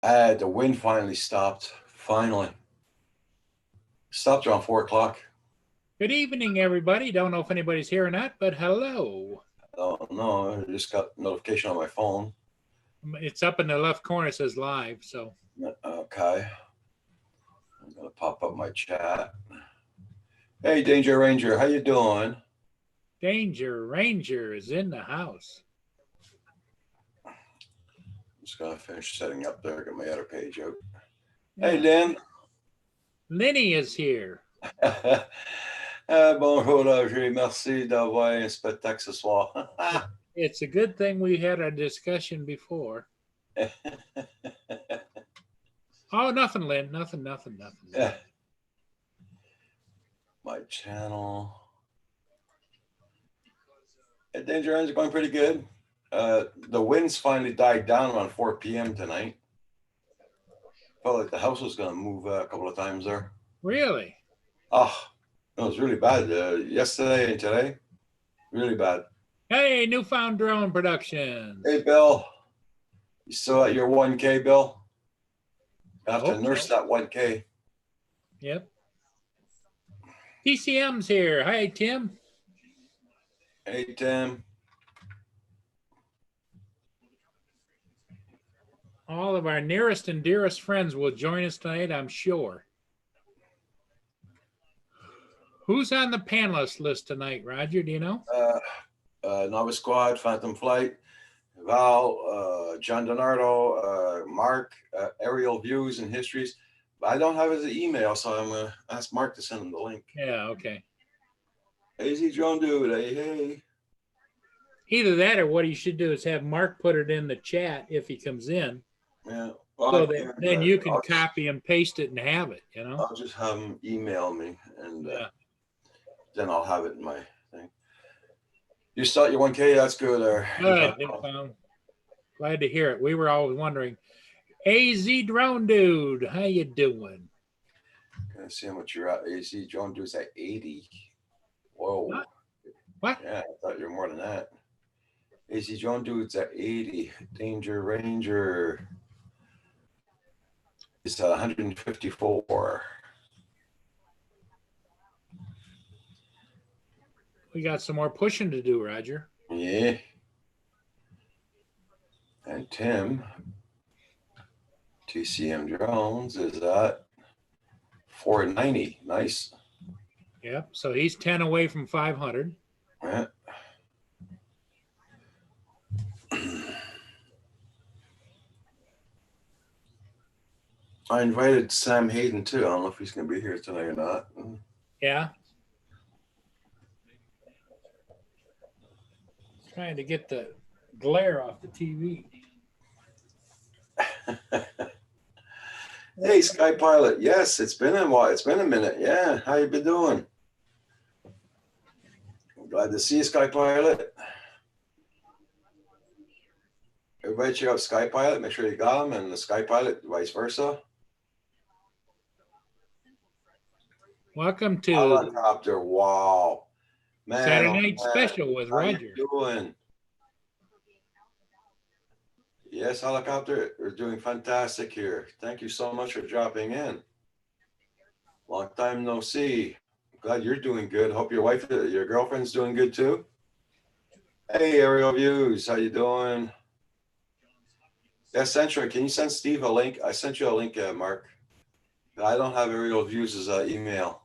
The wind finally stopped. Finally. Stopped around 4 o'clock. Good evening, everybody. Don't know if anybody's here or not, but hello. Oh no, I just got notification on my phone. It's up in the left corner. It says live. So, Okay. I'm gonna pop up my chat. Hey Danger Ranger, how you doing? Danger Ranger is in the house. I'm just gonna finish setting up there, get my other page out. Yeah. Hey Lynn. Lenny is here. Bonjour, merci d'avoir un spectacle ce soir. It's a good thing we had a discussion before. Oh, nothing, Lynn. Nothing. My channel. Danger Ranger going pretty good. The winds finally died down around 4 p.m. tonight. Felt like the house was going to move a couple of times there. Really? Oh, it was really bad yesterday and today. Really bad. Hey, Newfound Drone Productions. Hey, Bill. You still at your 1K, Bill? You have to nurse that 1K. Yep. TCM's here. Hi, Tim. Hey, Tim. All of our nearest and dearest friends will join us tonight, I'm sure. Who's on the panelist list tonight, Roger? Do you know? Nova Squad, Phantom Flight, Val, John Donardo, Mark, Aerial Views and Histories. I don't have his email, so I'm going to ask Mark to send him the link. Yeah, okay. AZ Drone Dude, hey. Either that or what you should do is have Mark put it in the chat if he comes in. Yeah. Well, so then you can copy and paste it and have it, you know? I'll just have him email me, and then I'll have it in my thing. You start your 1K, that's good. Good. Glad to hear it. We were always wondering. AZ Drone Dude, how you doing? Gonna see how much you're at. AZ Drone Dude's at 80. Whoa. What? Yeah, I thought you were more than that. AZ Drone Dude's at 80. Danger Ranger is at 154. We got some more pushing to do, Roger. Yeah. And Tim, TCM Drones, is at 490. Nice. Yep. So he's 10 away from 500. Yeah. I invited Sam Hayden too. I don't know if he's going to be here tonight or not. Yeah. Trying to get the glare off the TV. Hey, Sky Pilot. Yes, it's been a while. It's been a minute. Yeah, how you been doing? Glad to see you, Sky Pilot. Everybody check out Sky Pilot. Make sure you got them, and the Sky Pilot, vice versa. Welcome to Helicopter. Wow, man! Saturday Night Special with Roger. How you doing? Yes, Helicopter, we're doing fantastic here. Thank you so much for dropping in. Long time no see. Glad you're doing good. Hope your wife, your girlfriend's doing good too. Hey, Aerial Views, how you doing? Yes, Centra, can you send Steve a link? I sent you a link, Mark. I don't have Aerial Views' email.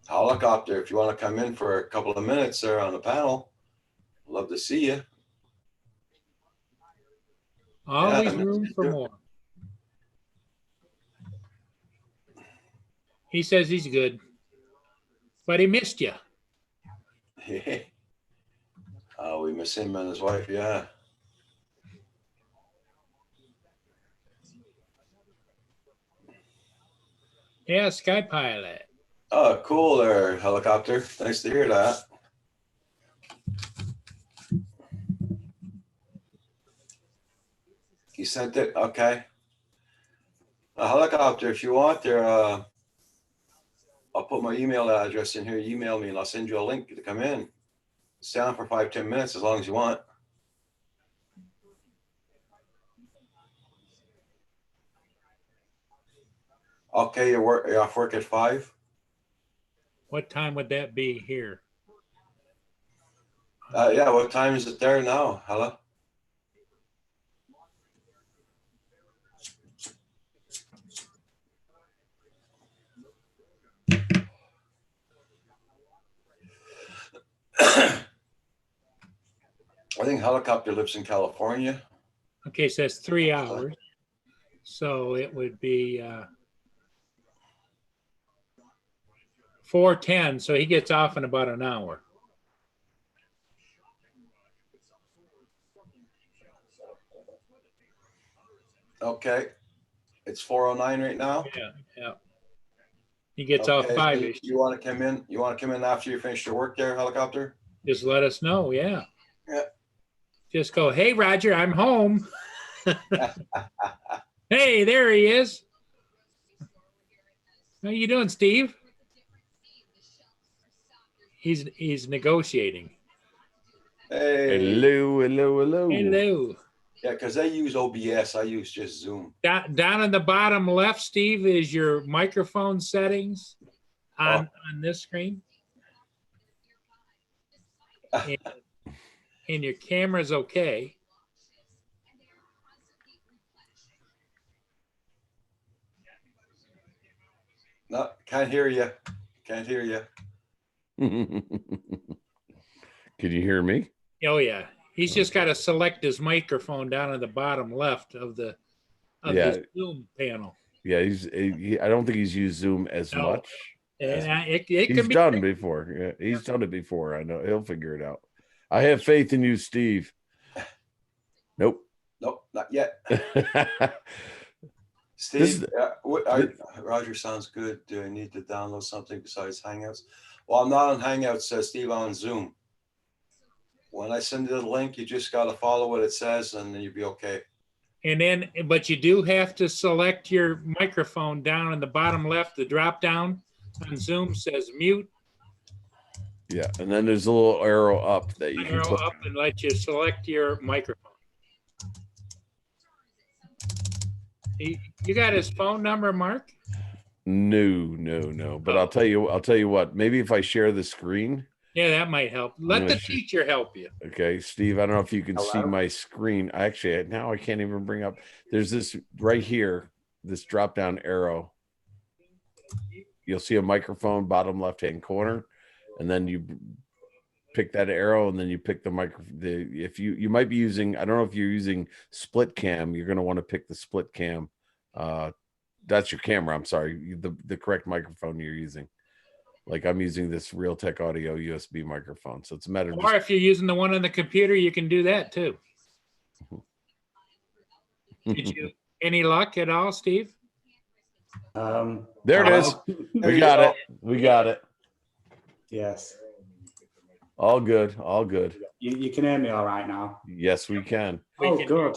Helicopter, if you want to come in for a couple of minutes there on the panel, love to see you. Always room for more. He says he's good, but he missed you. Oh, we miss him and his wife, yeah. Yeah, Sky Pilot. Oh, cool there, Helicopter. Nice to hear that. You sent it? Okay. A Helicopter, if you want there, I'll put my email address in here. Email me and I'll send you a link to come in. stay on for 5-10 minutes as long as you want. Okay, you're off work at 5. What time would that be here? Yeah, what time is it there now? Hello? I think Helicopter lives in California. Okay, so that's 3 hours. So it would be 4:10. So he gets off in about an hour. Okay. It's 4:09 right now. Yeah. He gets off Okay, so 5-ish. you want to come in? You want to come in after you finish your work there, Helicopter? Just let us know. Yeah. Yeah. Just go, hey, Roger, I'm home. Hey, there he is. How you doing, Steve? He's negotiating. Hey. Hello. Hello. Yeah, because they use OBS. I use just Zoom. Down in the bottom left, Steve, is your microphone settings on this screen. And your camera's okay. No, can't hear you. Can't hear you. Can you hear me? Oh yeah, he's just got to select his microphone down in the bottom left of the his Zoom panel. Yeah, I don't think he's used Zoom as much. And it He's can be done before. Yeah, he's done it before. I know he'll figure it out. I have faith in you, Steve. Nope. Nope, not yet. Steve, Roger sounds good. Do I need to download something besides Hangouts? Well, I'm not on Hangouts, says Steve, I'm on Zoom. When I send you the link, you just got to follow what it says and then you'll be okay. And then, but you do have to select your microphone down in the bottom left. The drop down on Zoom says mute. Yeah, and then there's a little arrow up that you can Arrow click. up and let you select your microphone. You got his phone number, Mark? No. But I'll tell you what. Maybe if I share the screen. Yeah, that might help. Let the teacher help you. Okay, Steve, I don't know if you can see my screen. Actually, now I can't even bring up. There's this right here, this drop down arrow. You'll see a microphone bottom left-hand corner, and then you pick that arrow, and then you pick the microphone. If you might be using, I don't know if you're using split cam, you're going to want to pick the split cam. That's your camera. I'm sorry, the correct microphone you're using. Like I'm using this Realtek Audio USB microphone, so it's a matter of. Or if you're using the one on the computer, you can do that too. Did you any luck at all, Steve? There it is. We got it. We got it. Yes. All good. All good. You can hear me all right now? Yes, we can. Good. Good.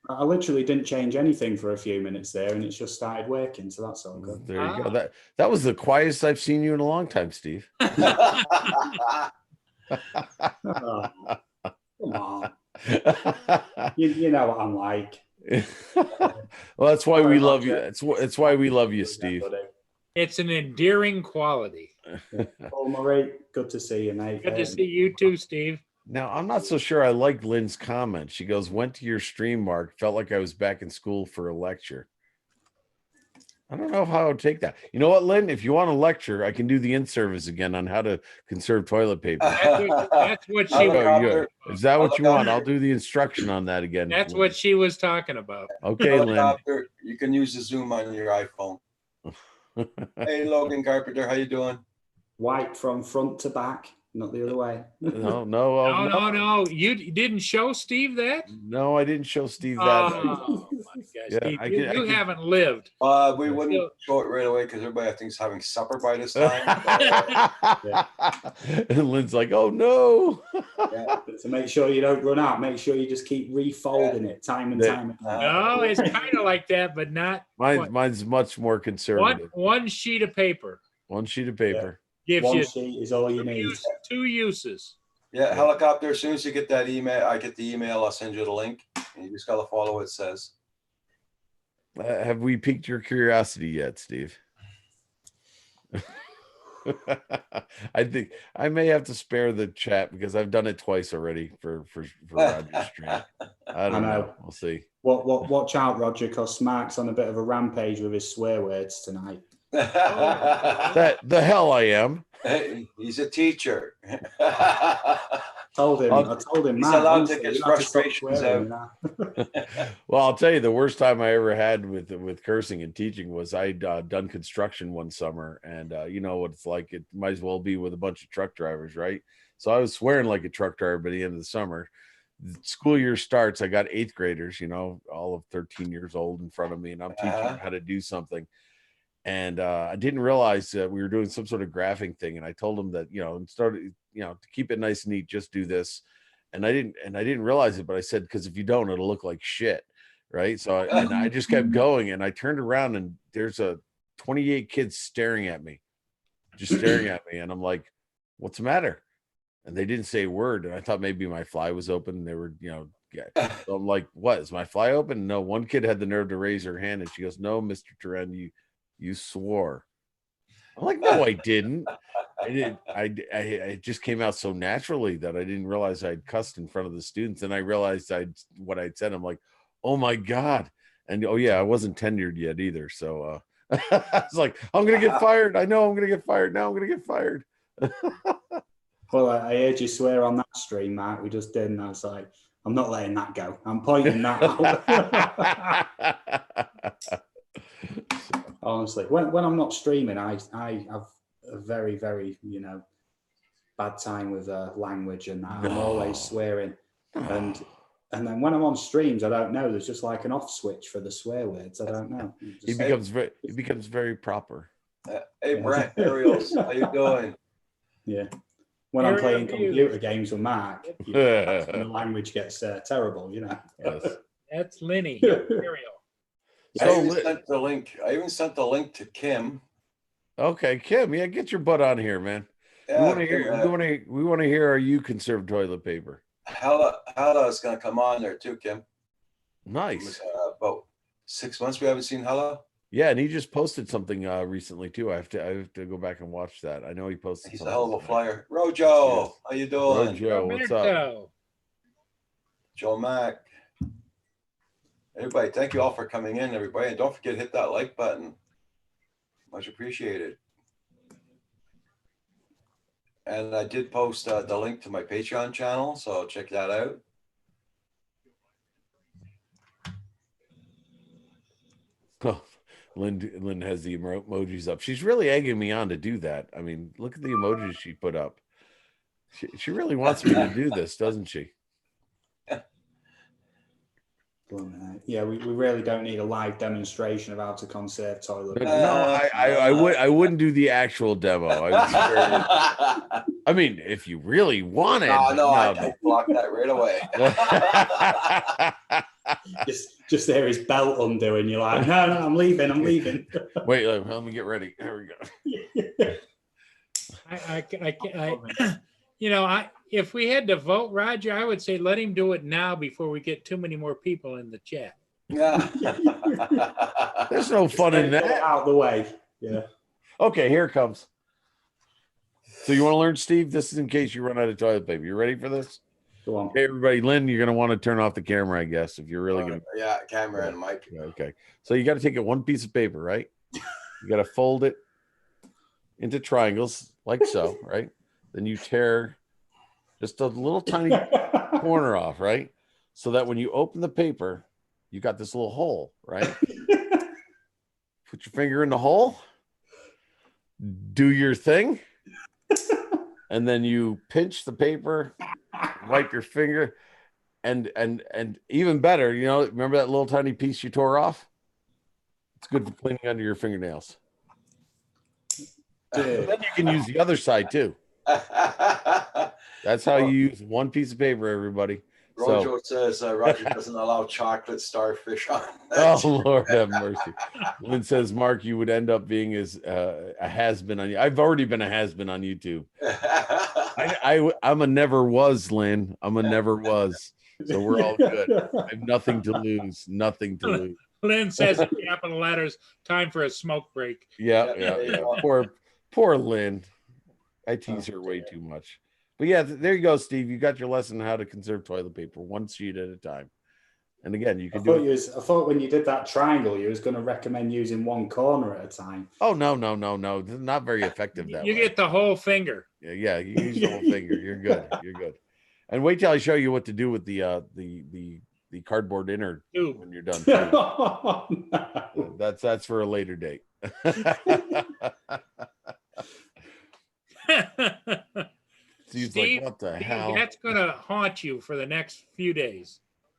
I literally didn't change anything for a few minutes there, and it's just started working, so that's all good. There you go. That was the quietest I've seen you in a long time, Steve. Oh, come on. You know what I'm like. Well, that's why we love you. It's why we love you, Steve. It's an endearing quality. Paul Murray, good to see you, mate. Good to see you too, Steve. Now, I'm not so sure I like Lynn's comment. She goes, went to your stream, Mark. Felt like I was back in school for a lecture. I don't know how I would take that. You know what, Lynn? If you want a lecture, I can do the in-service again on how to conserve toilet paper. That's what she was. Is that what you want? I'll do the instruction on that again. That's what she was talking about. Okay, Lynn. You can use the Zoom on your iPhone. Hey, Logan Carpenter, how you doing? White from front to back, not the other way. No. You didn't show Steve that? No, I didn't show Steve that. Oh my gosh, Yeah, Steve, you haven't lived. We wouldn't show it right away because everybody I think is having supper by this time. And Lynn's like, oh no. Yeah, but to make sure you don't run out, make sure you just keep refolding it time and time again. No, it's kind of like that, but not. Mine's much more conservative. One sheet of paper. One sheet of paper. Gives One you sheet is all you need. Two uses. Yeah, helicopter. As soon as you get that email, I get the email. I'll send you the link. And you just gotta follow what it says. Have we piqued your curiosity yet, Steve? I think I may have to spare the chat because I've done it twice already for Roger's stream. I don't know. We'll see. Watch out, Roger, because Mark's on a bit of a rampage with his swear words tonight. That the hell I am. He's a teacher. I told him, He's Mark, allowed to honestly, take his you have to stop frustrations swearing, out. you know? Well, I'll tell you, the worst time I ever had with cursing and teaching was I'd done construction one summer, and you know what it's like. It might as well be with a bunch of truck drivers, right? So I was swearing like a truck driver by the end of the summer. The school year starts. I got 8th graders, you know, all of 13 years old in front of me, and I'm teaching them how to do something. And I didn't realize that we were doing some sort of graphing thing. And I told them that, you know, and started, you know, to keep it nice and neat, just do this. And I didn't realize it, but I said, because if you don't, it'll look like shit. Right. So I just kept going, and I turned around and there's 28 kids staring at me, just staring at me. And I'm like, what's the matter? And they didn't say a word. And I thought maybe my fly was open. And they were, you know, yeah. So I'm like, what, is my fly open? No. One kid had the nerve to raise her hand, and she goes, no, Mr. Turan, you swore. I'm like, no, I didn't. I did. It just came out so naturally that I didn't realize I'd cussed in front of the students. And I realized what I'd said. I'm like, oh my God. And oh yeah, I wasn't tenured yet either. So I was like, I'm gonna get fired. I know I'm gonna get fired. Now I'm gonna get fired. Well, I heard you swear on that stream, Mark. We just did, and I was like, I'm not letting that go. I'm pointing that out. Honestly, when I'm not streaming, I have a very, very, you know, bad time with language, and that. I'm always swearing. And then when I'm on streams, I don't know. There's just like an off switch for the swear words. I don't know. He becomes very proper. Hey, Brent, Ariels, how you doing? Yeah. When I'm playing computer games with Mark, you know, that's when the language gets terrible, you know. Yes. That's Lenny. Ariel. I even sent the link to Kim. Okay, Kim, yeah, get your butt on here, man. Yeah, we want to hear, are you conserve toilet paper? Hella is gonna come on there too, Kim. Nice. About 6 months we haven't seen Hella. Yeah, and he just posted something recently too. I have to go back and watch that. I know he posted. He's a hell of a flyer. Rojo, how you doing? Rojo, what's up? Joe Mac. Everybody, thank you all for coming in, everybody. And don't forget to hit that like button. Much appreciated. And I did post the link to my Patreon channel, so check that out. Oh, Lynn has the emojis up. She's really egging me on to do that. I mean, look at the emojis she put up. She really wants me to do this, doesn't she? Yeah, we really don't need a live demonstration of how to conserve toilet paper. No, I wouldn't do the actual demo. I mean, if you really want it. No, I blocked that right away. just there his belt undo, and you're like, no, I'm leaving. Wait, let me get ready. There we go. You know, if we had to vote, Roger, I would say let him do it now before we get too many more people in the chat. Yeah. There's no fun in that. Out the way. Yeah. Okay, here it comes. So you want to learn, Steve? This is in case you run out of toilet paper. You ready for this? Go on. Okay, everybody. Lynn, you're going to want to turn off the camera, I guess, if you're really going to. Yeah, camera and mic. Okay. So you got to take one piece of paper, right? You got to fold it into triangles like so, right? Then you tear just a little tiny corner off, right? So that when you open the paper, you got this little hole, right? Put your finger in the hole, do your thing, and then you pinch the paper, wipe your finger, and even better, you know, remember that little tiny piece you tore off? It's good for cleaning under your fingernails. Then you can use the other side too. That's how you use one piece of paper, everybody. Rojo says Roger doesn't allow chocolate starfish on. Oh, Lord have mercy. Lynn says, Mark, you would end up being as a has-been on you. I've already been a has-been on YouTube. I'm a never was, Lynn. I'm a never was. So we're all good. I have nothing to lose. Nothing to lose. Lynn says in capital letters, time for a smoke break. Yeah. Poor Lynn. I tease her way too much. But yeah, there you go, Steve. You got your lesson on how to conserve toilet paper, one sheet at a time. And again, you can do it. I thought when you did that triangle, you was going to recommend using one corner at a time. Oh, no. This is not very effective that You way. get the whole finger. Yeah, you use the whole finger. You're good. You're good. And wait till I show you what to do with the cardboard inner Tube. when you're done. Too. Oh, no. That's for a later date. Steve's Steve, like, what the hell? That's going to haunt you for the next few days.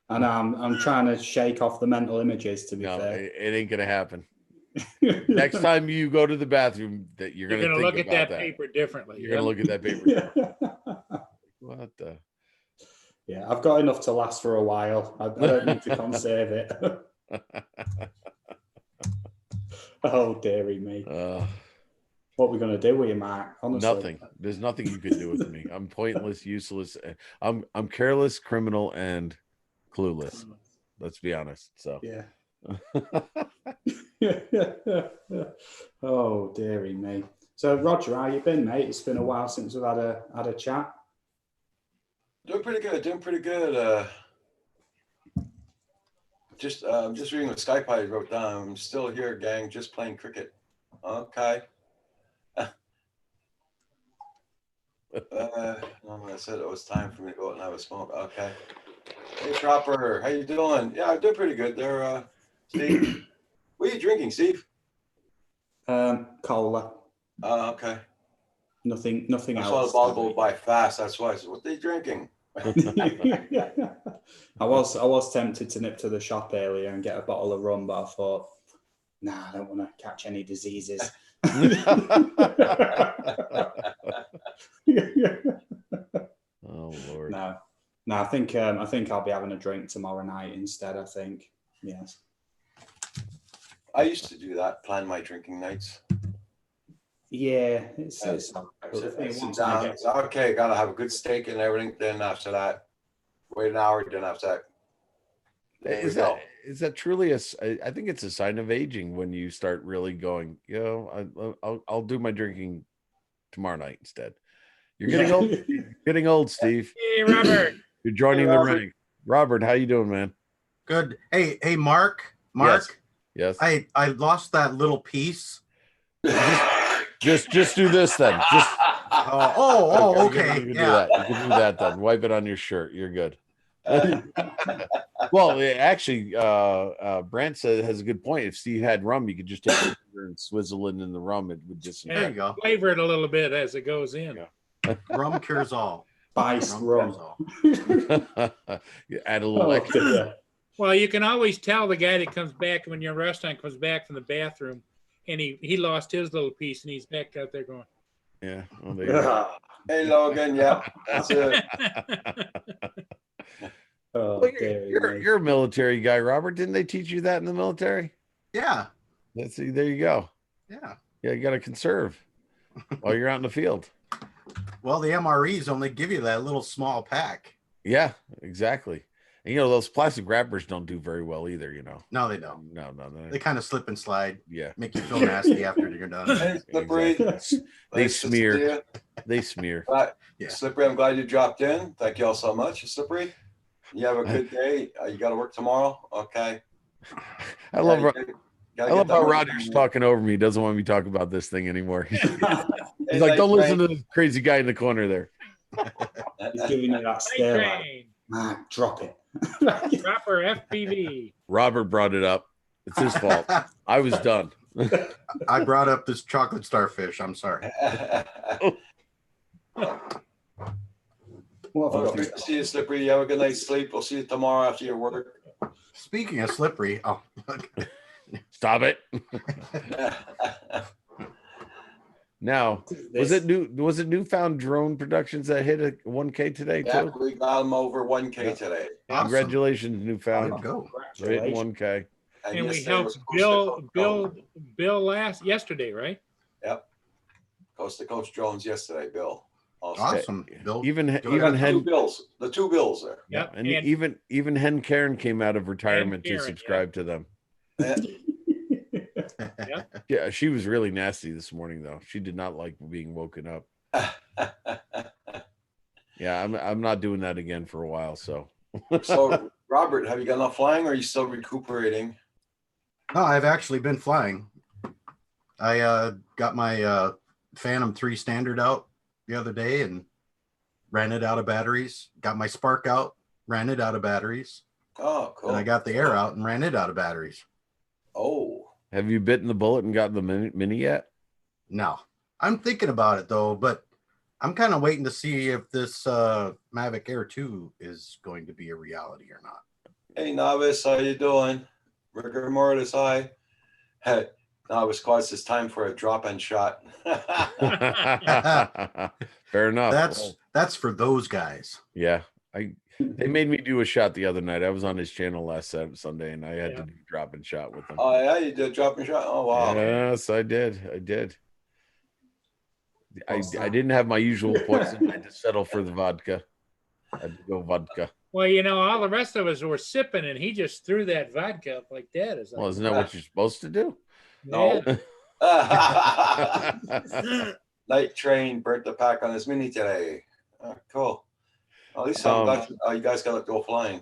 And I'm trying to shake off the mental images, to be No, fair. it ain't gonna happen. Next time you go to the bathroom, that you're You're gonna going to think look at about that paper differently. You're gonna look at that paper. What the? Yeah, I've got enough to last for a while. I don't need to conserve it. Oh, dearie me. What are we going to do with you, Mark? Honestly. Nothing. There's nothing you can do with me. I'm pointless, useless. I'm careless, criminal, and clueless. Let's be honest. So Yeah. Oh, dearie me. So, Roger, how you been, mate? It's been a while since we've had a chat. Doing pretty good. Just reading what Skype I wrote down. I'm still here, gang. Just playing cricket. Okay. I said it was time for me to go out and have a smoke. Okay. Hey, Chopper, how you doing? Yeah, I'm doing pretty good there. Steve, what are you drinking, Steve? Cola. Okay. Nothing I saw else. the bottle go by fast. That's why I said, what are they drinking? I was tempted to nip to the shop earlier and get a bottle of rum, but I thought, nah, I don't want to catch any diseases. Oh Lord. No, I think I'll be having a drink tomorrow night instead. I think, yes. I used to do that, plan my drinking nights. Yeah, it's Okay, gotta have a good steak and everything. Then after that, wait an hour. Then after that, there we go. Is that truly I think it's a sign of aging when you start really going, I'll do my drinking tomorrow night instead. You're getting old. You're getting old, Steve. Hey, Robert. You're joining the rank. Robert, how you doing, man? Good. Hey, Mark. Yes. I lost that little piece. Just do this then. Just okay. You can do Yeah. that. You can do that then. Wipe it on your shirt. You're good. Well, actually, Brant said has a good point. If Steve had rum, you could just take it and swizzle it in the rum. It would just There you go. Flavor it a little bit as it goes in. Rum cures all. Spice rum. Cures all. You add a little extra. dear. Well, you can always tell the guy that comes back when your restaurant comes back from the bathroom and he lost his little piece and he's back out there going. Yeah. Well, there you go. Hey, Logan. Yeah, that's it. Oh, Well, dearie me. you're a military guy, Robert. Didn't they teach you that in the military? Yeah. Let's see. There you go. Yeah. Yeah, you got to conserve while you're out in the field. Well, the MREs only give you that little small pack. Yeah, exactly. And those plastic wrappers don't do very well either. No, they don't. No. They kind of slip and slide, Yeah, make you feel nasty after you're done. Hey, Slippery. Exactly. They Nice to smear. see you. They smear. Yeah. Slippery, I'm glad you dropped in. Thank you all so much, Slippery. You have a good day. You got to work tomorrow. Okay. I love. Yeah, you gotta I love get how that work Roger's done. talking over me. He doesn't want me to talk about this thing anymore. He's Hey, like, don't night listen to this crazy guy in the corner there. He's giving you that Night stare. Like, train. Mark, drop it. Proper FPV. Robert brought it up. It's his fault. I was done. I brought up this chocolate starfish. I'm sorry. What have I got? Good to see you, Slippery. You have a good night's sleep. We'll see you tomorrow after your work. Speaking of slippery, Stop it. Now, was it Newfound Drone Productions that hit a 1K today Yeah, too? we got them over 1K Yeah. today. Awesome. Congratulations, Way Newfound. to go. They're hitting Congratulations. 1K. And we yesterday was helped Coast to Coast Drones. yesterday, right? Yep. Coast to Coast Drones yesterday, Bill. Also. Awesome. Bill. Even good. We got Hen, the two bills there. Yep. and And even Hen Karen came out of retirement to Karen, subscribe to them. Yeah. Yeah, she was really nasty this morning though. She did not like being woken up. Yeah, I'm not doing that again for a while. So So, Robert, have you got enough flying or are you still recuperating? No, I've actually been flying. I got my Phantom 3 standard out the other day and ran it out of batteries. Got my Spark out, ran it out of batteries. Oh, cool. And I got the Air out and ran it out of batteries. Oh, have you bitten the bullet and gotten the mini yet? No, I'm thinking about it though, but I'm kind of waiting to see if this Mavic Air 2 is going to be a reality or not. hey, Novice, how you doing? Rigor Mortis, hi. Hey, Novice Quads, it's time for a drop-in shot. Fair enough. That's for those guys. Yeah, they made me do a shot the other night. I was on his channel last Sunday, and I had to do a drop and shot with him. Oh, yeah, you did drop-in shot? Oh, wow. Yes, I did. I didn't have my usual poison. I had to settle for the vodka. I had to go vodka. well, you know, all the rest of us were sipping, and he just threw that vodka up like that. It's like, Well, isn't that what you're supposed to do? No. yeah. Night Train burnt the pack on his mini today. Cool. At least I'm glad you guys got to go flying.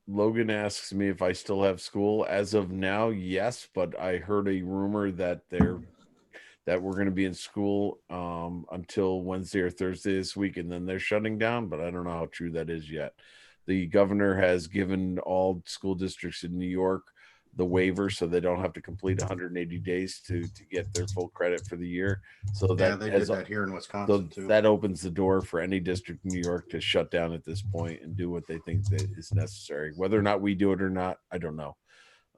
Logan asks me if I still have school. As of now, yes, but I heard a rumor that we're going to be in school until Wednesday or Thursday this week, and then they're shutting down. But I don't know how true that is yet. The governor has given all school districts in New York the waiver, so they don't have to complete 180 days to get their full credit for the year. So Yeah, that they has- did that here in so Wisconsin too. that opens the door for any district in New York to shut down at this point and do what they think that is necessary. Whether or not we do it or not, I don't know.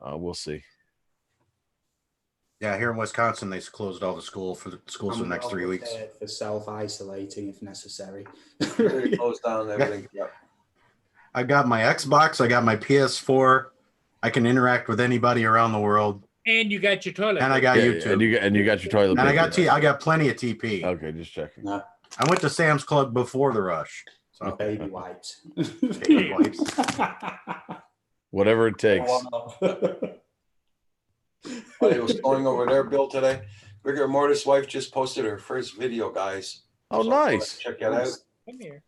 We'll see. Yeah, here in Wisconsin, they closed all the schools for the next 3 weeks. For self-isolating if necessary. They closed down everything. Yep. I got my Xbox. I got my PS4. I can interact with anybody around the world, And you got your toilet. and I got YouTube, and you got your toilet. and I got paper. I got plenty of TP. Okay, just checking. No, I went to Sam's Club before the rush. So baby wipes. Baby wipes. Whatever it takes. But it was going over there, Bill, today. Rigor Mortis' wife just posted her first video, guys. Oh, So, nice. Check it out. Come here.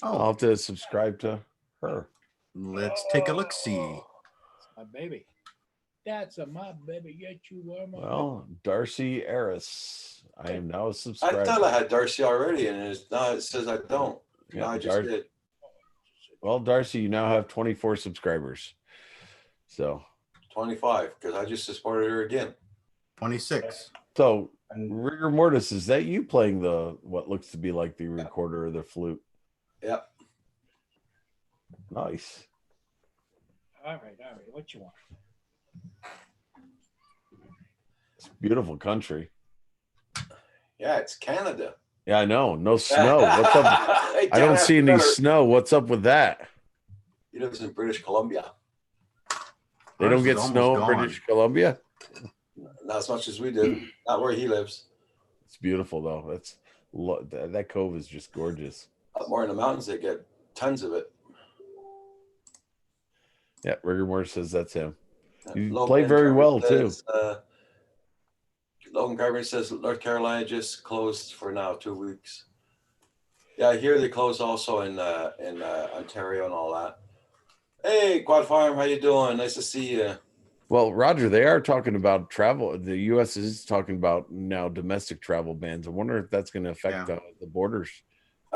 I'll have to subscribe to her. Let's take a look. See. It's my baby. That's my baby. Yet you are my Well, Darcy Eris. I am now a I subscriber. thought I had Darcy already, and now it says I don't. Yeah, No, I just did. Well, Darcy, you now have 24 subscribers. So 25, because I just supported her again. 26. And Rigor Mortis, is that you playing the what looks to be like the recorder or the flute? Yep. Nice. All right. What you want? It's a beautiful country. Yeah, it's Canada. Yeah, I know. No snow. What's up? I don't see any snow. What's up with that? He lives in British Columbia. They Ours don't is get almost snow in gone. British Columbia. Not as much as we do. Not where he lives. It's beautiful though. That cove is just gorgeous. Up more in the mountains, they get tons of it. Yeah, Rigor Mortis says that's him. You Logan play very Carver well, says, Logan Carver says North Carolina just closed for now 2 weeks. Yeah, I hear they closed also in Ontario and all that. Hey, Quad Farm, how you doing? Nice to see you. Well, Roger, they are talking about travel. The U.S. is talking about now domestic travel bans. I wonder if that's going to affect the borders.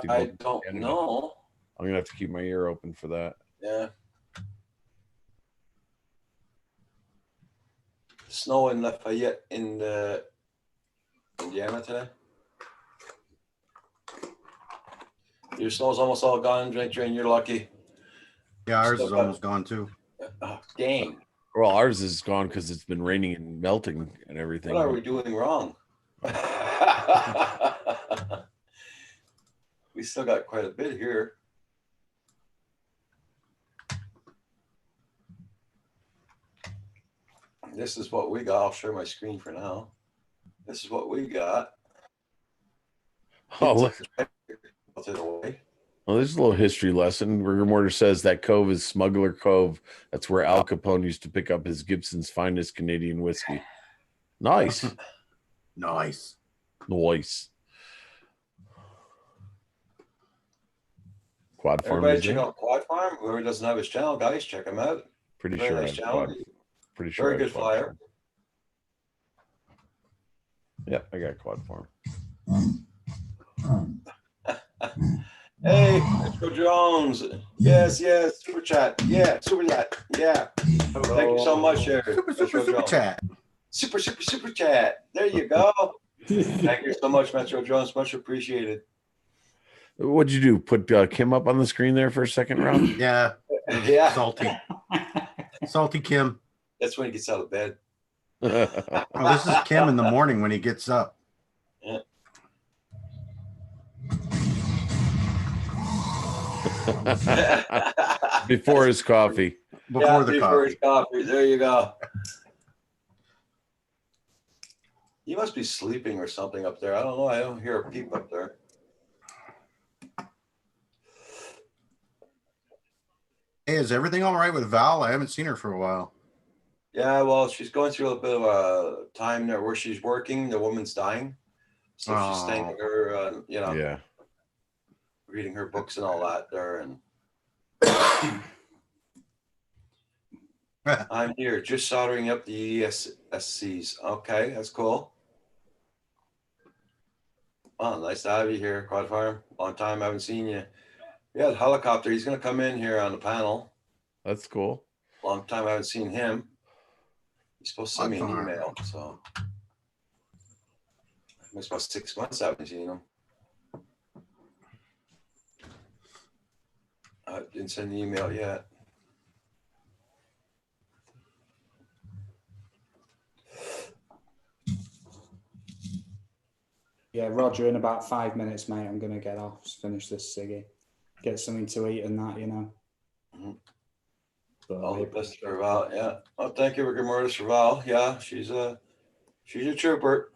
to go I to don't Canada. know. I'm going to have to keep my ear open for that. Yeah. Snow in Lafayette in Indiana today. Your snow's almost all gone, Drink Drain. You're lucky. Yeah, ours Still is got- almost gone too. Oh, dang. Well, ours is gone because it's been raining and melting and everything. What are we doing wrong? We still got quite a bit here. This is what we got. I'll share my screen for now. This is what we got. Oh, look. Put it away. Well, there's a little history lesson. Rigor Mortar says that cove is Smuggler Cove. That's where Al Capone used to pick up his Gibson's finest Canadian whiskey. Nice. Nice. Nice. Quad Farm. Everybody is check there? out Quad Farm. Whoever doesn't have his channel, guys, check him out. Pretty Very sure. nice I have channel. Quad, pretty sure. Very I have good Quad flyer. Farm. Yeah, I got Quad Farm. Hey, Metro Jones. Yes, yes. Super chat. Yeah, super chat. Yeah. Thank you so much, Eric. Super chat. Super chat. There you go. Thank you so much, Metro Jones. Much appreciated. What'd you do? Put Kim up on the screen there for a second round? Yeah. Yeah, Salty Kim. that's when he gets out of bed. Oh, this is Kim in the morning when he gets up. Yeah. Before his coffee. Before the before his coffee. coffee. There you go. You must be sleeping or something up there. I don't know. I don't hear a peep up there. Hey, is everything all right with Val? I haven't seen her for a while. Yeah, well, she's going through a bit of a time there where she's working. The woman's dying. So she's staying with her, Yeah. reading her books and all that there. And I'm here just soldering up the ESCs. Okay, that's cool. Oh, nice to have you here, Quad Farm. Long time, I haven't seen you. Yeah, the helicopter. He's going to come in here on the panel. That's cool. Long time I haven't seen him. He's supposed to send me an Quad Farm. email, so it's about 6 months I haven't seen him. I didn't send the email yet. Yeah, Roger, in about 5 minutes, mate, I'm going to get off, finish this ciggy, get something to eat and that, you know. Mhm. But All the best for Val. Yeah. Oh, thank you, Rigor Mortis, for Val. Yeah, she's a trooper.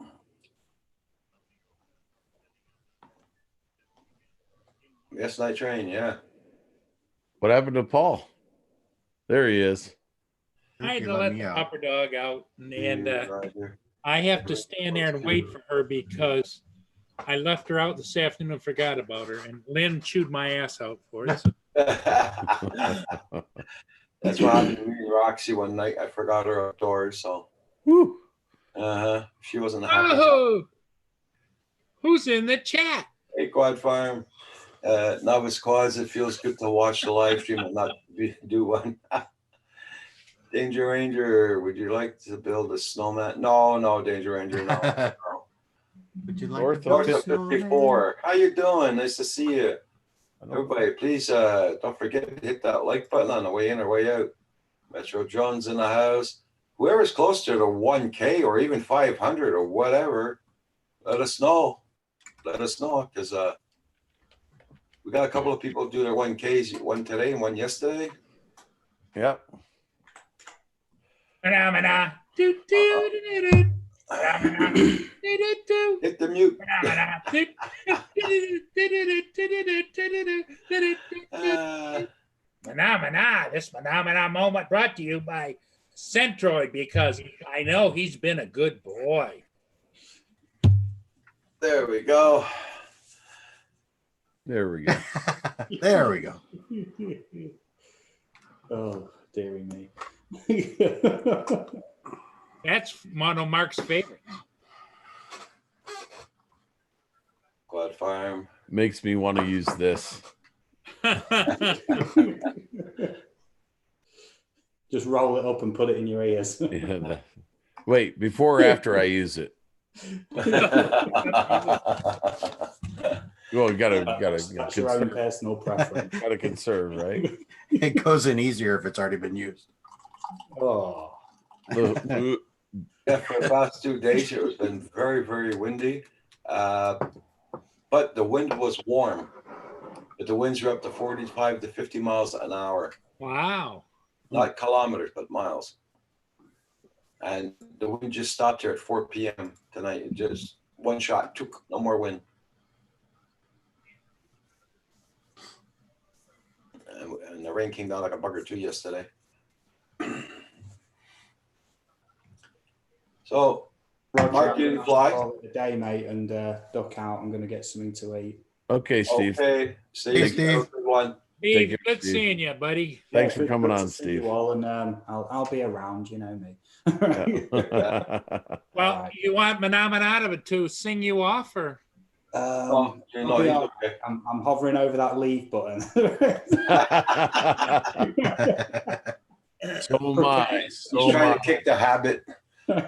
Yes, night train. Yeah. What happened to Paul? There he is. I had You to let let me the out. pupper dog out, and Roger. I have to stand there and wait for her because I left her out this afternoon and forgot about her. And Lynn chewed my ass out for it. So That's what happened to me and Roxy one night. I forgot her outdoors, so Woo. she wasn't happy. oh, who's in the chat? Hey, Quad Farm. Novice Quads, it feels good to watch the live stream and not do one. Danger Ranger, would you like to build a snowman? No, Danger Ranger, no. Would you like North to build North a of snowman? 54. How you doing? Nice to see you. I don't- Everybody, please don't forget to hit that like button on the way in or way out. Metro Jones in the house. Whoever's closer to 1K or even 500 or whatever, let us know. Let us know because we got a couple of people do their 1Ks, one today and one yesterday. Yep. Phenomena. Do, do, do, do, do. Phenomena. Do, do, do. Hit the mute. Phenomena. Do, do, do, do, do, do, do, do, do, do, do, do. Phenomena. This phenomena moment brought to you by Centroid because I know he's been a good boy. There we go. There we go. There we go. Oh, dearie me. That's one of Mark's favorites. Quad Farm. Makes me want to use this. Just roll it up and put it in your ears. Yeah, wait, before or after I use it? Well, you gotta That's your own conserve, personal preference. gotta conserve, right? It goes in easier if it's already been used. Oh, Ugh. Yeah, for the past 2 days, it has been very, very windy. But the wind was warm. But the winds were up to 45 to 50 miles an hour. Wow. Not kilometers, but miles. And the wind just stopped here at 4 p.m. tonight. It just one shot, took no more wind. And the rain came down like a bugger too yesterday. So, Roger, Mark, I'm you gonna fly? call it a day, mate, and duck out. I'm going to get something to eat. Okay, Steve. okay, Steve, Hey, Steve. have a good one. Take Steve, care, good Steve. seeing you, buddy. Thanks for good- coming good to on, see Steve. You all, and I'll be around. You know me. Yeah. Well, Alright. you want Manamanada to sing you off, or Oh, you know, I'll be he's all- okay. I'm hovering over that leave button. So am I. He's So am trying I. to kick the habit. All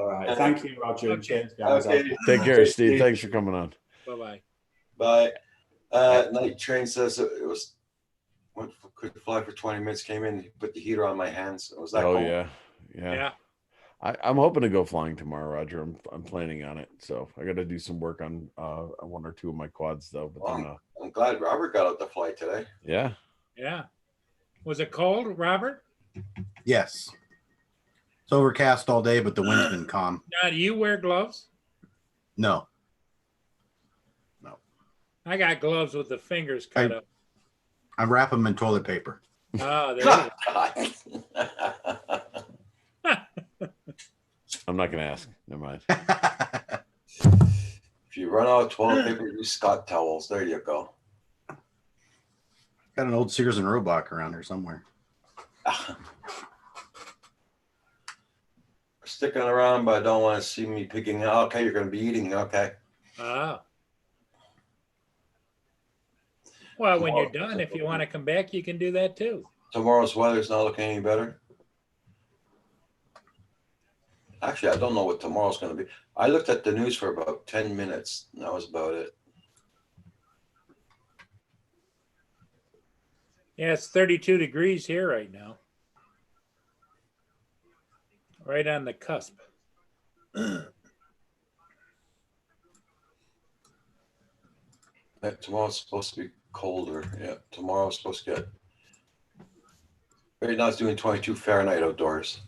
right. Thank you, Roger. And cheers, guys. Okay. Take care, Steve. Thanks for coming on. bye-bye. Bye. Night train says it was could fly for 20 minutes. Came in, he put the heater on my hands. It was that Oh cold. yeah. Yeah. I'm hoping to go flying tomorrow, Roger. I'm planning on it. So I got to do some work on one or two of my quads though. But then, I'm glad Robert got out to fly today. yeah. Yeah. Was it cold, Robert? Yes. It's overcast all day, but the wind's been calm. Now, do you wear gloves? No. I got gloves with the fingers cut up. I wrap them in toilet paper. Oh, there you go. I'm not gonna ask. Never mind. If you run out of toilet paper, use Scott towels. There you go. Got an old Sears and Roebuck around here somewhere. Sticking around, but I don't want to see me picking. Okay, you're going to be eating. Okay. Oh. Well, when you're done, if you want to come back, you can do that too. Tomorrow's weather's not looking any better. Actually, I don't know what tomorrow's going to be. I looked at the news for about 10 minutes. And that was about it. Yeah, it's 32 degrees here right now. Right on the cusp. Yeah, tomorrow's supposed to be colder. Yeah, tomorrow's supposed to get. Right now it's doing 22 Fahrenheit outdoors.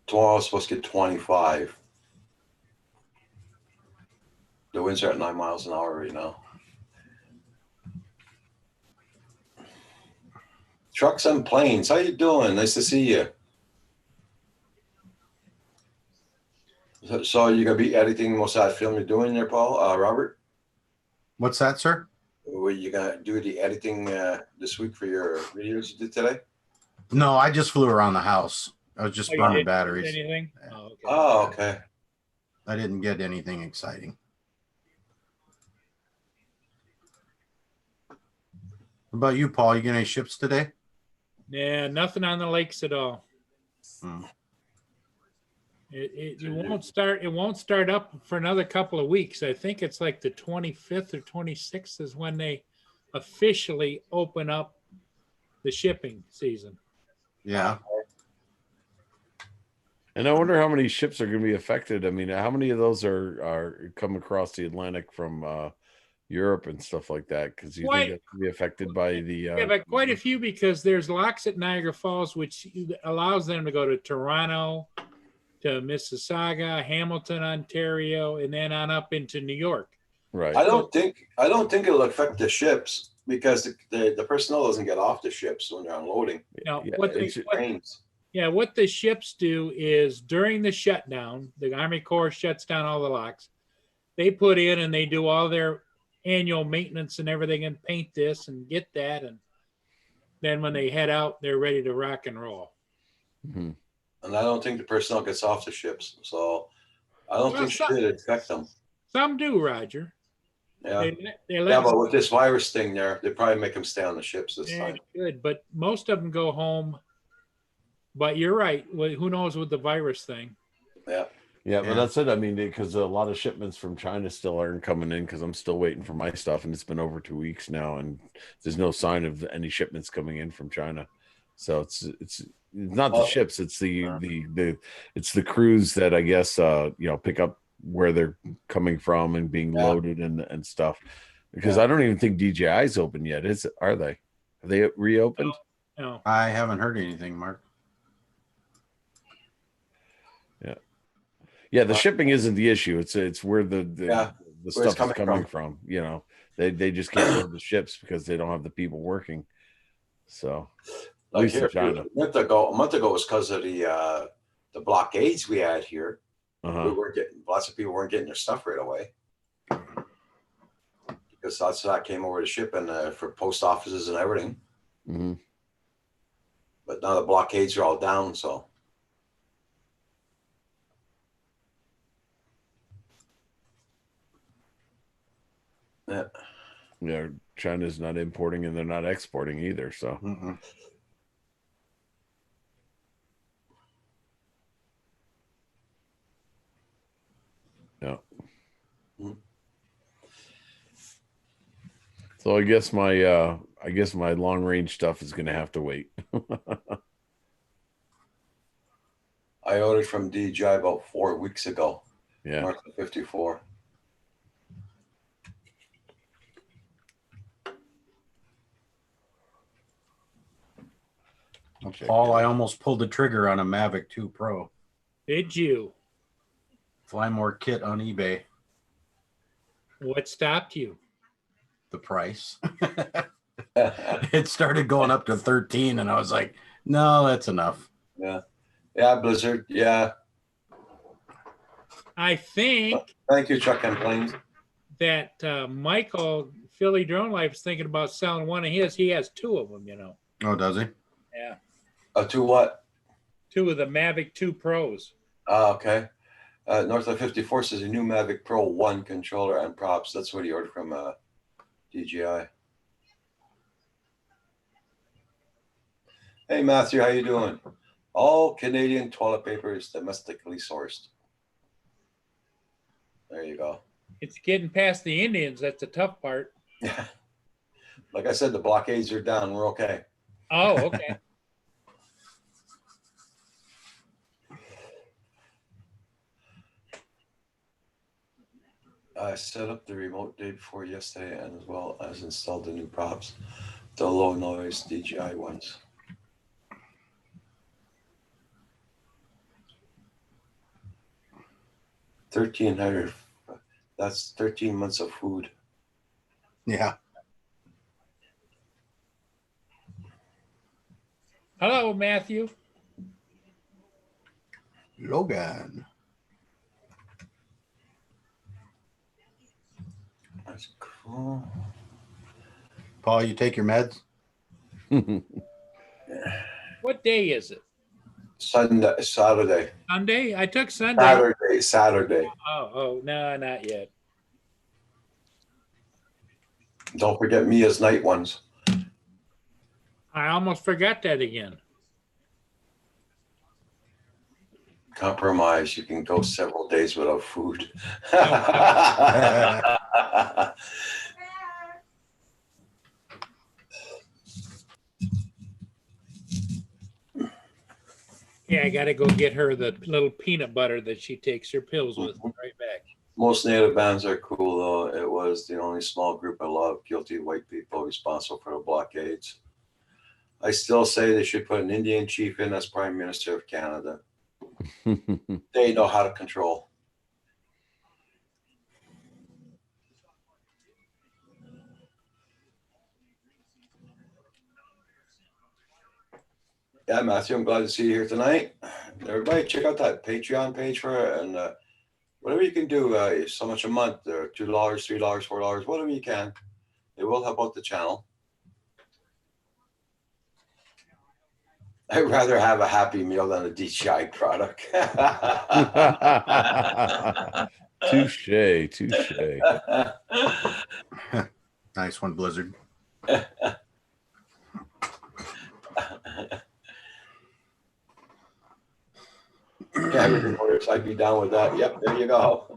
Tomorrow's supposed to get 25. The winds are at 9 miles an hour right now. Trucks and planes, how you doing? Nice to see you. So you're gonna be editing most of that film you're doing there, Paul, Robert? What's that, sir? Were you gonna do the editing this week for your videos you did today? No, I just flew around the house. I was just Oh, you burning didn't do batteries. Anything? Oh, okay. Oh, okay. I didn't get anything exciting. What about you, Paul? You get any ships today? Yeah, nothing on the lakes at all. Hmm. It won't start. It won't start up for another couple of weeks. I think it's like the 25th or 26th is when they officially open up the shipping season. Yeah. And I wonder how many ships are going to be affected. I mean, how many of those are come across the Atlantic from Europe and stuff like that? Because you Quite- think it's going to be affected by the. Yeah, but quite a few because there's locks at Niagara Falls, which allows them to go to Toronto, to Mississauga, Hamilton, Ontario, and then on up into New York. Right. I don't think it'll affect the ships because the personnel doesn't get off the ships when they're unloading. Now, Yeah, what it's- what the ships do is during the shutdown, the Army Corps shuts down all the locks. They put in and they do all their annual maintenance and everything and paint this and get that. And then when they head out, they're ready to rock and roll. Mhm. And I don't think the personnel gets off the ships. So I don't Well, think it should affect them. Some do, Roger. Yeah. They Yeah, let but with this virus thing there, they probably make them stay on the ships this yeah, time. good, but most of them go home. But you're right. Well, who knows with the virus thing? Yeah. Yeah, but Yeah. that's it. I mean, because a lot of shipments from China still aren't coming in because I'm still waiting for my stuff, and it's been over 2 weeks now, and there's no sign of any shipments coming in from China. So it's not the Well, ships, it's it's the crews that I guess pick up where they're coming from and being Yeah. loaded and stuff. Because Yeah. I don't even think DJI's open yet. Are they? Have they reopened? No. I haven't heard anything, Mark. Yeah, the shipping isn't the issue. It's where the Yeah, where it's stuff is coming coming from. from. They just can't load the ships because they don't have the people working. So at Like least in here, China. a month ago was because of the blockades we had here. We Uh-huh. weren't getting lots of people weren't getting their stuff right away because that came over to ship and for post offices and everything. Hmm. But now the blockades are all down, so yeah. Yeah, China's not importing and they're not exporting either. So Mm-mm. yeah. Mhm. So I guess my long range stuff is gonna have to wait. I ordered from DJI about 4 weeks ago. Yeah. North of 54. Check Paul, it I out. almost pulled the trigger on a Mavic 2 Pro. Did you? Fly more kit on eBay. What stopped you? The price. It started going up to 13, and I was like, no, that's enough. Yeah, Blizzard. Yeah, I think thank you, Chuck and Plains. that Michael Philly Drone Life is thinking about selling one of his. He has two of them, Oh, does he? Yeah, To what? two of the Mavic 2 Pros. Okay. North of 54 says a new Mavic Pro 1 controller and props. That's what he ordered from DJI. Hey, Matthew, how you doing? All Canadian toilet paper is domestically sourced. There you go. It's getting past the Indians. That's the tough part. Yeah. Like I said, the blockades are down. We're okay. Oh, okay. I set up the remote day before yesterday and as well as installed the new props, the low noise DJI ones. $1,300. That's 13 months of food. Yeah. Hello, Matthew. Logan. That's cool. Paul, you take your meds? What day is it? Saturday. Sunday? I took Sunday. Saturday. Oh, no, not yet. Don't forget Mia's night ones. I almost forgot that again. Compromise. You can go several days without food. Yeah, I got to go get her the little peanut butter that she takes her pills with. Right back. Most native bands are cool, though. It was the only small group I love, guilty white people responsible for the blockades. I still say they should put an Indian chief in as Prime Minister of Canada. They know how to control. Yeah, Matthew, I'm glad to see you here tonight. Everybody, check out that Patreon page for it, and whatever you can do, so much a month, $2, $3, $4, whatever you can. It will help out the channel. I'd rather have a Happy Meal than a DJI product. Touche. Nice one, Blizzard. Yeah, everything works. I'd be down with that. Yep, there you go.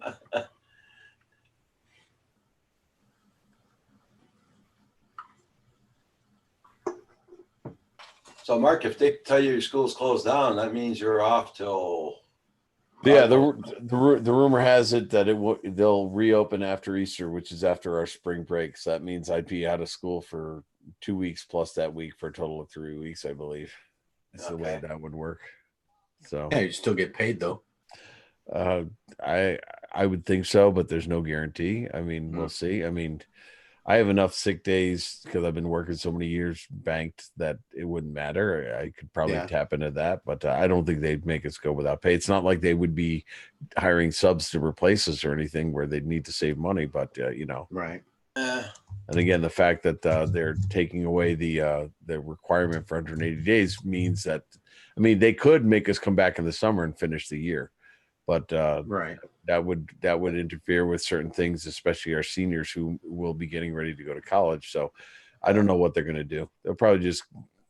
So Mark, if they tell you your school's closed down, that means you're off till. Yeah, the rumor has it that they'll reopen after Easter, which is after our spring break. So that means I'd be out of school for 2 weeks plus that week for a total of 3 weeks, I believe. That's the way Okay. that would work. So Yeah, you still get paid though. uh, I would think so, but there's no guarantee. I mean, we'll see. I mean, I have enough sick days because I've been working so many years banked that it wouldn't matter. I could probably Yeah. tap into that, but I don't think they'd make us go without pay. It's not like they would be hiring subs to replace us or anything where they'd need to save money. But you know, Right. Eh, and again, the fact that they're taking away the requirement for 180 days means that, I mean, they could make us come back in the summer and finish the year, but Right. that would interfere with certain things, especially our seniors who will be getting ready to go to college. So I don't know what they're going to do. They'll probably just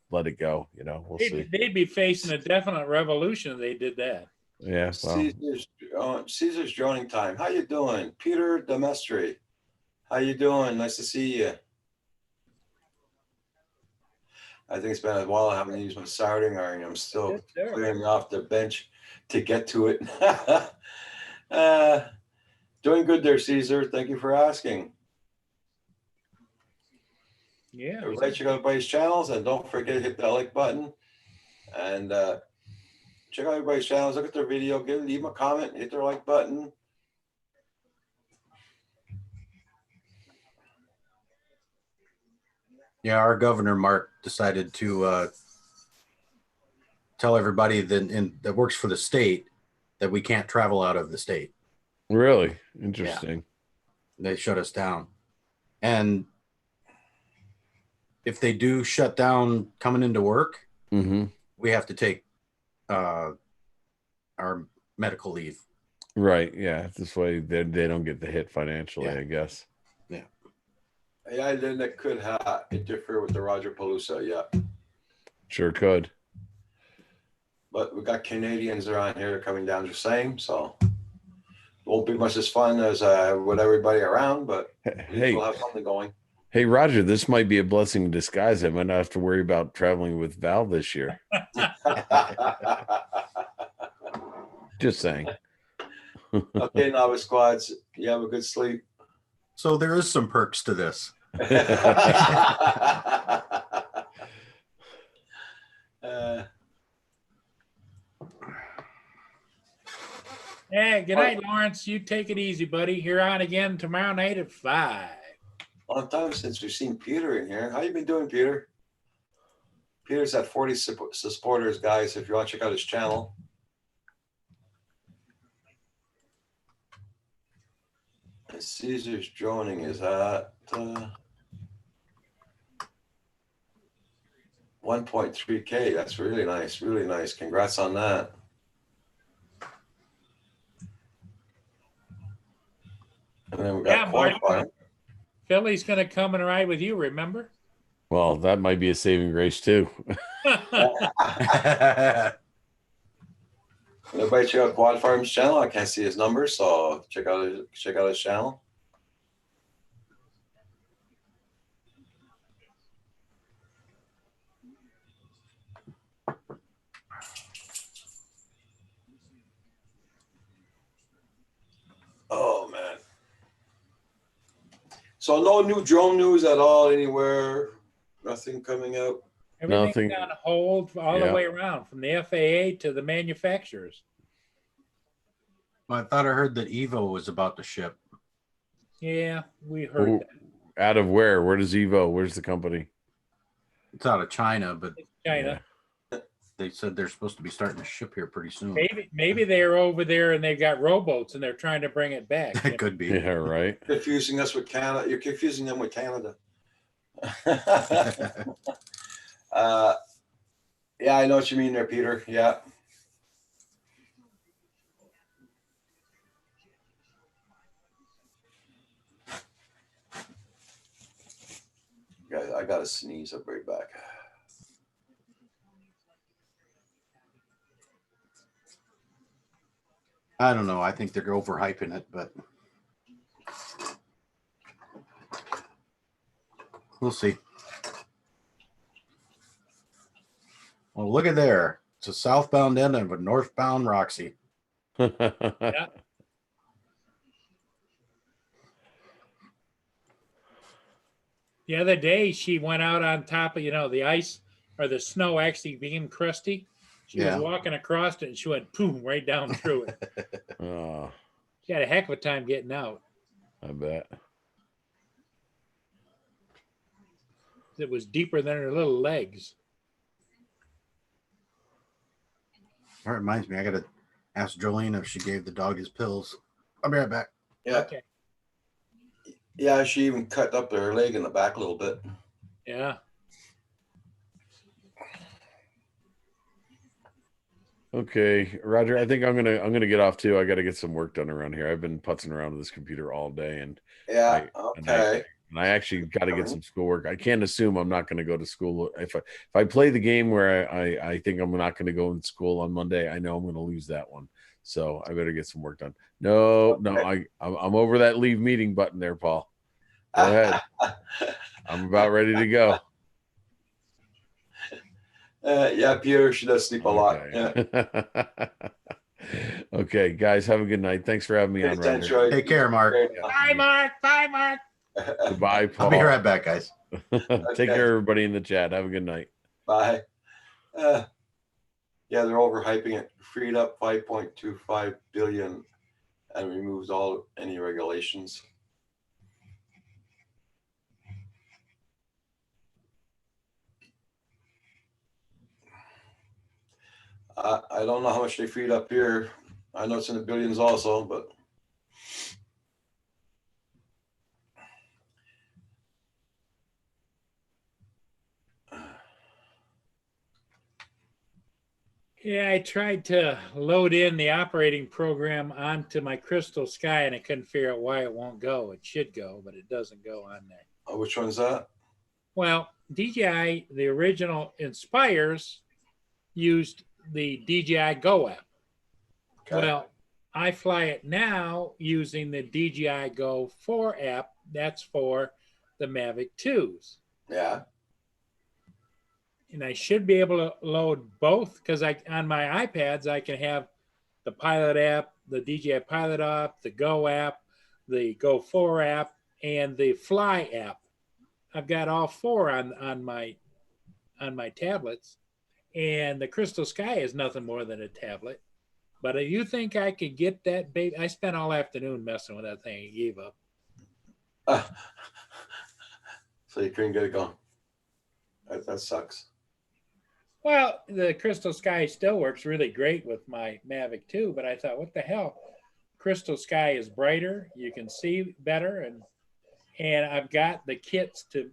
let it go. You know, we'll see. They'd be facing a definite revolution if they did that. Yeah. Well, Caesar's joining time. How you doing, Peter Demestri? How you doing? Nice to see you. I think it's been a while. I haven't used my soldering iron. I'm still Yes, sir. clearing off the bench to get to it. Doing good there, Caesar. Thank you for asking. Yeah. Everybody check out everybody's channels and don't forget to hit that like button. And check out everybody's channels. Look at their video. Leave them a comment. Hit their like button. Yeah, our governor Mark decided to tell everybody that works for the state that we can't travel out of the state. really interesting. They shut us down, and if they do shut down coming into work, Mm-hmm. we have to take our medical leave. Right. Yeah. This way they don't get the hit financially, Yeah. I guess. Yeah, then that could interfere with the Roger Palooza. Yeah. Sure could. But we got Canadians around here coming down just same, so won't be much as fun as with everybody around, but at least Hey, we'll have something going. hey, Roger, this might be a blessing in disguise. I might not have to worry about traveling with Val this year. Just saying. Okay, novice squads, you have a good sleep. So there is some perks to this. Hey, good night, Lawrence. You take it easy, buddy. You're on again tomorrow night at 5. Long time since we've seen Peter in here. How you been doing, Peter? Peter's at 40 supporters, guys. If you want to check out his channel. And Caesar's droning is at 1.3K. That's really nice. Really nice. Congrats on that. And then we got Mark. qualifier. Philly's going to come and ride with you, remember? Well, that might be a saving grace too. Everybody check out Quad Farm's channel. I can't see his numbers, so check out his channel. Oh man. So no new drone news at all anywhere. Nothing coming out. Everything's Nothing. on hold all Yeah. the way around, from the FAA to the manufacturers. I thought I heard that Evo was about to ship. Yeah, we heard Ooh, that. out of where? Where does Evo? Where's the company? It's out of China, but It's China. they said they're supposed to be starting to ship here pretty soon. Maybe they're over there and they've got rowboats and they're trying to bring it back. It could be. Yeah, right. Confusing us with Canada. You're confusing them with Canada. Yeah, I know what you mean there, Peter. Yeah. Guys, I gotta sneeze. I'll be right back. I don't know. I think they're overhyping it, but we'll see. Well, look at there. It's a southbound end of a northbound Roxy. Yeah. The other day, she went out on top of, the ice or the snow actually became crusty. She was Yeah. walking across it and she went boom right down through it. Oh, She had a heck of a time getting out. I bet. It was deeper than her little legs. That reminds me, I gotta ask Jolene if she gave the dog his pills. I'll be right back. Yeah. Okay. Yeah, she even cut up her leg in the back a little bit. Yeah. Okay, Roger. I think I'm gonna get off too. I got to get some work done around here. I've been putzing around with this computer all day, and Yeah. and Okay. I actually got to get some schoolwork. I can't assume I'm not going to go to school if I play the game where I think I'm not going to go in school on Monday. I know I'm going to lose that one, so I better get some work done. No, I'm over that leave meeting button there, Paul. Go ahead. I'm about ready to go. Yeah, Peter, she does sleep a lot. Yeah. Okay. Okay, guys, have a good night. Thanks for having me on, Roger. Troy. Take care, Mark. Bye, Mark. Bye, Mark. Goodbye, Paul. I'll be right back, guys. Take care, everybody in the chat. Have a good night. Bye. Yeah, they're overhyping it. Freed up 5.25 billion and removes any regulations. I don't know how much they freed up here. I know it's in the billions also, but Yeah, I tried to load in the operating program onto my Crystal Sky and I couldn't figure out why it won't go. It should go, but it doesn't go on there. which one's that? Well, DJI, the original Inspires, used the DJI Go app. Okay. Well, I fly it now using the DJI Go 4 app. That's for the Mavic 2s. Yeah. And I should be able to load both because on my iPads, I can have the Pilot app, the DJI Pilot app, the Go app, the Go 4 app, and the Fly app. I've got all four on my tablets. And the Crystal Sky is nothing more than a tablet. But if you think I could get that baby, I spent all afternoon messing with that thing and gave up. So you couldn't get it going. That sucks. Well, the Crystal Sky still works really great with my Mavic 2, but I thought, what the hell? Crystal Sky is brighter, you can see better, and I've got the kits to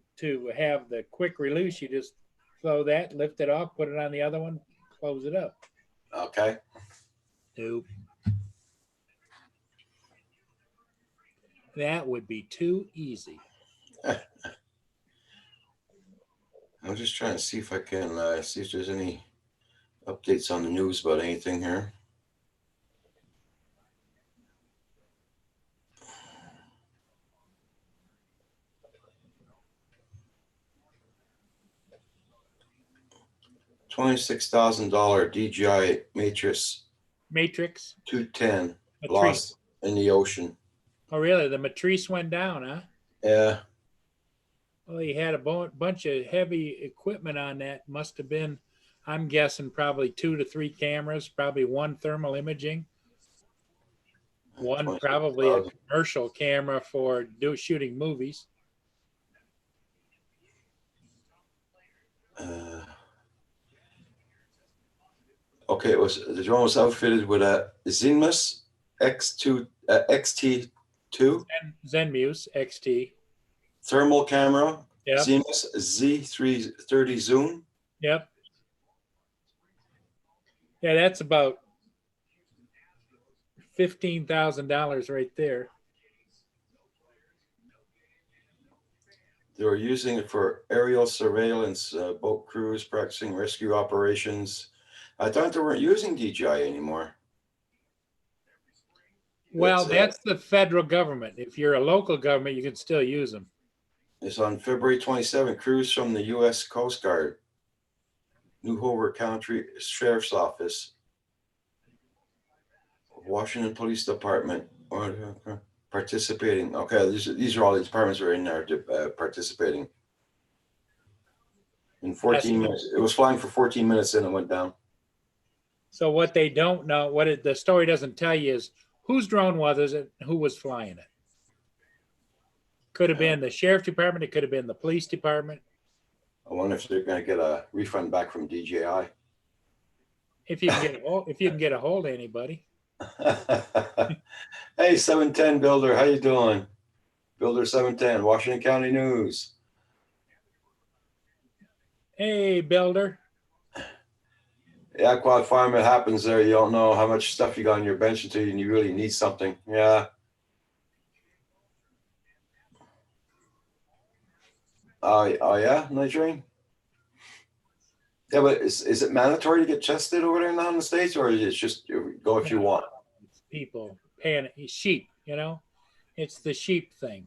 have the quick release. You just throw that, lift it off, put it on the other one, close it up. Okay. Nope. That would be too easy. I'm just trying to see if I can see if there's any updates on the news about anything here. $26,000 DJI Matrix Matrix. 210 Matrice. lost in the ocean. Oh, really? The Matrice went down, huh? Yeah. Well, he had a bunch of heavy equipment on that. Must have been, I'm guessing, probably 2 to 3 cameras, probably one thermal imaging, one probably a commercial camera for shooting movies. Okay, the drone was outfitted with a Zenmuse XT2 Zenmuse XT. thermal camera, Yep. Zenmuse Z330 zoom. Yep. Yeah, that's about $15,000 right there. They were using it for aerial surveillance, boat crews practicing rescue operations. I thought they weren't using DJI anymore. Well, that's the federal government. If you're a local government, you can still use them. It's on February 27, crews from the U.S. Coast Guard New Hoover County Sheriff's Office, Washington Police Department, or participating. Okay, these are all the departments that are in there participating. In 14 minutes, it was flying for 14 minutes and it went down. So what they don't know, the story doesn't tell you is whose drone was it, who was flying it. Could have been the sheriff department. It could have been the police department. I wonder if they're going to get a refund back from DJI. If you can get a hold of anybody. Hey, 710 Builder, how you doing? Builder 710, Washington County News. Hey, Builder. Yeah, Quad Farm, it happens there. You don't know how much stuff you got on your bench until you really need something. Yeah. Oh yeah, Night Rain? Yeah, but is it mandatory to get tested over there now in the States, or is it just go if you want? People paying sheep, it's the sheep thing.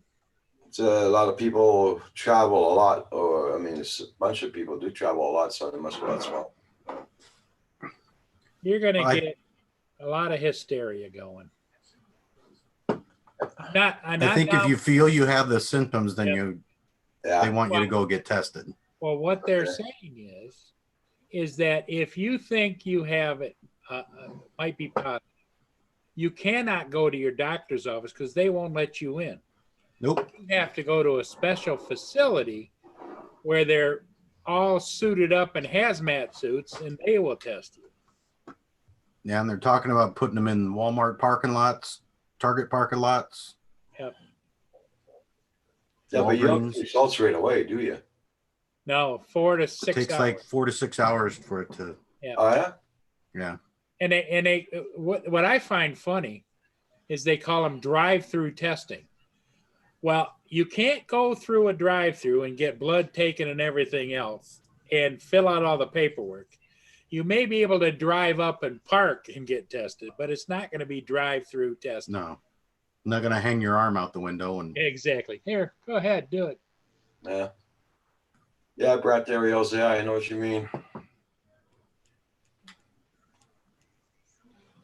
It's a lot of people travel a lot, or I mean, it's a bunch of people do travel a lot, so they must go as well. You're going to get a lot of hysteria going. I think if you feel you have the symptoms, then they want you to go get tested. Well, what they're saying is that if you think you have it, might be positive, you cannot go to your doctor's office because they won't let you in. Nope. You have to go to a special facility where they're all suited up in hazmat suits and they will test you. Yeah, and they're talking about putting them in Walmart parking lots, Target parking lots. Yep. Yeah, but you don't get results right away, do you? No, 4 to 6 hours. It takes like 4 to 6 hours for it to. Yeah. Oh yeah. Yeah. And what I find funny is they call them drive-through testing. Well, you can't go through a drive-through and get blood taken and everything else and fill out all the paperwork. You may be able to drive up and park and get tested, but it's not going to be drive-through testing. No. I'm not going to hang your arm out the window. And Exactly. Here, go ahead, do it. Yeah. Yeah, Brad Dariels, yeah, I know what you mean.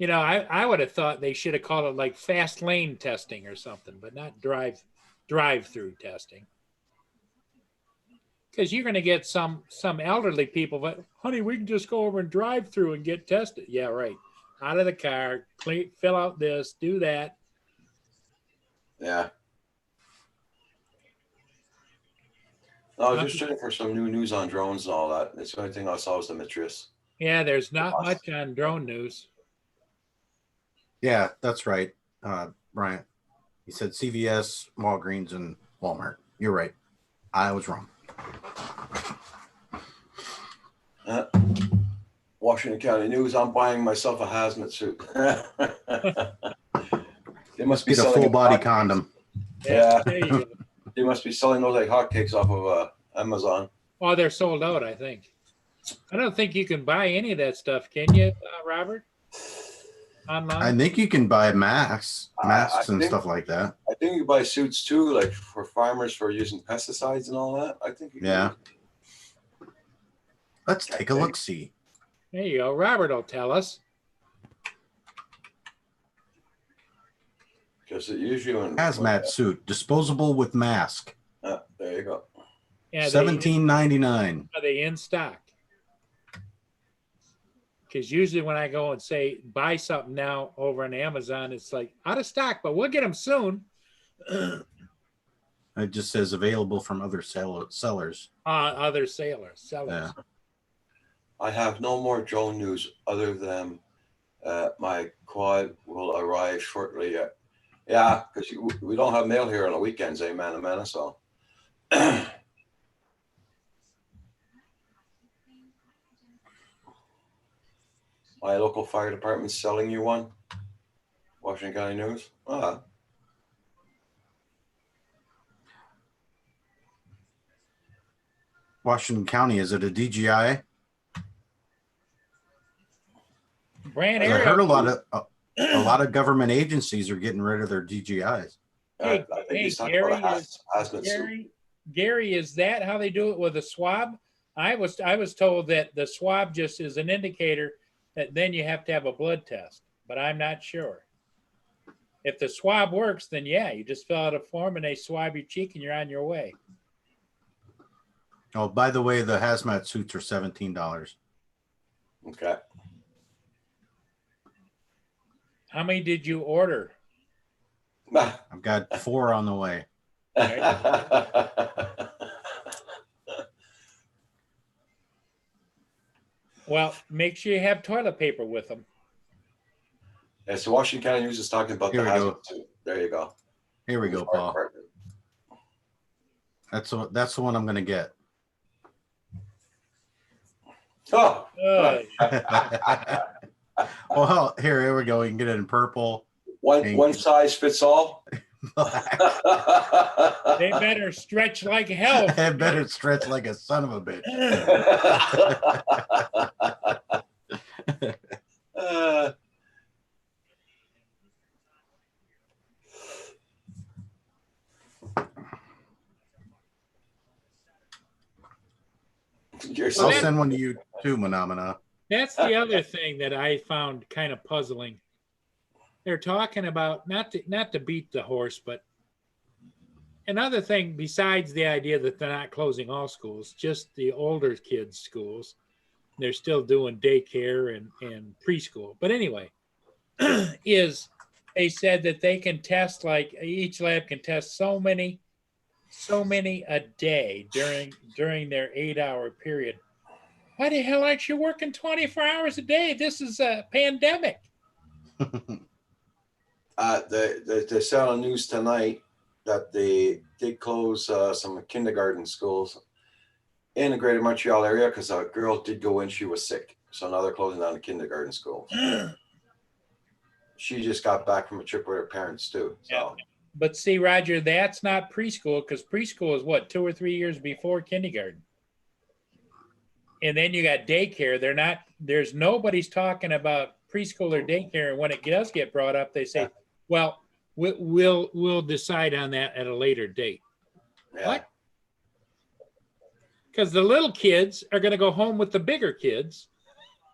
I would have thought they should have called it like fast lane testing or something, but not drive-through testing. Because you're going to get some elderly people, but honey, we can just go over and drive through and get tested. Yeah, right. Out of the car, fill out this, do that. Yeah. I was just checking for some new news on drones and all that. That's the only thing I saw was the Matrius. Yeah, there's not much on drone news. yeah, that's right, Bryant. He said CVS, Walgreens, and Walmart. You're right. I was wrong. Washington County News, I'm buying myself a hazmat suit. They must be Get a selling full body hotcakes. condom. Yeah. There you go. They must be selling those like hotcakes off of Amazon. Oh, they're sold out, I think. I don't think you can buy any of that stuff, can you, Robert? Online? I think you can buy masks I and think- stuff like that. I think you buy suits too, like for farmers for using pesticides and all that. I think you can. Yeah. Let's take a look. See. There you go. Robert will tell us. Because it usually when Hazmat suit, disposable with mask, there you go. Yeah, $17.99. Are they in stock? Because usually when I go and say buy something now over on Amazon, it's like out of stock, but we'll get them soon. It just says available from other sellers. Other sellers. Yeah. I have no more drone news other than my quad will arrive shortly. Yeah, because we don't have mail here on the weekends, man, so. My local fire department's selling you one. Washington County News. Washington County, is it a DJI? Brand I area. heard a lot of government agencies are getting rid of their DJIs. I think he's talking about a hazmat suit. Gary, is that how they do it with a swab? I was told that the swab just is an indicator that then you have to have a blood test, but I'm not sure. If the swab works, then yeah, you just fill out a form and they swab your cheek and you're on your way. Oh, by the way, the hazmat suits are $17. Okay. How many did you order? I've got 4 on the way. Well, make sure you have toilet paper with them. Yeah, so Washington County News is talking about Here the we go. hazmat suit. There you go. Here we go, Fire Paul. department. That's the one I'm gonna get. Oh, Good. Well, here we go. You can get it in purple. one size fits all. They better stretch like hell. It better stretch like a son of a bitch. You're I'll so send one to you too, Phenomena. That's the other thing that I found kind of puzzling. They're talking about not to beat the horse, but another thing besides the idea that they're not closing all schools, just the older kids' schools, they're still doing daycare and preschool. But anyway, is they said that they can test, like each lab can test so many a day during their 8-hour period. Why the hell aren't you working 24 hours a day? This is a pandemic. They said on the news tonight that they did close some kindergarten schools in the greater Montreal area because a girl did go in, she was sick. So now they're closing down the kindergarten schools. She just got back from a trip with her parents too. So But see, Roger, that's not preschool, because preschool is what, 2 or 3 years before kindergarten. And then you got daycare. There's nobody's talking about preschool or daycare. And when it does get brought up, they say, well, we'll decide on that at a later date. yeah. What? Because the little kids are going to go home with the bigger kids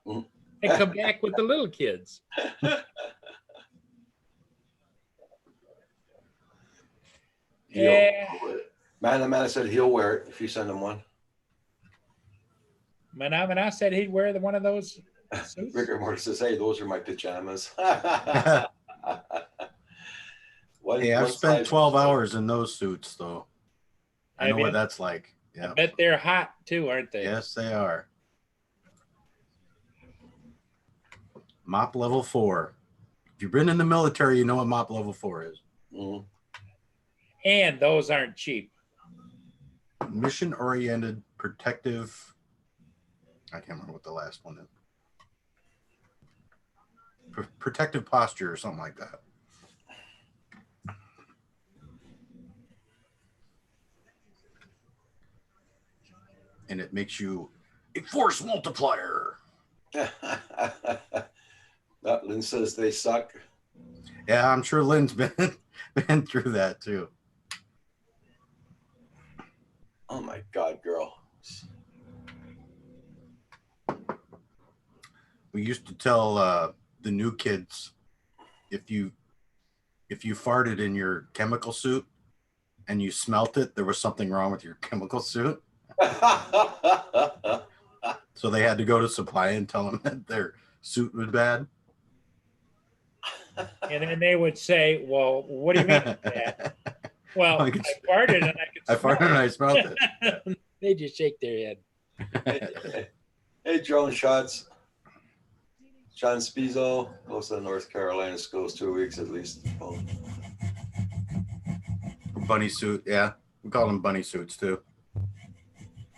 and come back with the little kids. Yeah. Man said he'll wear it if you send him one. Manamana said he'd wear one of those suits. Rigor Mortis says, hey, those are my pajamas. Hey, I've spent 12 hours in those suits, though. I know what bet- that's like. I Yeah. bet they're hot too, aren't they? Yes, they are. Mop level 4. If you've been in the military, you know what mop level 4 is. Mhm. And those aren't cheap. Mission oriented protective. I can't remember what the last one is. Protective posture or something like that. And it makes you a force multiplier. Lynn says they suck. Yeah, I'm sure Lynn's been through that too. Oh my God, girl. We used to tell the new kids if you farted in your chemical suit and you smelt it, there was something wrong with your chemical suit. So they had to go to supply and tell them that their suit was bad. And then they would say, well, what do you mean by that? Well, I farted and I could I farted and I smelled it. They just shake their head. Hey, drone shots. John Spizzo goes to the North Carolina schools 2 weeks at least. Oh. Bunny suit, yeah. We call them bunny suits too.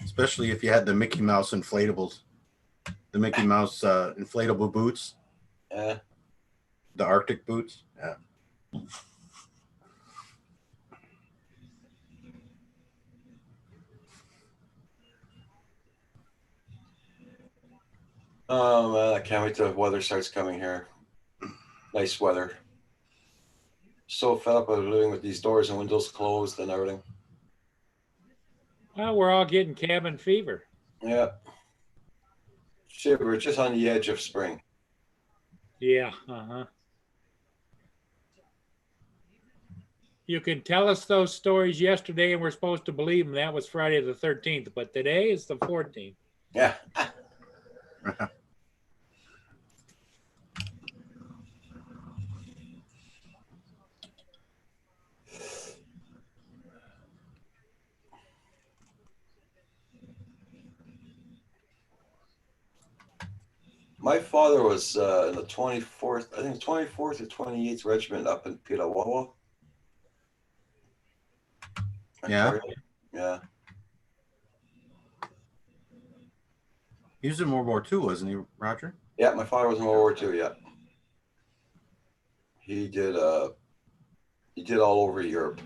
Especially if you had the Mickey Mouse inflatables. The Mickey Mouse inflatable boots. Yeah. The Arctic boots. Yeah. Oh man, I can't wait till the weather starts coming here. Nice weather. So fed up of living with these doors and windows closed and everything. Well, we're all getting cabin fever. Yeah. Shit, we're just on the edge of spring. Yeah. Uh-huh. You can tell us those stories yesterday and we're supposed to believe them. That was Friday the 13th, but today is the 14th. Yeah. My father was in the 24th, I think 24th or 28th Regiment up in Petawawa. Yeah. Ontario. Yeah. He was in World War II, wasn't he, Roger? Yeah, my father was in World War II, yeah. He did all over Europe.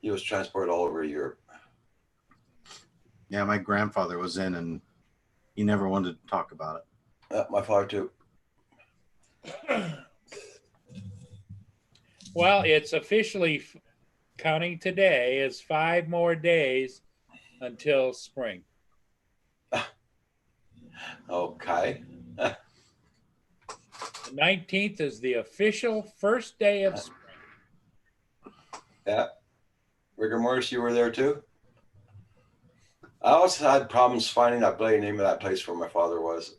He was transported all over Europe. Yeah, my grandfather was in, and he never wanted to talk about it. Yeah, my father too. Well, it's officially counting today is 5 more days until spring. Okay. The 19th is the official first day of spring. Yeah. Rigor Mortis, you were there too? I also had problems finding that bloody name of that place where my father was.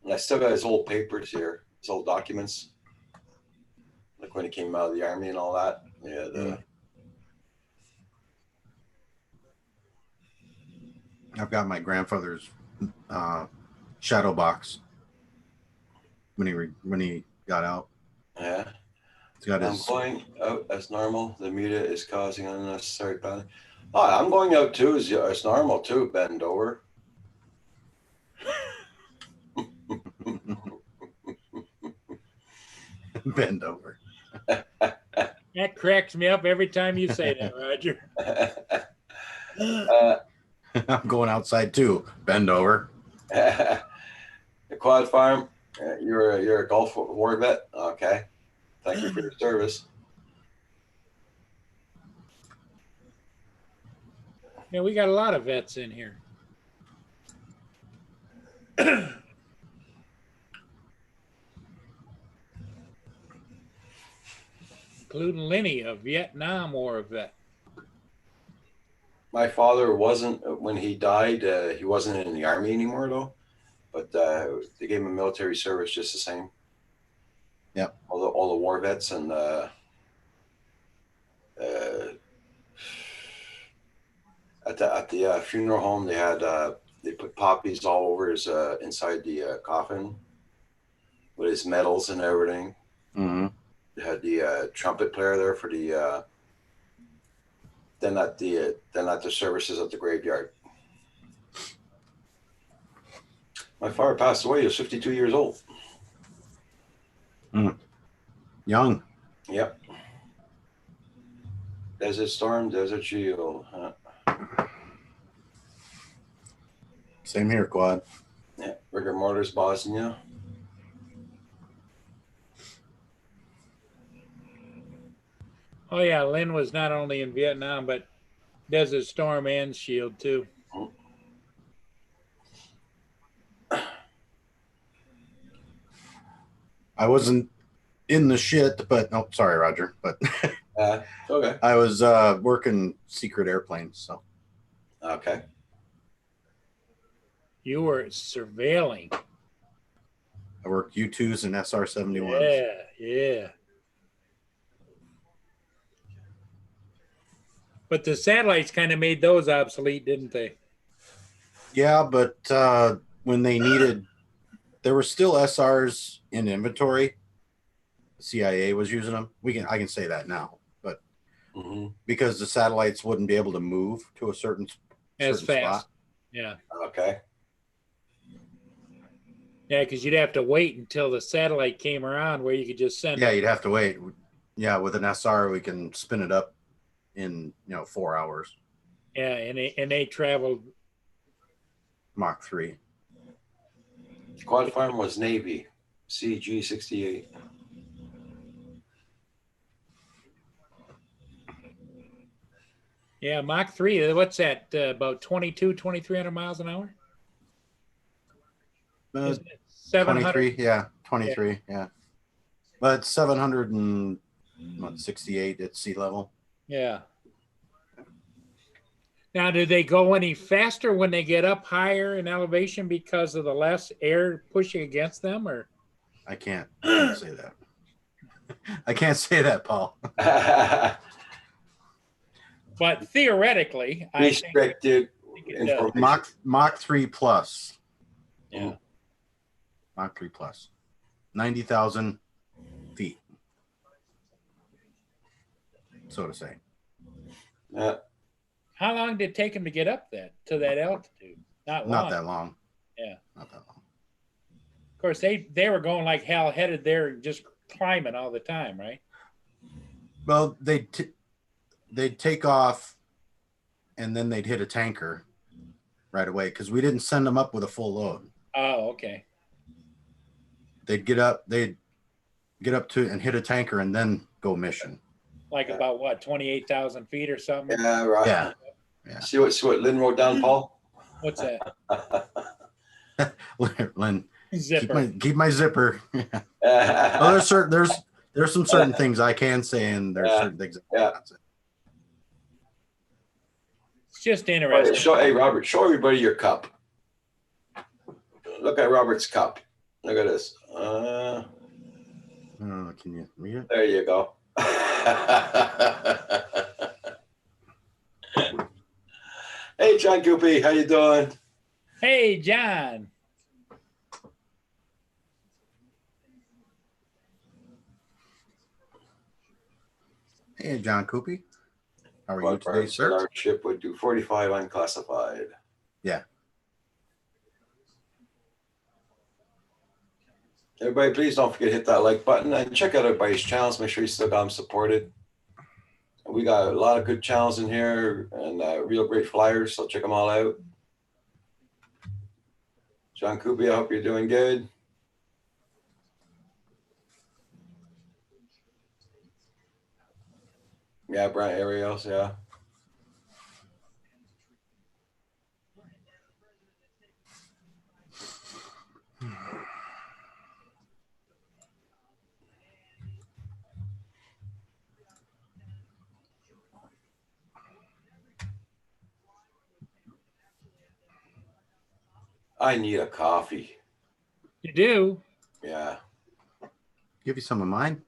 And I still got his old papers here, his old documents. Like when he came out of the army and all that. Yeah, I've got my grandfather's shadow box when he got out. yeah. It's got I'm his. going out as normal. The media is causing unnecessary panic. Oh, I'm going out too as normal too, bend over. Bend over. That cracks me up every time you say that, Roger. I'm going outside too. Bend over. The Quad Farm, you're a Gulf War vet. Okay. Thank you for your service. Yeah, we got a lot of vets in here. Including Lenny, a Vietnam War vet. My father wasn't, when he died, he wasn't in the army anymore though, but they gave him military service just the same. Yep. All the war vets and at the funeral home they had they put poppies all over his inside the coffin with his medals and everything. Mm-hmm. They had the trumpet player there for the then at the services at the graveyard. My father passed away. He was 52 years old. Young. Yep. Desert Storm, Desert Shield. Huh? Same here, Quad. Yeah. Rigor Mortis, Bosnia. Oh yeah, Lynn was not only in Vietnam, but Desert Storm and Shield too. I wasn't in the shit, but no, sorry, Roger. But Okay. I was working secret airplanes, so Okay. You were surveilling. I worked U-2s and SR-71s. Yeah, yeah. But the satellites kind of made those obsolete, didn't they? Yeah, but when they needed, there were still SRs in inventory. The CIA was using them. I can say that now, but because the satellites wouldn't be able to move to a certain As fast. spot. Yeah. Okay. Yeah, because you'd have to wait until the satellite came around where you could just send Yeah, it. you'd have to wait. Yeah, with an SR, we can spin it up in 4 hours. Yeah, and they traveled. Mach 3. Quad Farm was Navy, CG-68. Yeah, Mach 3. What's that? About 2300 miles an hour? Isn't it 700? 23, yeah, 23, yeah. But 768 at sea level. Yeah. Now, do they go any faster when they get up higher in elevation because of the less air pushing against them, or? I can't say that. I can't say that, Paul. But theoretically, I think Restricted it does. information. Mach 3 plus. Yeah. Mach 3 plus. 90,000 feet. So to say. Yeah. How long did it take them to get up to that altitude? Not long. Not that long. Yeah. Not that long. Of course, they were going like hell, headed there, just climbing all the time, right? Well, they'd take off and then they'd hit a tanker right away because we didn't send them up with a full load. Oh, okay. They'd get up to and hit a tanker and then go mission. Like about what, 28,000 feet or something? Yeah, right. Yeah. See what Lynn wrote down, Paul? What's that? Lynn, Zipper. keep my zipper. Well, there's some certain things I can say and there's certain things I cannot say. It's just interesting. Hey, Robert, show everybody your cup. Look at Robert's cup. Look at this. Can you read it? There you go. Hey, John Goopy, how you doing? Hey, John. Hey, John Coopy. How are you Robert today, said sir? our ship would do 45 unclassified. Yeah. Everybody, please don't forget to hit that like button and check out everybody's channels. Make sure you still got them supported. We got a lot of good channels in here and real great flyers, so check them all out. John Kubi, I hope you're doing good. Yeah, Brian Ariels, yeah. I need a coffee. You do? Yeah. Give you some of mine.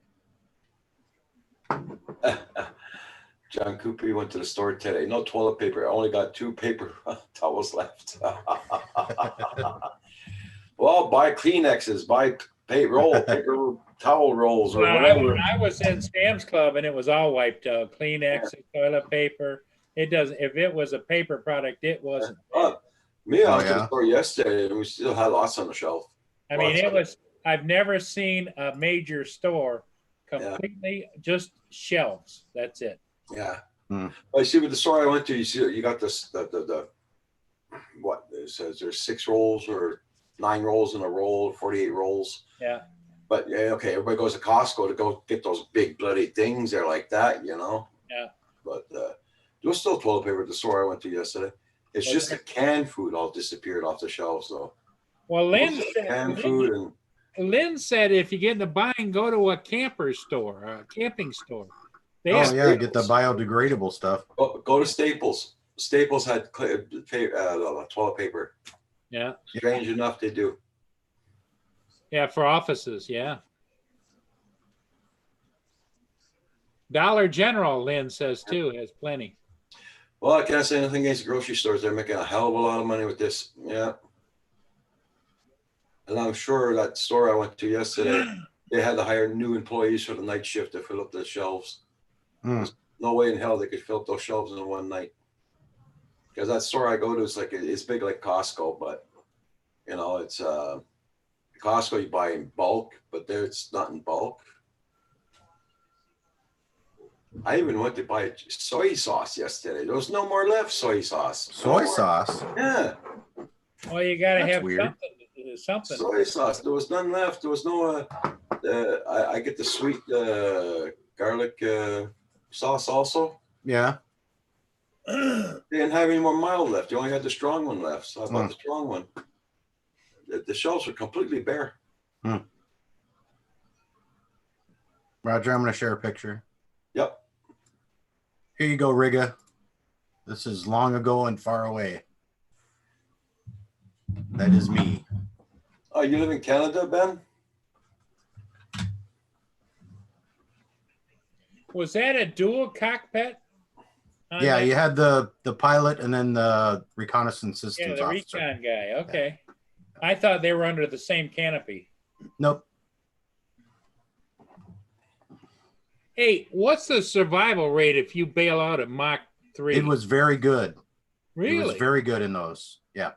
John Cooper went to the store today. No toilet paper. I only got 2 paper towels left. Well, buy Kleenexes, buy paper towel rolls or Well, whatever. I was in Sam's Club and it was all wiped out. Kleenex, toilet paper. It doesn't. If it was a paper product, it wasn't. Me, I went to the store yesterday and we still had lots on the shelf. I mean, it was. I've never seen a major store completely just shelves. That's it. Yeah. Hmm. I see with the store I went to, you see you got this the what it says there's 6 rolls or 9 rolls in a roll, 48 rolls. Yeah. But yeah, okay, everybody goes to Costco to go get those big bloody things there like that, you know. Yeah. But there was still toilet paper at the store I went to yesterday. It's just the canned food all disappeared off the shelves though. Well, Canned food and Lynn said if you get in the bind, go to a camper store, a camping store. They Oh have, yeah, get the biodegradable stuff. go to Staples. Staples had toilet paper. yeah, Strange enough, they do. yeah, for offices, yeah. Dollar General, Lynn says too, has plenty. Well, I can't say anything against the grocery stores. They're making a hell of a lot of money with this. Yeah. And I'm sure that store I went to yesterday, they had to hire new employees for the night shift to fill up the shelves. There's no way in hell they could fill up those shelves in one night. Because that store I go to is it's big like Costco, but you know, it's Costco you buy in bulk, but there it's not in bulk. I even went to buy soy sauce yesterday. There was no more left soy sauce. Soy sauce. Yeah. Well, you got to That's have weird. something. Soy sauce. There was none left. There was no. I get the sweet garlic sauce also. Yeah. They didn't have any more mild left. You only had the strong one left. So I bought the strong one. The shelves are completely bare. Roger, I'm going to share a picture. Yep. Here you go, Riga. This is long ago and far away. That is me. Oh, you live in Canada, Ben? Was that a dual cockpit? on Yeah, that? you had the pilot and then the reconnaissance Yeah, systems the officer. recon guy. Okay. I thought they were under the same canopy. Nope. Hey, what's the survival rate if you bail out at Mach 3? It was very good. really? It was very good in those. Yeah.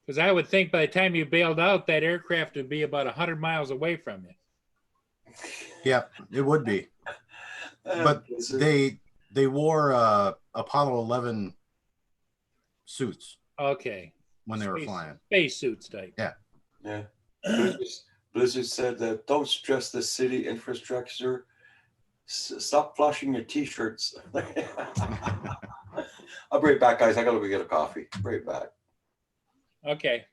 Because I would think by the time you bailed out, that aircraft would be about 100 miles away from you. Yeah, it would be. But they wore Apollo 11 suits Okay. when they were Space- flying. Space suits type. Yeah. Blizzard said that don't stress the city infrastructure. Stop flushing your t-shirts. I'll be right back, guys. I gotta go get a coffee. Right back. Okay.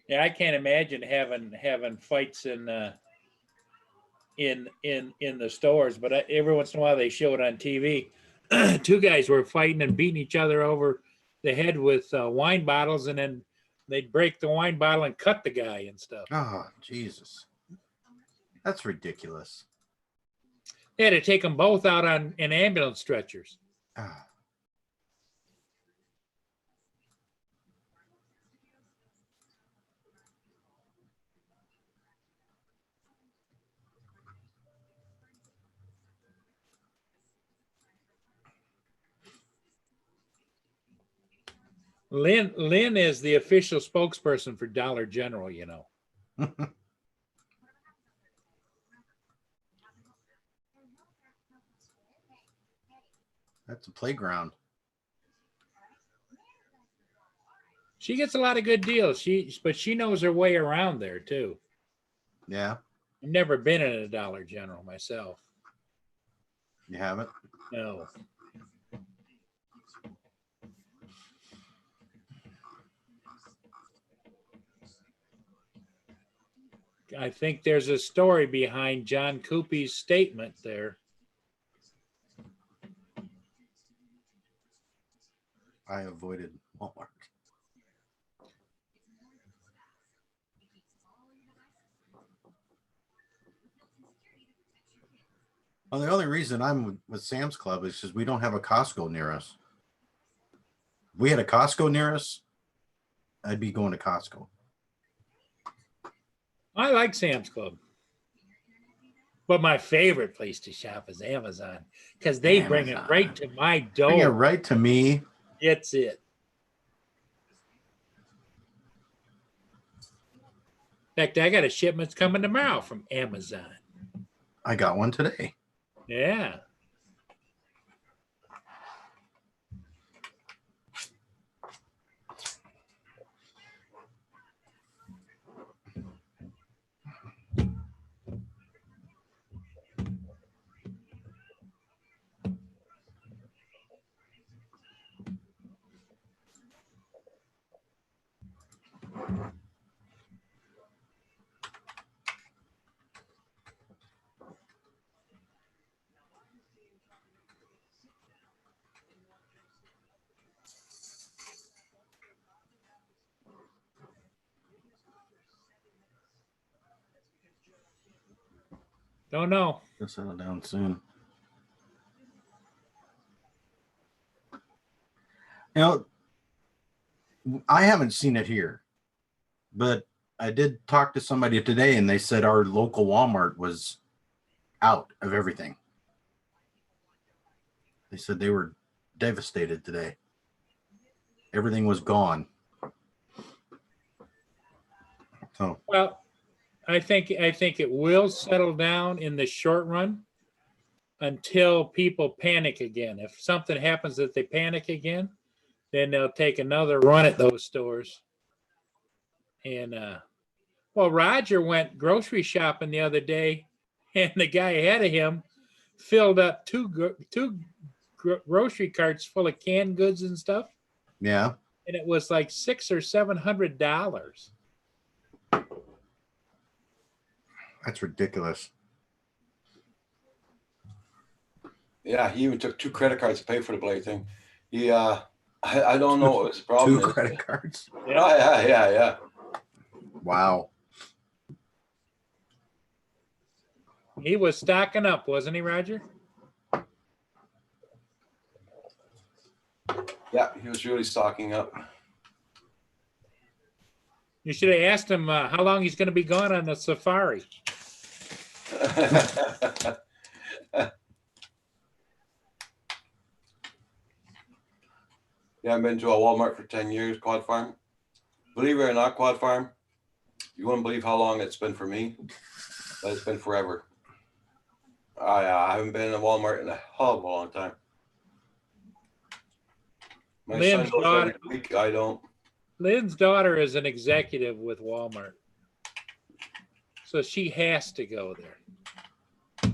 Yeah, I can't imagine having fights in the stores, but every once in a while they show it on TV. Two guys were fighting and beating each other over the head with wine bottles, and then they'd break the wine bottle and cut the guy and stuff. Oh, Jesus. That's ridiculous. They had to take them both out in ambulance stretchers. Ah. Lynn is the official spokesperson for Dollar General, you know. That's a playground. She gets a lot of good deals. But she knows her way around there too. Yeah, I've never been in a Dollar General myself. you haven't? No. I think there's a story behind John Coopy's statement there. I avoided Walmart. Well, the only reason I'm with Sam's Club is because we don't have a Costco near us. If we had a Costco near us, I'd be going to Costco. I like Sam's Club. But my favorite place to shop is Amazon because they bring it Amazon. right to my Bring it door. right to me. It's it. In fact, I got a shipment coming tomorrow from Amazon. I got one today. Yeah. Don't know. It'll settle down soon. Now, I haven't seen it here, but I did talk to somebody today and they said our local Walmart was out of everything. They said they were devastated today. Everything was gone. So, Well, I think it will settle down in the short run until people panic again. If something happens that they panic again, then they'll take another run at those stores. And well, Roger went grocery shopping the other day, and the guy ahead of him filled up two grocery carts full of canned goods and stuff, Yeah. and it was like $600 or $700. That's ridiculous. Yeah, he even took 2 credit cards to pay for the bloody thing. He, I don't know what his problem 2 is. credit cards. Oh, yeah. Wow. He was stocking up, wasn't he, Roger? Yeah, he was really stocking up. You should have asked him how long he's going to be gone on the safari. Yeah, I've been to a Walmart for 10 years, Quad Farm. Believe it or not, Quad Farm, you wouldn't believe how long it's been for me, but it's been forever. I haven't been in a Walmart in a hell of a long time. My Lynn's son goes daughter- every week. I don't. Lynn's daughter is an executive with Walmart, so she has to go there.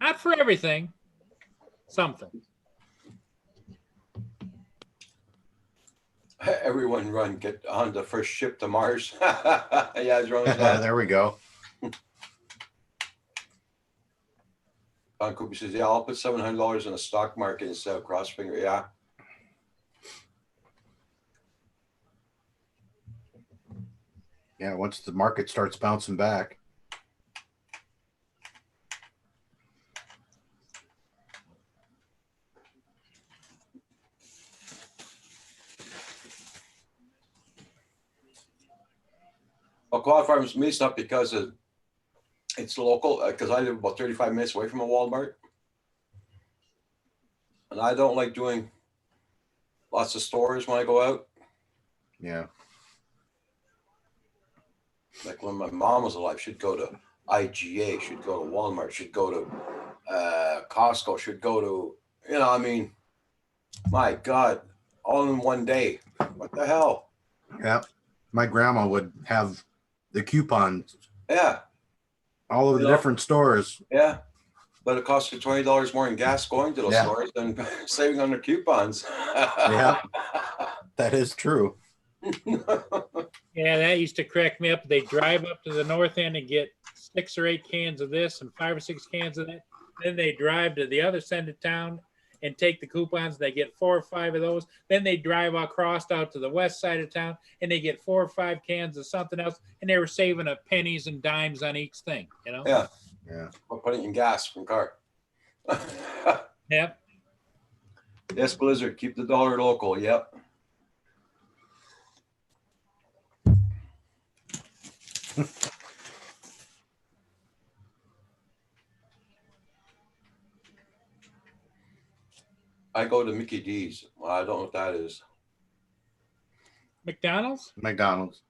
Not for everything, something. Everyone get on the first ship to Mars. Yeah, it's wrong. There we go. Don Cooper says, yeah, I'll put $700 in the stock market instead of Crossfinger. Yeah. Yeah, once the market starts bouncing back. Well, Quad Farms me stuff because it's local, because I live about 35 minutes away from a Walmart. And I don't like doing lots of stores when I go out. Yeah. Like when my mom was alive, she'd go to IGA, she'd go to Walmart, she'd go to Costco, she'd go to, I mean, my God, all in one day. What the hell? Yeah. My grandma would have the coupons Yeah, all over the You know? different stores. yeah. But it costs you $20 more in gas going to those Yeah. stores than saving on their coupons. Yeah. That is true. Yeah, that used to crack me up. They drive up to the north end and get 6 or 8 cans of this and 5 or 6 cans of that. Then they drive to the other side of town and take the coupons. They get 4 or 5 of those. Then they drive across out to the west side of town and they get 4 or 5 cans of something else. And they were saving a pennies and dimes on each thing, Yeah. Yeah. Or putting in gas from car. Yep. Yes, Blizzard, keep the dollar local. Yep. I go to Mickey D's. Well, I don't know what that is. McDonald's? McDonald's.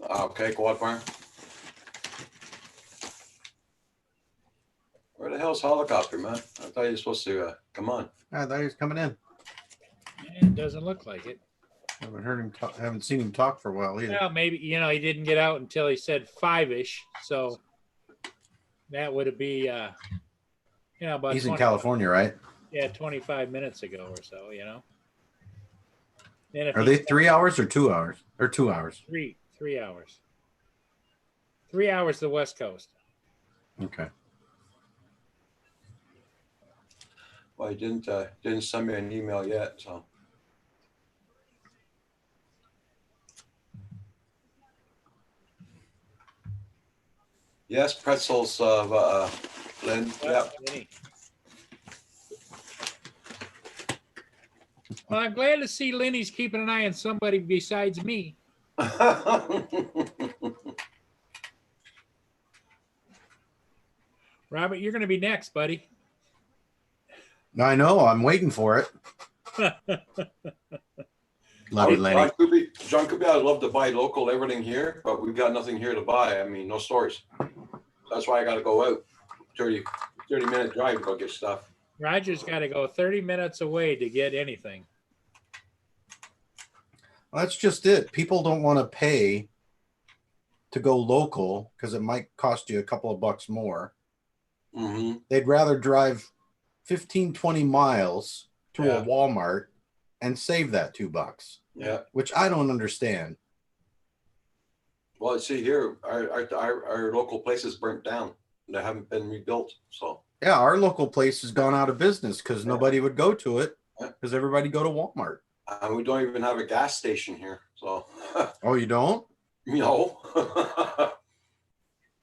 Okay, Quad Farm. Where the hell's helicopter, man? I thought you were supposed to come on. I thought he was coming in. It doesn't look like it. Haven't heard him talk, haven't seen him talk for a while either. Well, maybe, he didn't get out until he said 5-ish. So that would be, about He's in 20 California, right? Yeah, 25 minutes ago or so, Then if Are he they 3 hours or 2 hours? Or 2 hours? 3 hours. 3 hours to the West Coast. Okay. Well, he didn't send me an email yet, so. Yes, pretzels, Lynn. Yep. Well, I'm glad to see Lenny's keeping an eye on somebody besides me. Robert, you're going to be next, buddy. I know. I'm waiting for it. Love you, Lenny. John Coopy, I'd love to buy local everything here, but we've got nothing here to buy. I mean, no stores. That's why I got to go out 30-minute drive to go get stuff. Roger's got to go 30 minutes away to get anything. Well, that's just it. People don't want to pay to go local because it might cost you a couple of bucks more. Mm-hmm. They'd rather drive 15, 20 miles to Yeah. a Walmart and save that $2, Yeah. which I don't understand. Well, see here, our local places burnt down. They haven't been rebuilt. So Yeah, our local place has gone out of business because Yeah. nobody would go to it Yeah. because everybody go to Walmart. and we don't even have a gas station here. So Oh, you don't? no.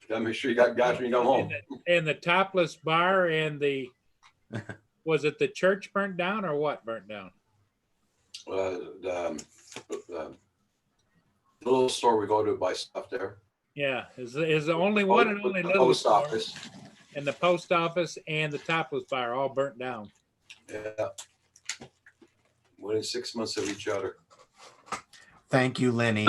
Gotta make sure you got gas when you come home. And the topless bar and the, was it the church burnt down or what burnt down? The little store we go to buy stuff there. Yeah, is the only one and only The little post store, office. and the post office and the topless bar all burnt down. Yeah. Within 6 months of each other. Thank you, Lenny.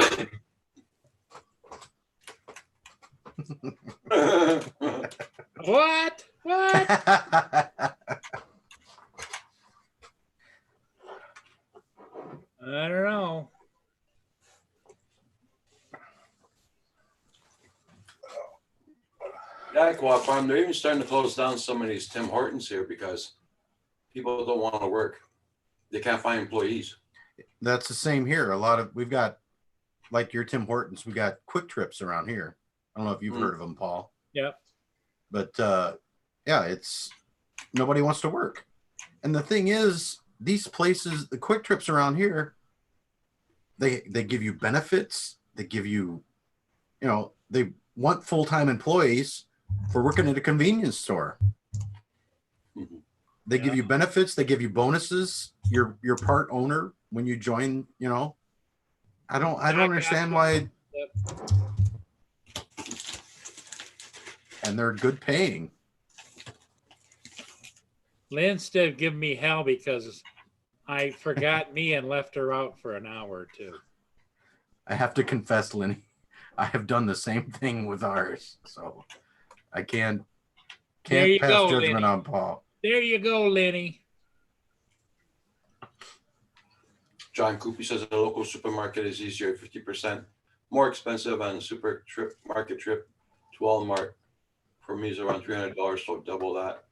What? What? I don't know. Yeah, Quad Farm, they're even starting to close down some of these Tim Hortons here because people don't want to work. They can't find employees. That's the same here. We've got, like your Tim Hortons, we got Quick Trips around here. I don't know if you've heard of them, Paul. Yep. But yeah, it's nobody wants to work. And the thing is, these places, the Quick Trips around here, they give you benefits. They give you, they want full-time employees for working at a convenience store. Mhm. They give you benefits. They give you bonuses. You're part owner when you join. I don't understand why. Yep. And they're good paying. Lynn still giving me hell because I forgot me and left her out for an hour or two. I have to confess, Lenny, I have done the same thing with ours. So I can't There you pass go, judgment Lenny. on Paul. There you go, Lenny. John Coopy says the local supermarket is easier, 50% more expensive on a market trip to Walmart. For me, is around $300, so double that.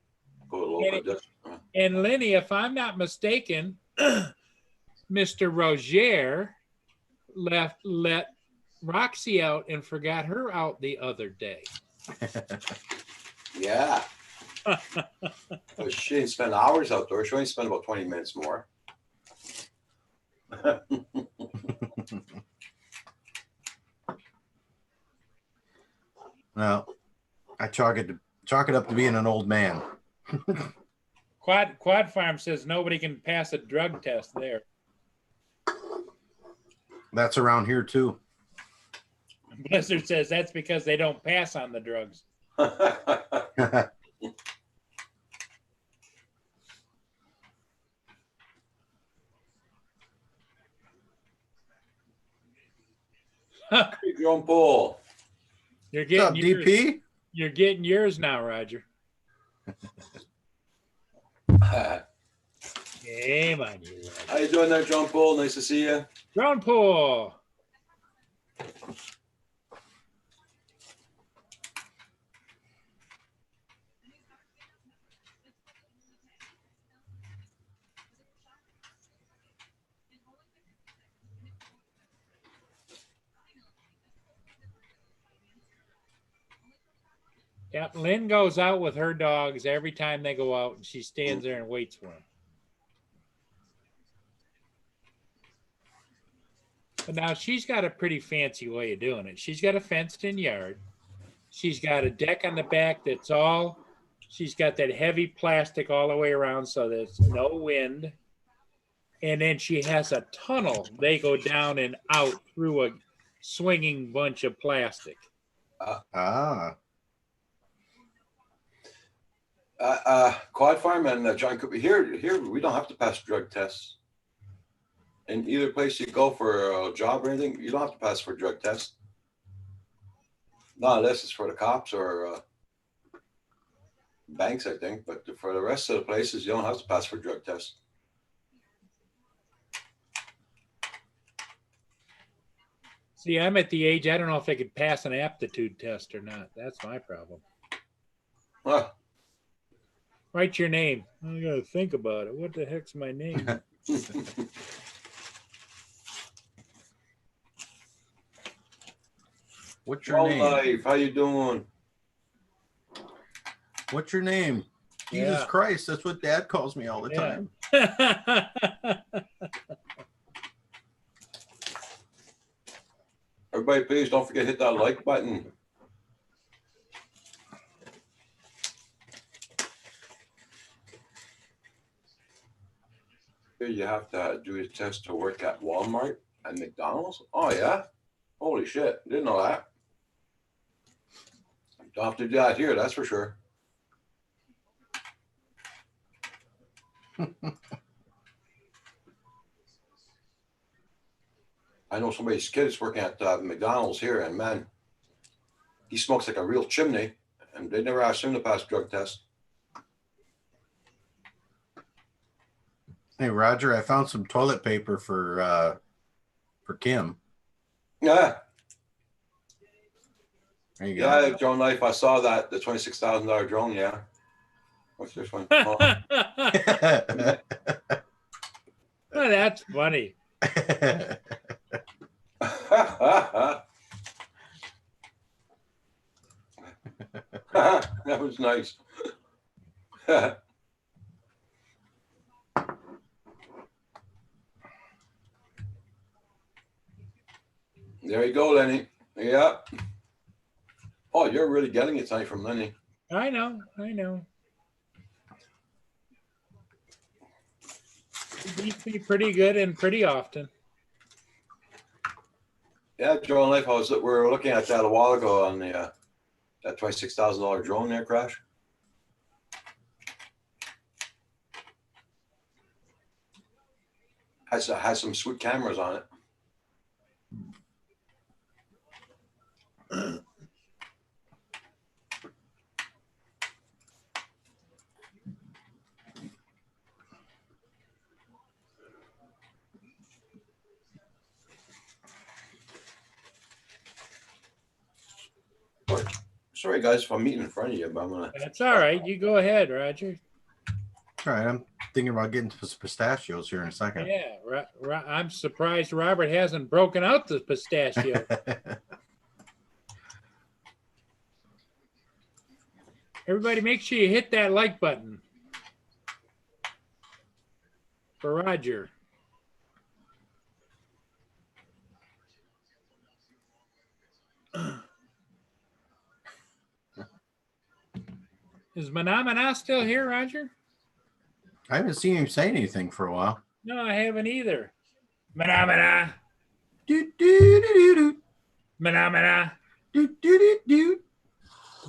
Go to local. And Lenny, if I'm not mistaken, Mr. Roger let Roxy out and forgot her out the other day. Yeah. But she didn't spend hours outdoors. She only spent about 20 minutes more. Well, I chalk it up to being an old man. Quad Farm says nobody can pass a drug test there. That's around here too. Blizzard says that's because they don't pass on the drugs. John Paul. You're What's up, getting yours. DP? You're getting yours now, Roger. Game on you, Roger. How you doing there, John Paul? Nice to see you. Drone pool. Yep, Lynn goes out with her dogs every time they go out, and she stands there and waits for them. But now she's got a pretty fancy way of doing it. She's got a fenced-in yard. She's got a deck on the back that's all. She's got that heavy plastic all the way around so there's no wind. And then she has a tunnel. They go down and out through a swinging bunch of plastic. Quad Farm and John Cooper. Here we don't have to pass drug tests. in either place you go for a job or anything, you don't have to pass for a drug test. Not unless it's for the cops or banks, I think. But for the rest of the places, you don't have to pass for a drug test. See, I'm at the age, I don't know if I could pass an aptitude test or not. That's my problem. Huh. Write your name. I gotta think about it. What the heck's my name? What's your Well, name? life, how you doing? What's your name? Jesus Yeah. Christ, that's what Dad calls me all the Yeah. time. Everybody, please don't forget to hit that like button. Here you have to do a test to work at Walmart and McDonald's. Oh yeah, holy shit! Didn't know that. Don't have to do that here, that's for sure. I know somebody's kid is working at McDonald's here, and man, he smokes like a real chimney, and they never asked him to pass drug test. Hey Roger, I found some toilet paper for Kim. Yeah, There you go. yeah, drone life. I saw that the $26,000 drone. Yeah, what's this one? Oh. Oh, that's funny. That was nice. There you go, Lenny. Yeah. Oh, you're really getting it tonight from Lenny. I know. He beats me pretty good and pretty often. Yeah, drone life. We were looking at that a while ago on the that $26,000 drone there, Crash. Has some sweet cameras on it. Sorry, guys, if I'm eating in front of you, but I'm gonna. That's all right. You go ahead, Roger. All right, I'm thinking about getting some pistachios here in a second. Yeah, I'm surprised Robert hasn't broken out the pistachio. Everybody, make sure you hit that like button for Roger. Is Manamana still here, Roger? I haven't seen him say anything for a while. No, I haven't either. Manamana, Do, do, do, do, Manamana, do, do, do, do.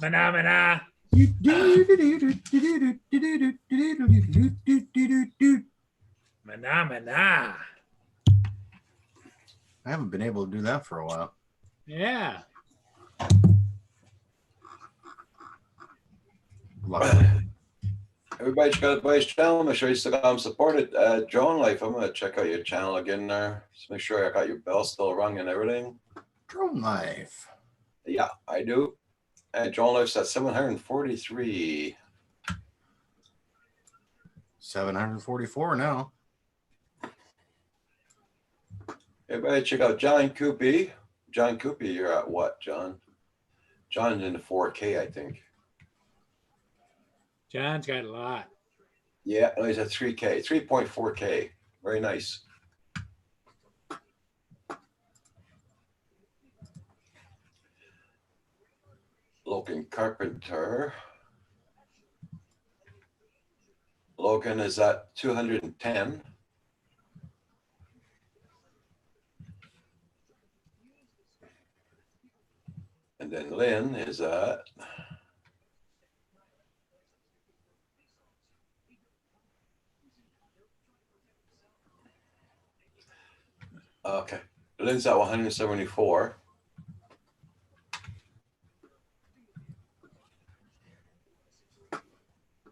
Manamana. Do, do, do, do, do, do, do, do, do, do, do, do, do, do. Manamana. I haven't been able to do that for a while. Yeah. Luckily. Everybody check out everybody's channel. Make sure you still got them supported. Drone Life, I'm gonna check out your channel again there. Just make sure I got your bell still rung and everything. Drone life. Yeah, I do. And Drone Life's at 743. 744 now. Everybody check out John Coopy. John Coopy, you're at what, John? John's in the 4K, I think. John's got a lot. Yeah, no, he's at 3K, 3.4K. Very nice. Logan Carpenter. Logan is at 210. And then Lynn is at 1 Okay. Lynn's at 174.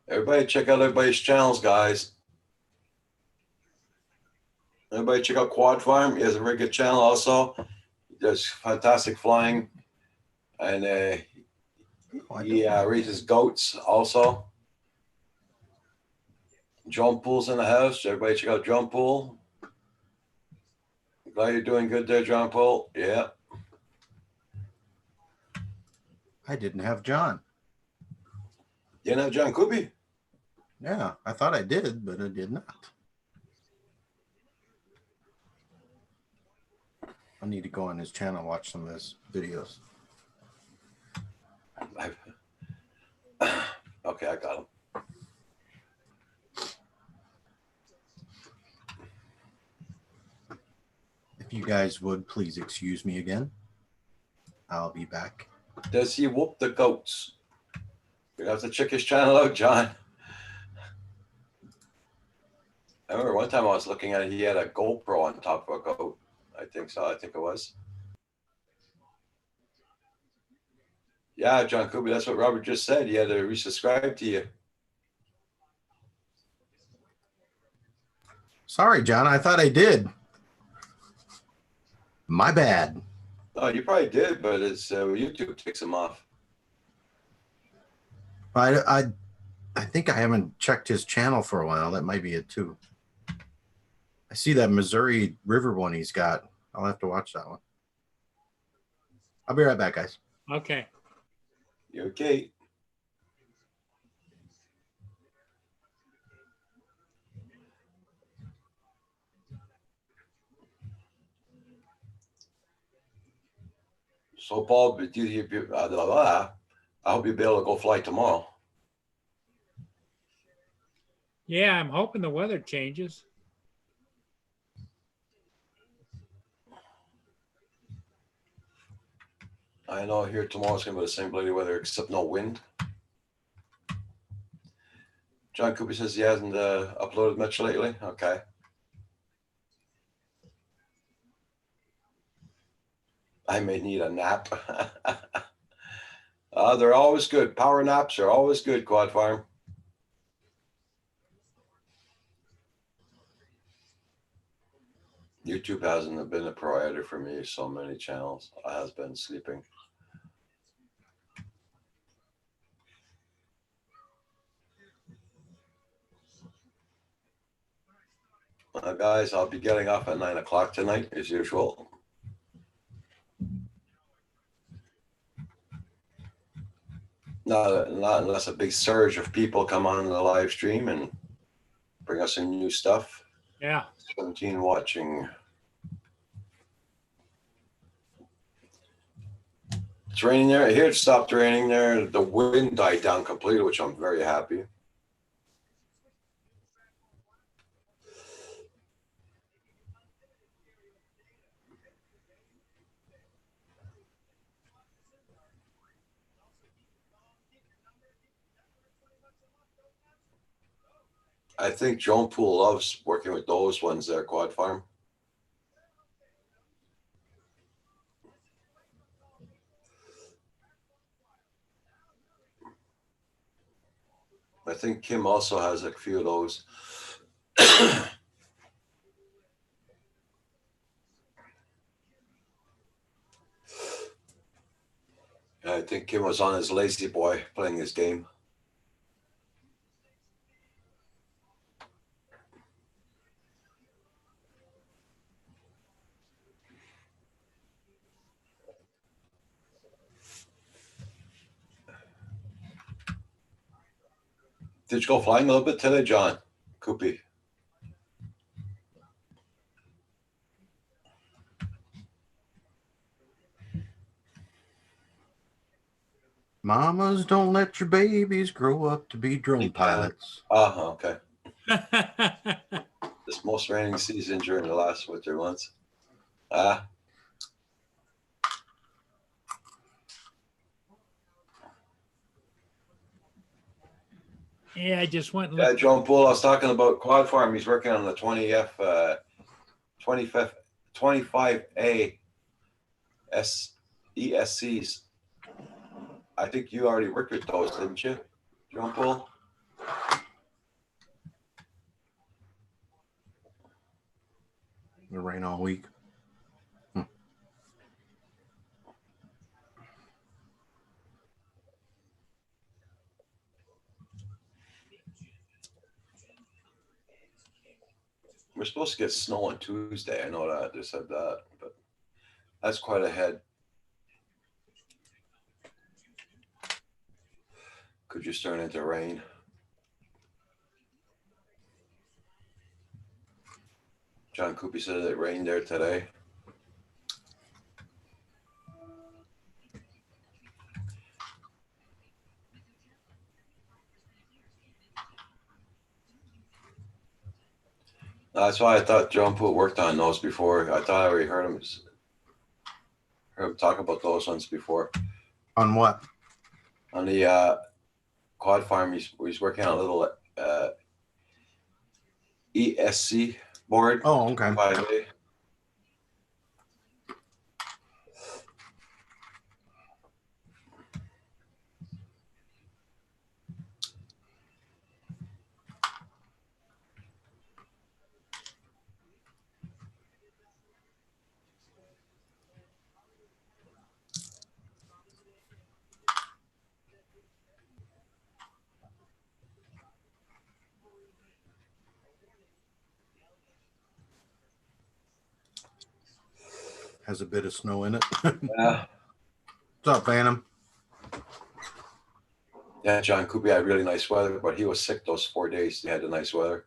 Everybody check out everybody's channels, guys. Everybody check out Quad Farm. He has a very good channel also. He does fantastic flying. And he raises goats also. John Pool's in the house. Everybody check out John Pool. Glad you're doing good there, John Pool. Yeah. I didn't have John. You know John Kubi? Yeah, I thought I did, but I did not. I need to go on his channel and watch some of his videos. Okay, I got him. If you guys would please excuse me again, I'll be back. Does he whoop the goats? You have to check his channel out, John. I remember one time I was looking at it, he had a GoPro on top of a goat. I think so. I think it was. Yeah, John Kubi, that's what Robert just said. He had to resubscribe to you. Sorry, John. I thought I did. My bad. Oh, you probably did, but it's YouTube takes him off. I think I haven't checked his channel for a while. That might be it too. I see that Missouri River one he's got. I'll have to watch that one. I'll be right back, guys. Okay. You okay? So, Paul, I hope you'll be able to go fly tomorrow. Yeah, I'm hoping the weather changes. I know here tomorrow's going to be the same bloody weather except no wind. John Cooper says he hasn't uploaded much lately. Okay. I may need a nap. They're always good. Power naps are always good, Quad Farm. YouTube hasn't been a provider for me. So many channels. I has been sleeping. Guys, I'll be getting off at 9 o'clock tonight, as usual. Not unless a big surge of people come on the live stream and bring us some new stuff. Yeah. 17 watching. It's raining there. Here it stopped raining there. The wind died down completely, which I'm very happy. I think Joan Poole loves working with those ones there, Quad Farm. I think Kim also has a few of those. I think Kim was on his lazy boy playing his game. Did you go flying a little bit today, John? Koopy. Mamas, don't let your babies grow up to be drone pilots. Okay. This most raining season during the last winter months. Yeah, I just went and John Poole, I was talking about Quad Farm. He's working on the 25th 25A ESCs. I think you already worked with those, didn't you, John Paul? The rain all week. We're supposed to get snow on Tuesday. I know that. They said that, but that's quite ahead. Could just turn into rain. John Coopy said it rained there today. That's why I thought John Poole worked on those before. I thought I already heard him talk about those ones before. On what? On the quad farm, he's working on a little ESC board. Oh, okay. 5A. Has a bit of snow in it. Yeah. What's up, Phantom? Yeah, John Coopy had really nice weather, but he was sick those 4 days. He had the nice weather.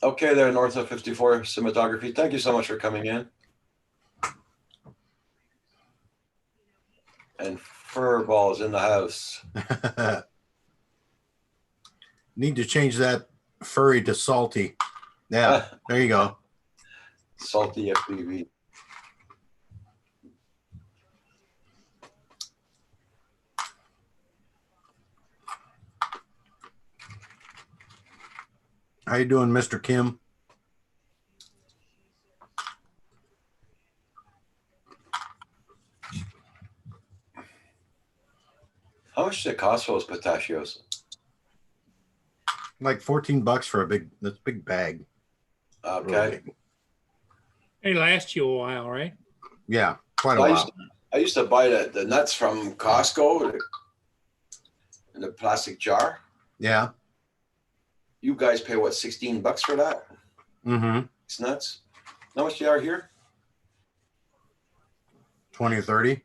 Okay, there, north of 54 cinematography. Thank you so much for coming in. And Furballs in the house. Need to change that furry to salty. Yeah, there you go. Salty FPV. How you doing, Mr. Kim? How much did it cost for those pistachios? Like $14 for a big bag. Okay. Really big. They last you a while, right? Yeah, quite a I while. used to buy the nuts from Costco in the plastic jar. Yeah. You guys pay what, $16 for that? Mm-hmm. It's nuts. How much they are here? 20 or 30.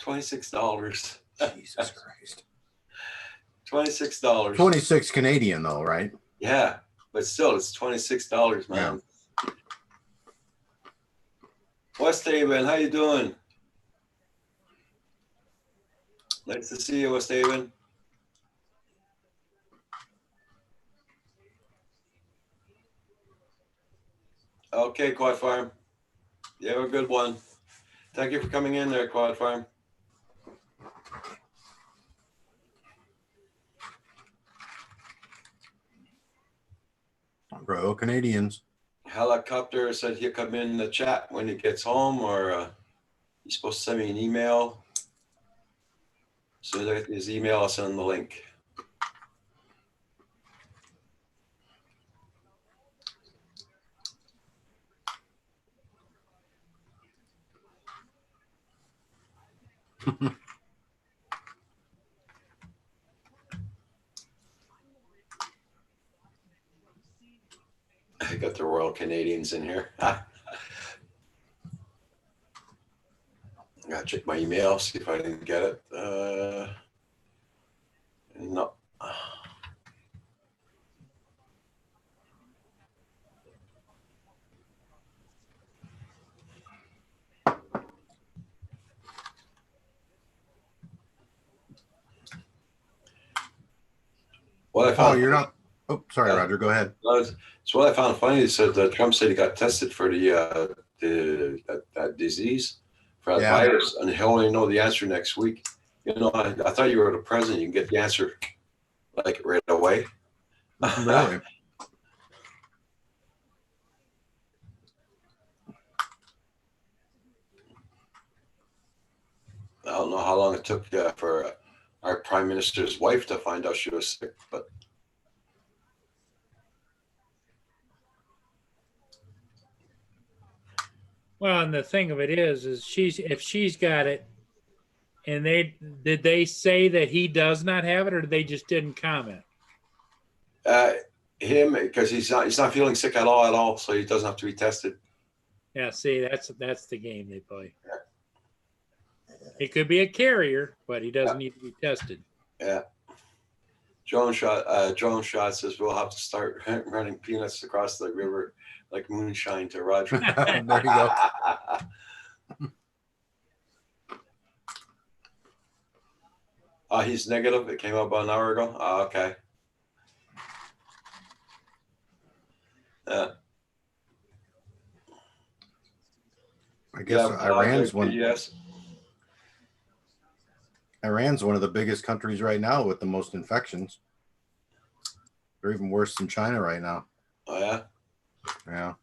$26. Jesus Christ. $26. 26 Canadian though, right? Yeah, but still, it's $26, man. West Haven, how you doing? Nice to see you, West Haven. Okay, Quad Farm. You have a good one. Thank you for coming in there, Quad Farm. Royal Canadians. Helicopter said he'll come in the chat when he gets home, or he's supposed to send me an email. As soon as I get his email, I'll send him the link. I got the Royal Canadians in here. I gotta check my email, see if I didn't get it. No. What I Oh, found, you're not. Oh, sorry, Yeah. Roger. Go ahead. so what I found funny is that Trump said he got tested for that disease, for that Yeah. virus, and he'll only know the answer next week. You know, I thought you were the president, you can get the answer like right away. Really? I don't know how long it took for our prime minister's wife to find out she was sick, but Well, and the thing of it is if she's got it, and did they say that he does not have it, or they just didn't comment? him, because he's not feeling sick at all, so he doesn't have to be tested. Yeah, see, that's the game they play. He could be a carrier, but he doesn't need to be tested. Yeah. Drone shot says we'll have to start running peanuts across the river like moonshine to Roger. There you go. He's negative. It came up about an hour ago. Okay. Yeah. I guess Iran's one. Yes. Iran's one of the biggest countries right now with the most infections. They're even worse than China right now. Oh yeah. Yeah.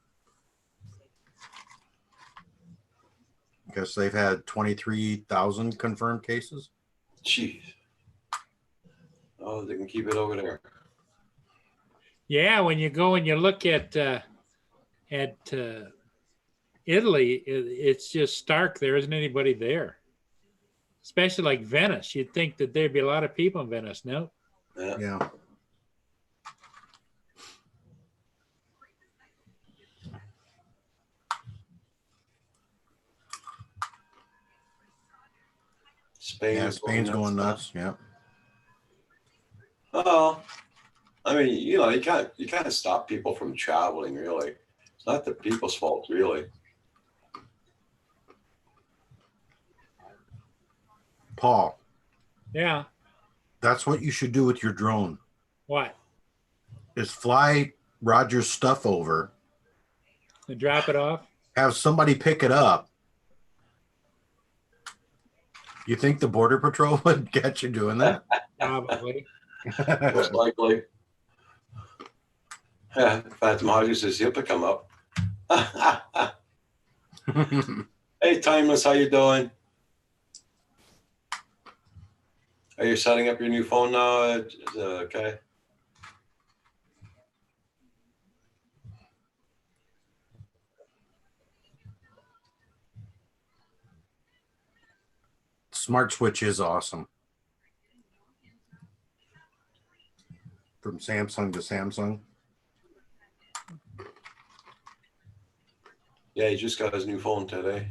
I guess they've had 23,000 confirmed cases. Jeez. Oh, they can keep it over there. Yeah, when you go and you look at Italy, it's just stark. There isn't anybody there, especially like Venice. You'd think that there'd be a lot of people in Venice. No. Yeah. Yeah. Spain. Yeah, is Spain's going nuts. Yeah. Oh, I mean, you can't stop people from traveling. Really, it's not the people's fault. Really. Paul, Yeah. that's what you should do with your drone What? is fly Roger's stuff over, And drop it off? have somebody pick it up. You think the Border Patrol would catch you doing that? Probably. Most likely. Yeah, Phantom Hodges says he'll pick him up. Hey, Timeless, how you doing? Are you setting up your new phone now? Is it okay? Smart Switch is awesome. From Samsung to Samsung. Yeah, he just got his new phone today.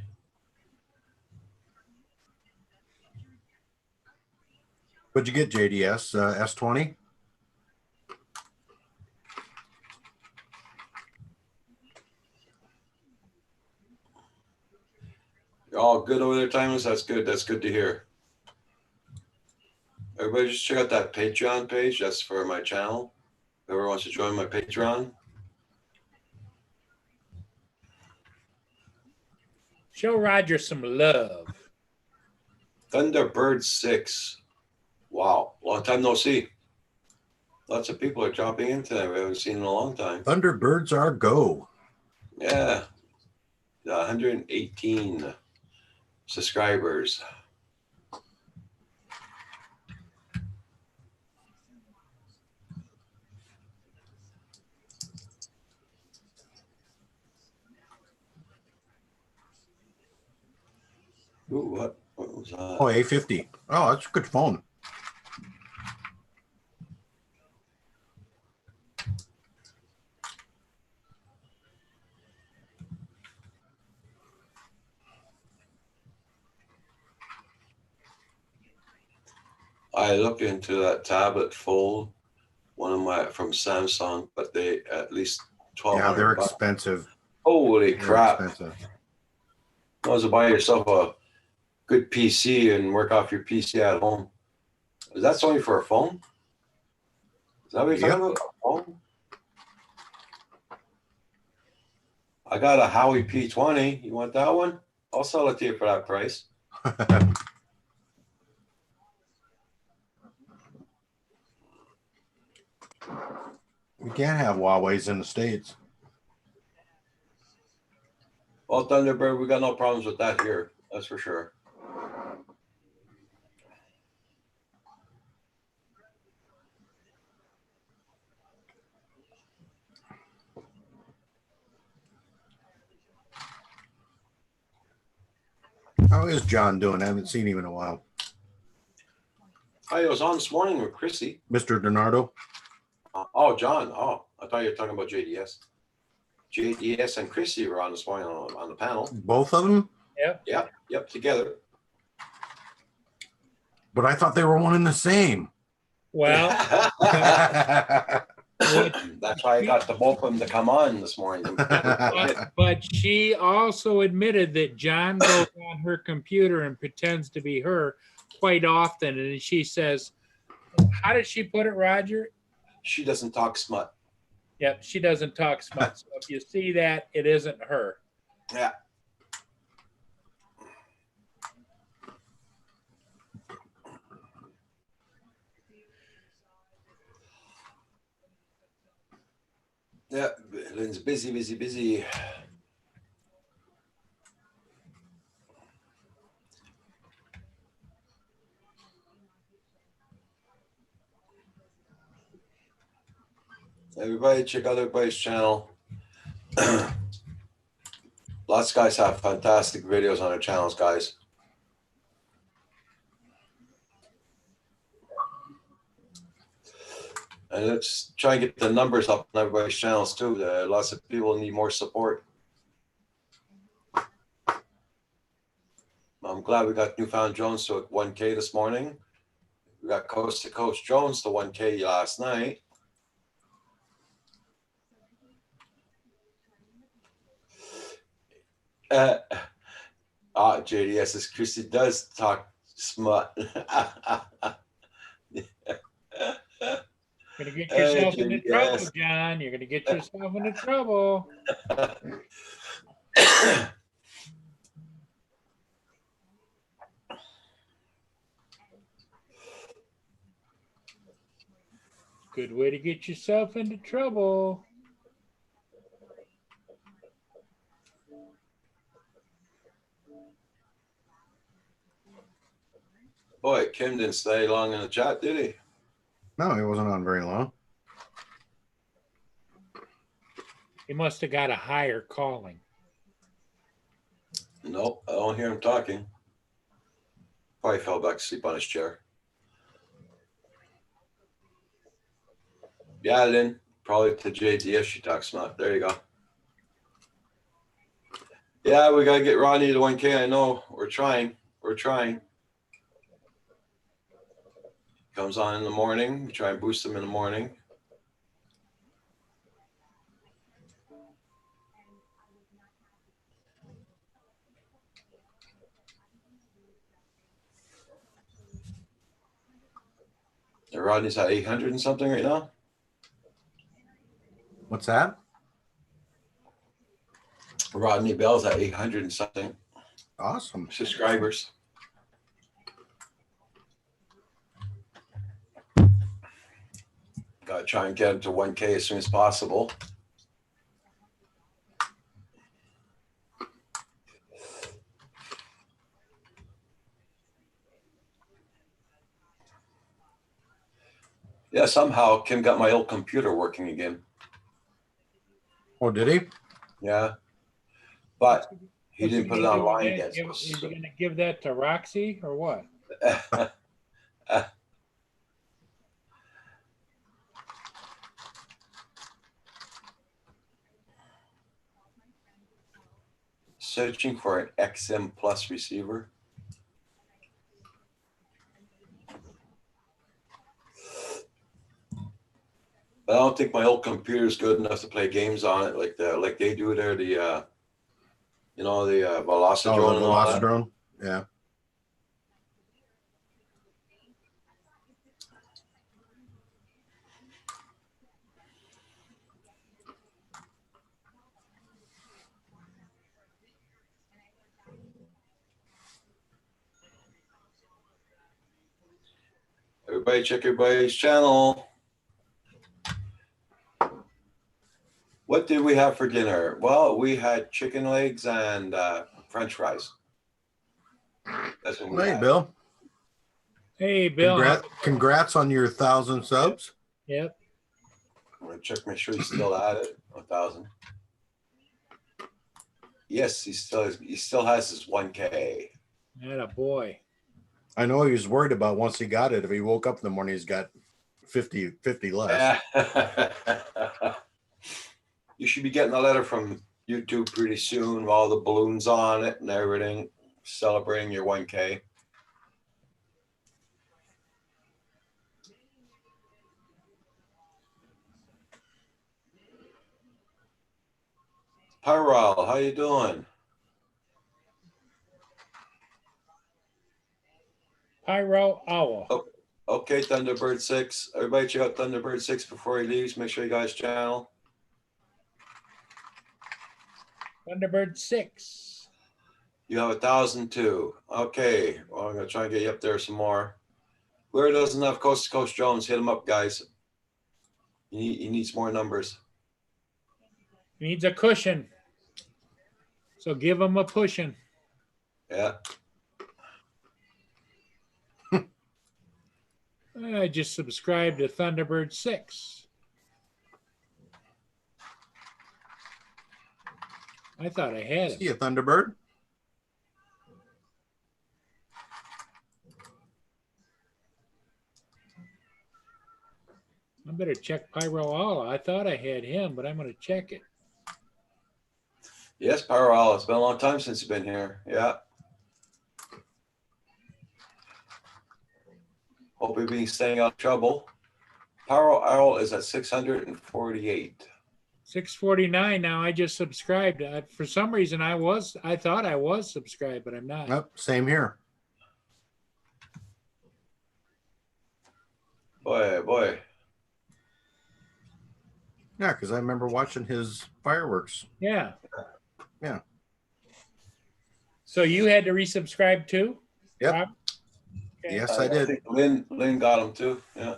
What'd you get, JDS? S20? You're all good over there, Timeless? That's good. That's good to hear. Everybody just check out that Patreon page. That's for my channel. Whoever wants to join my Patreon. Show Roger some love. Thunderbird 6. Wow. Long time no see. Lots of people are dropping in today. We haven't seen in a long time. Thunderbirds are go. Yeah. 118 subscribers. Ooh, what was that? Oh, A50. Oh, that's a good phone. I looked into that tablet fold, one of my from Samsung, but they at least 12. Yeah, they're expensive. Holy They're crap! expensive. You want to buy yourself a good PC and work off your PC at home. That's only for a phone. Is that what you're talking about? A phone? I got a Howie P20. You want that one? I'll sell it to you for that price. We can't have Huawei's in the States. Well, Thunderbird, we got no problems with that here. That's for sure. How is John doing? I haven't seen him in a while. I was on this morning with Chrissy. Mr. Donardo. Oh, John. Oh, I thought you were talking about JDS. JDS and Chrissy were on this morning on the panel. Both of them? Yep, together. But I thought they were one and the same. Well, That's why I got the both of them to come on this morning. but she also admitted that John goes on her computer and pretends to be her quite often. And she says, how did she put it, Roger? She doesn't talk smut. Yep, she doesn't talk smut. So if you see that, it isn't her. Yeah. Yeah, Lynn's busy. Everybody check out everybody's channel. Lots of guys have fantastic videos on their channels, guys. And let's try and get the numbers up on everybody's channels too. Lots of people need more support. I'm glad we got Newfound Jones to 1K this morning. We got Coast to Coast Jones to 1K last night. JDS says Christy does talk smut. You're going to get yourself into trouble, John. You're going to get yourself into trouble. Good way to get yourself into trouble. Boy, Kim didn't stay long in the chat, did he? No, he wasn't on very long. He must have got a higher calling. Nope, I don't hear him talking. Probably fell back asleep on his chair. Yeah, Lynn, probably to JDS she talks smart. There you go. Yeah, we got to get Rodney to 1K. I know. We're trying. Comes on in the morning. We try and boost him in the morning. And Rodney's at 800 and something right now. What's that? Rodney Bell's at 800 and something Awesome. subscribers. Got to try and get him to 1K as soon as possible. Yeah, somehow Kim got my old computer working again. Oh, did he? Yeah, but he didn't put it online yet. Is he going to give that to Roxy or what? Searching for an XM Plus receiver. But I don't think my old computer is good enough to play games on it like they do there. The Velocidrone Oh, the and all that. Velocidrone. Yeah. Everybody check everybody's channel. What did we have for dinner? Well, we had chicken legs and French fries. That's what we Hey, had. Bill. Hey, Bill. Congrats on your 1,000 subs. Yep. I'm gonna check, make sure he's still at it. 1,000. Yes, he still has his 1K. a boy. I know he was worried about once he got it. If he woke up in the morning, he's got 50 less. Yeah. You should be getting a letter from YouTube pretty soon with all the balloons on it and everything, celebrating your 1K. Pyral, how you doing? Pyro Owl. Oh. Okay, Thunderbird 6. Everybody check out Thunderbird 6 before he leaves. Make sure you guys channel. Thunderbird 6. You have 1,002. Okay, well, I'm gonna try and get you up there some more. Whoever doesn't have Coast to Coast Jones, hit him up, guys. He needs more numbers. He needs a cushion. So give him a pushing. Yeah. I just subscribed to Thunderbird 6. I thought I had See it. you, Thunderbird. I better check Pyro Owl. I thought I had him, but I'm going to check it. Yes, Pyral. It's been a long time since you've been here. Yeah. Hope you've been staying out of trouble. Pyral is at 648. 649 now. I just subscribed. For some reason, I thought I was subscribed, but I'm not. Yep, same here. Boy. Yeah, because I remember watching his fireworks. Yeah. Yeah. So you had to resubscribe too? Yep. Rob? Okay. Yes, I did. think Lynn got him too. Yeah.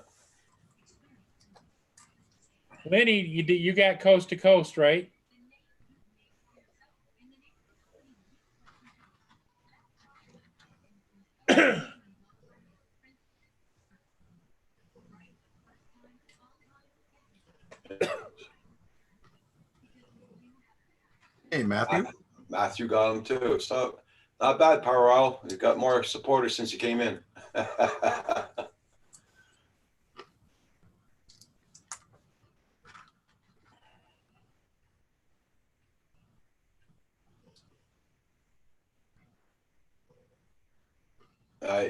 Lenny, you got Coast to Coast, right? Hey, Matthew. Matthew got him too. So not bad, Pyral. You got more supporters since you came in.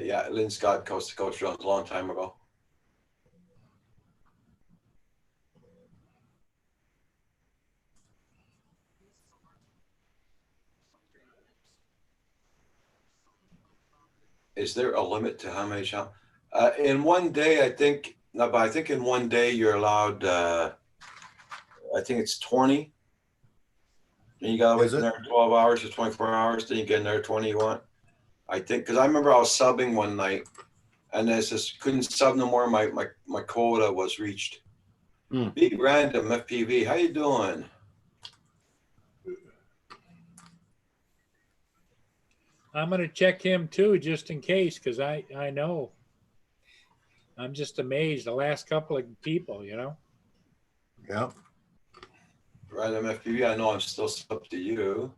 Yeah, Lynn Scott, Coast to Coast Jones, a long time ago. Is there a limit to how many channels? In one day, I think, no, but I think in one day you're allowed, I think it's 20. And you gotta wait Is it? in there 12 hours or 24 hours, then you get in there 20 you want. I think, because I remember I was subbing one night and I just couldn't sub no more. My quota was reached. Hmm. Be random FPV, how you doing? I'm going to check him too, just in case, because I know. I'm just amazed. The last couple of people, Yep. Random FPV, I know I'm still sub to you.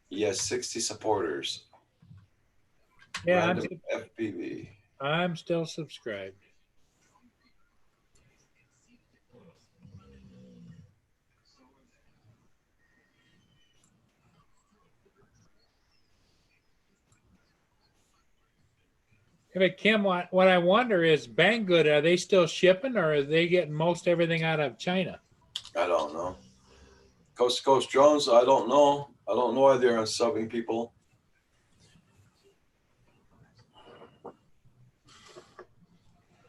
Yes, 60 supporters. Yeah, Random FPV. I'm still subscribed. Hey, but Kim, what I wonder is Banggood, are they still shipping or are they getting most everything out of China? I don't know. Coast to Coast drones, I don't know. I don't know why they're unsubbing people.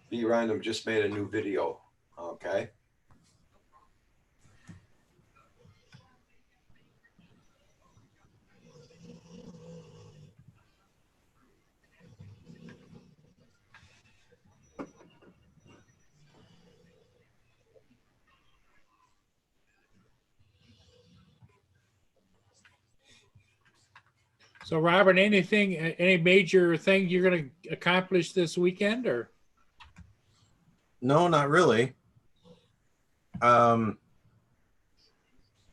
Be Random just made a new video. Okay. So, Robert, any major thing you're going to accomplish this weekend, or? No, not really. I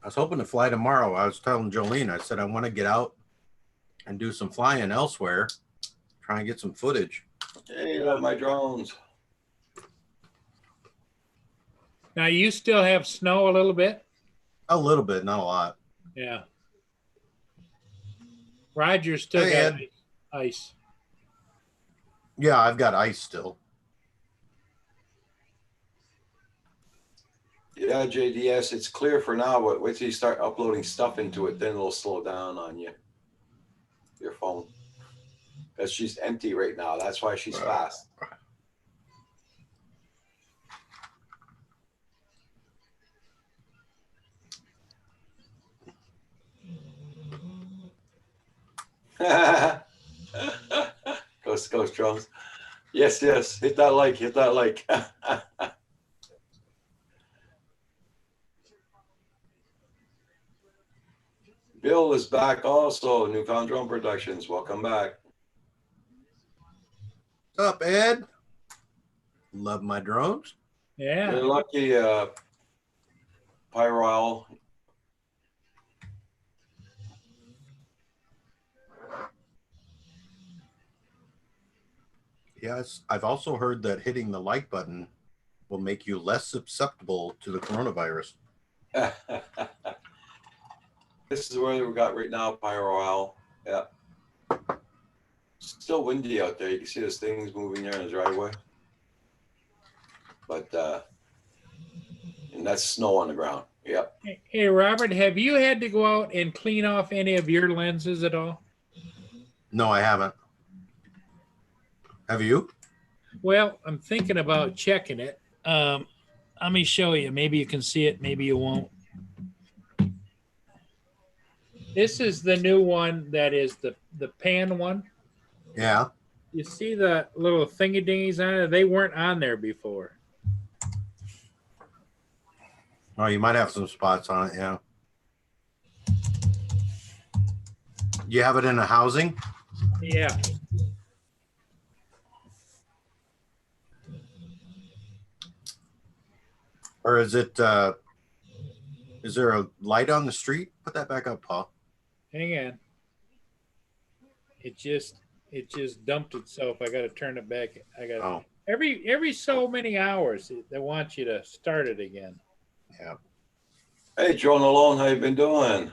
was hoping to fly tomorrow. I was telling Jolene, I said, I want to get out and do some flying elsewhere. Try and get some footage. Hey, love my drones. Now you still have snow a little bit? A little bit, not a lot. Yeah. Roger's still Hey, got Ed. ice. Yeah, I've got ice still. Yeah, JDS, it's clear for now, but wait till you start uploading stuff into it, then it'll slow down on you. Your phone. Because she's empty right now. That's why she's fast. Ghost drums. Yes, yes. Hit that like, hit that like. Bill is back also, Newfound Drum Productions. Welcome back. What's up, Ed? Love my drones. Yeah. You're lucky, Pyro Owl. Yes, I've also heard that hitting the like button will make you less susceptible to the coronavirus. This is where we got right now, Pyro Owl. Yeah. Still windy out there. You can see those things moving there in the driveway. But and that's snow on the ground. Yep. Hey, Robert, have you had to go out and clean off any of your lenses at all? No, I haven't. Have you? Well, I'm thinking about checking it. Let me show you. Maybe you can see it. Maybe you won't. This is the new one that is the pan one. Yeah. You see the little thingy dingies on it? They weren't on there before. Oh, you might have some spots on it. Yeah. You have it in a housing? Yeah. Or is it, is there a light on the street? Put that back up, Paul. Hang on. It just dumped itself. I got to turn it back. I got Oh, every so many hours they want you to start it again. yeah. Hey, Joe Malone, how you been doing?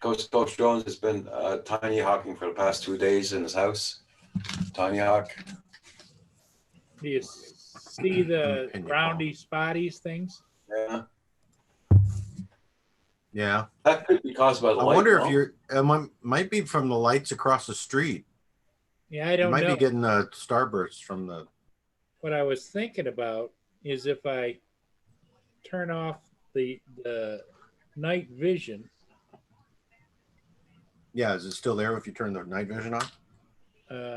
Coach Jones has been tiny hawking for the past 2 days in his house. Tiny hawk. Do you see the Opinion, roundy spotties things? Yeah. Yeah. That could be caused by the I light. wonder no? if you're, it might be from the lights across the street. Yeah, I You don't might know. be getting starbursts from the, What I was thinking about is if I turn off the night vision. yeah, is it still there if you turn the night vision on?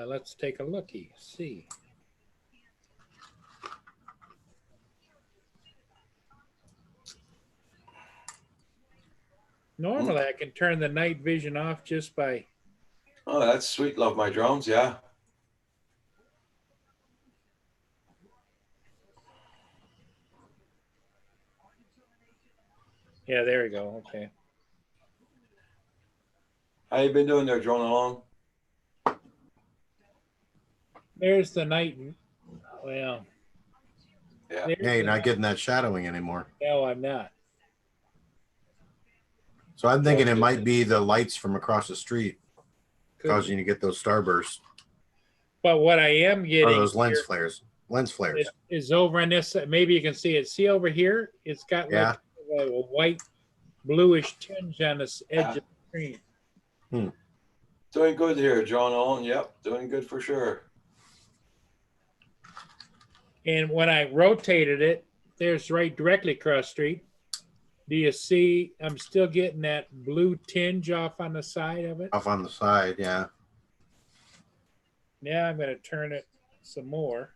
Let's take a looky. See. Normally, I can turn the night vision off just by. Oh, that's sweet. Love my drones. Yeah. Yeah, there we go. Okay. How you been doing there, Drone Alone? There's the night. Well. Yeah. there's Yeah, you're the not night- getting that shadowing anymore. No, I'm not. So I'm thinking it might be the lights from across the street Could causing you to get those starbursts But what I am or getting those lens here flares. Lens flares. is over on this. Maybe you can see it. See over here? It's got like a white, bluish tinge on the edge of the screen. Doing good here, Drone Alone. Yep. Doing good for sure. And when I rotated it, there's right directly across the street. Do you see? I'm still getting that blue tinge off on the side of it. Off on the side, yeah. Now I'm going to turn it some more.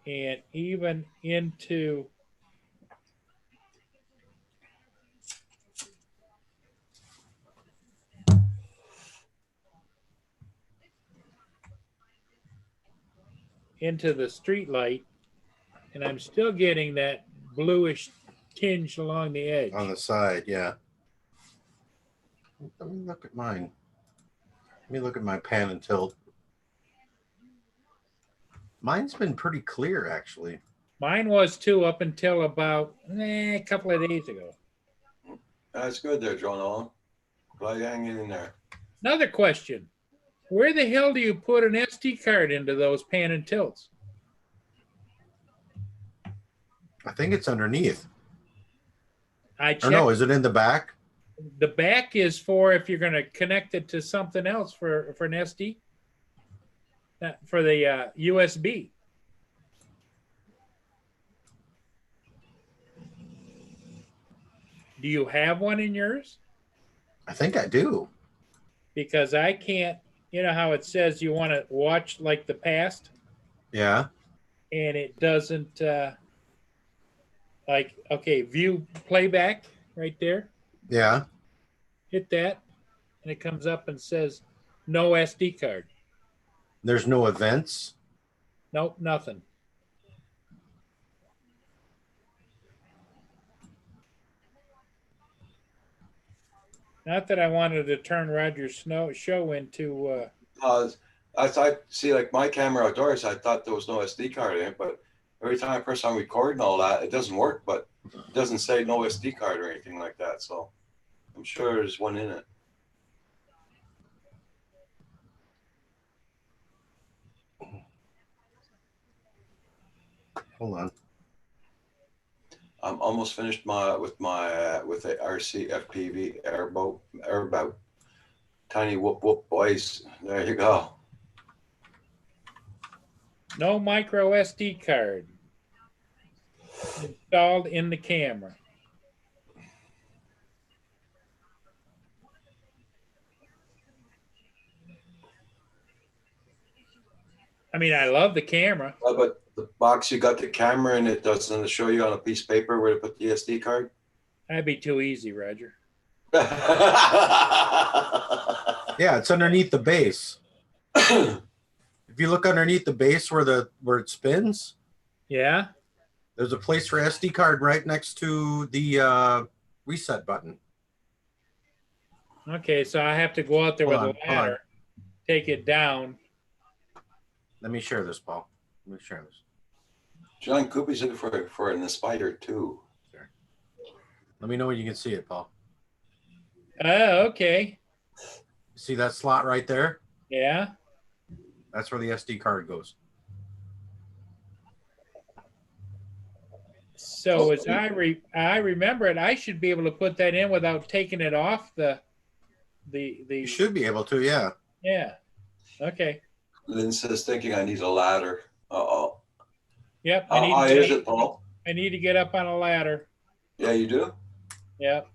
And even into the street light, and I'm still getting that bluish tinge along the edge. On the side, yeah. Let me look at mine. Let me look at my pan and tilt. Mine's been pretty clear, actually. Mine was too up until about a couple of days ago. That's good there, John Owen. Glad you're hanging in there. Another question. Where the hell do you put an SD card into those pan and tilts? I think it's underneath. I Or checked. no, is it in the back? The back is for if you're going to connect it to something else for an SD, for the USB. Do you have one in yours? I think I do. Because I can't, you know how it says you want to watch like the past Yeah. and it doesn't, like, okay, view playback right there. Yeah. Hit that and it comes up and says no SD card. There's no events. Nope, nothing. Not that I wanted to turn Roger's show into. I see, like my camera outdoors, I thought there was no SD card in it, but every time I press on record and all that, it doesn't work, but it doesn't say no SD card or anything like that. So I'm sure there's one in it. Hold on. I'm almost finished with the RC FPV airboat. Tiny whoop whoop boys. There you go. No micro SD card installed in the camera. I mean, I love the camera. But the box you got the camera in, it doesn't show you on a piece of paper where to put the SD card. That'd be too easy, Roger. Yeah, it's underneath the base. If you look underneath the base where it spins, Yeah. there's a place for SD card right next to the reset button. Okay, so I have to go out there Hold with on, a hold on. ladder, take it down. Let me share this, Paul. Let me share this. John Coopy's looking for an Aspire too. Let me know when you can see it, Paul. Oh, okay. See that slot right there? Yeah. That's where the SD card goes. So as I remember it, I should be able to put that in without taking it off the. You should be able to, yeah. Yeah. Okay. Lynn says thinking I need a ladder. Uh-oh. Yep. Is it, Paul? I need to get up on a ladder. Yeah, you do? Yep.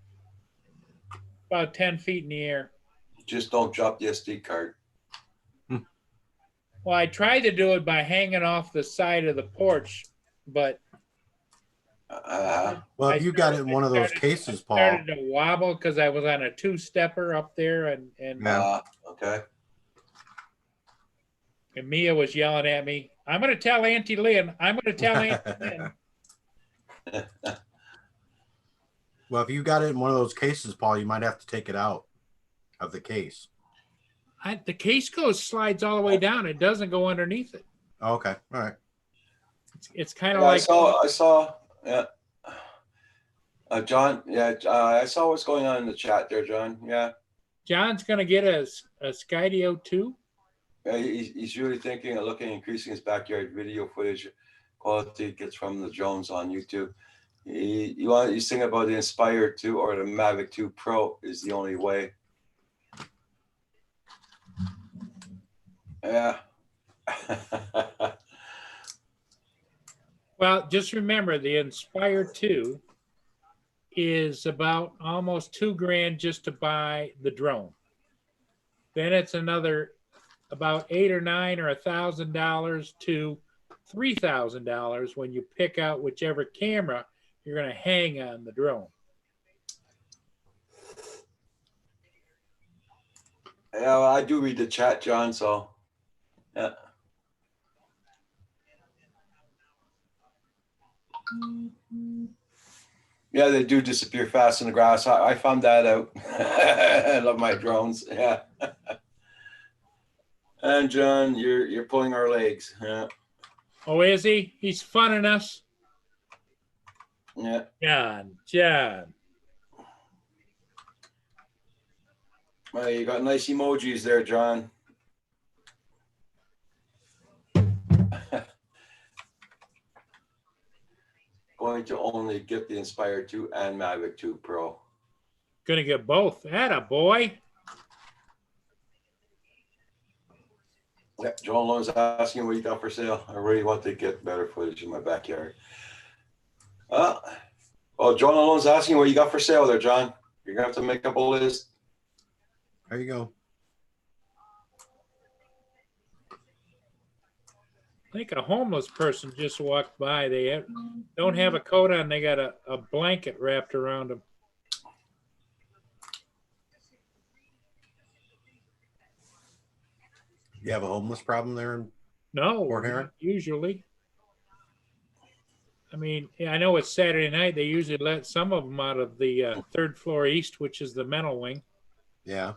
About 10 feet in the air. Just don't drop the SD card. Well, I tried to do it by hanging off the side of the porch, but Well, if you got it in one of those cases, Paul. started to wobble because I was on a two-stepper up there, and Yeah. Okay. and Mia was yelling at me. I'm going to tell Auntie Lynn. I'm going to tell Auntie Lynn. Well, if you got it in one of those cases, Paul, you might have to take it out of the case. The case slides all the way down. It doesn't go underneath it. Okay. All right. It's kind of Yeah, like I saw. Yeah. John. Yeah. I saw what's going on in the chat there, John. Yeah. John's going to get a Skydio 2. Yeah, he's really thinking of increasing his backyard video footage quality gets from the drones on YouTube. He's thinking about the Inspire 2 or the Mavic 2 Pro is the only way. Yeah. Well, just remember the Inspire 2 is about almost $2,000 just to buy the drone. Then it's another about $800 or $900 or $1,000 to $3,000 when you pick out whichever camera you're going to hang on the drone. Yeah, well, I do read the chat, John. So, yeah. Yeah, they do disappear fast in the grass. I found that out. I love my drones. Yeah. And John, you're pulling our legs. Yeah. Oh, is he? He's funning us. Yeah. John. Well, you got nice emojis there, John. Going to only get the Inspire 2 and Mavic 2 Pro. Gonna get both. Atta boy. Yeah, John Lone's asking what you got for sale. I really want to get better footage in my backyard. Oh, John Lone's asking what you got for sale there, John. You're gonna have to make up a list. There you go. I think a homeless person just walked by. They don't have a coat on. They got a blanket wrapped around them. You have a homeless problem there? No, Or Heron? not usually. I mean, yeah, I know it's Saturday night. They usually let some of them out of the third floor east, which is the mental wing. Yeah.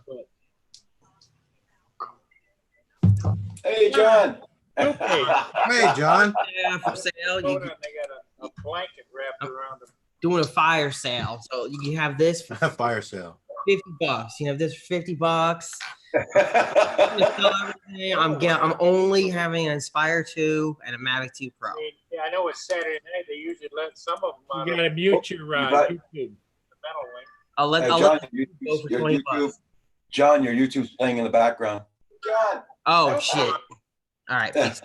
Hey, John. Okay. Hey, John. Yeah, for sale. Coat You on, they got a blanket wrapped around them. doing a fire sale, so you can have this for Fire sale. $50. You know, this for $50. I'm only having an Inspire 2 and a Mavic 2 Pro. I mean, yeah, I know it's Saturday night. They usually let some of them out. You gotta mute your got- YouTube. The mental wing. I'll let, Hey, I'll John, let your go for your 20 YouTube, bucks. John, your YouTube's playing in the background. John. Oh shit. All right. Peace.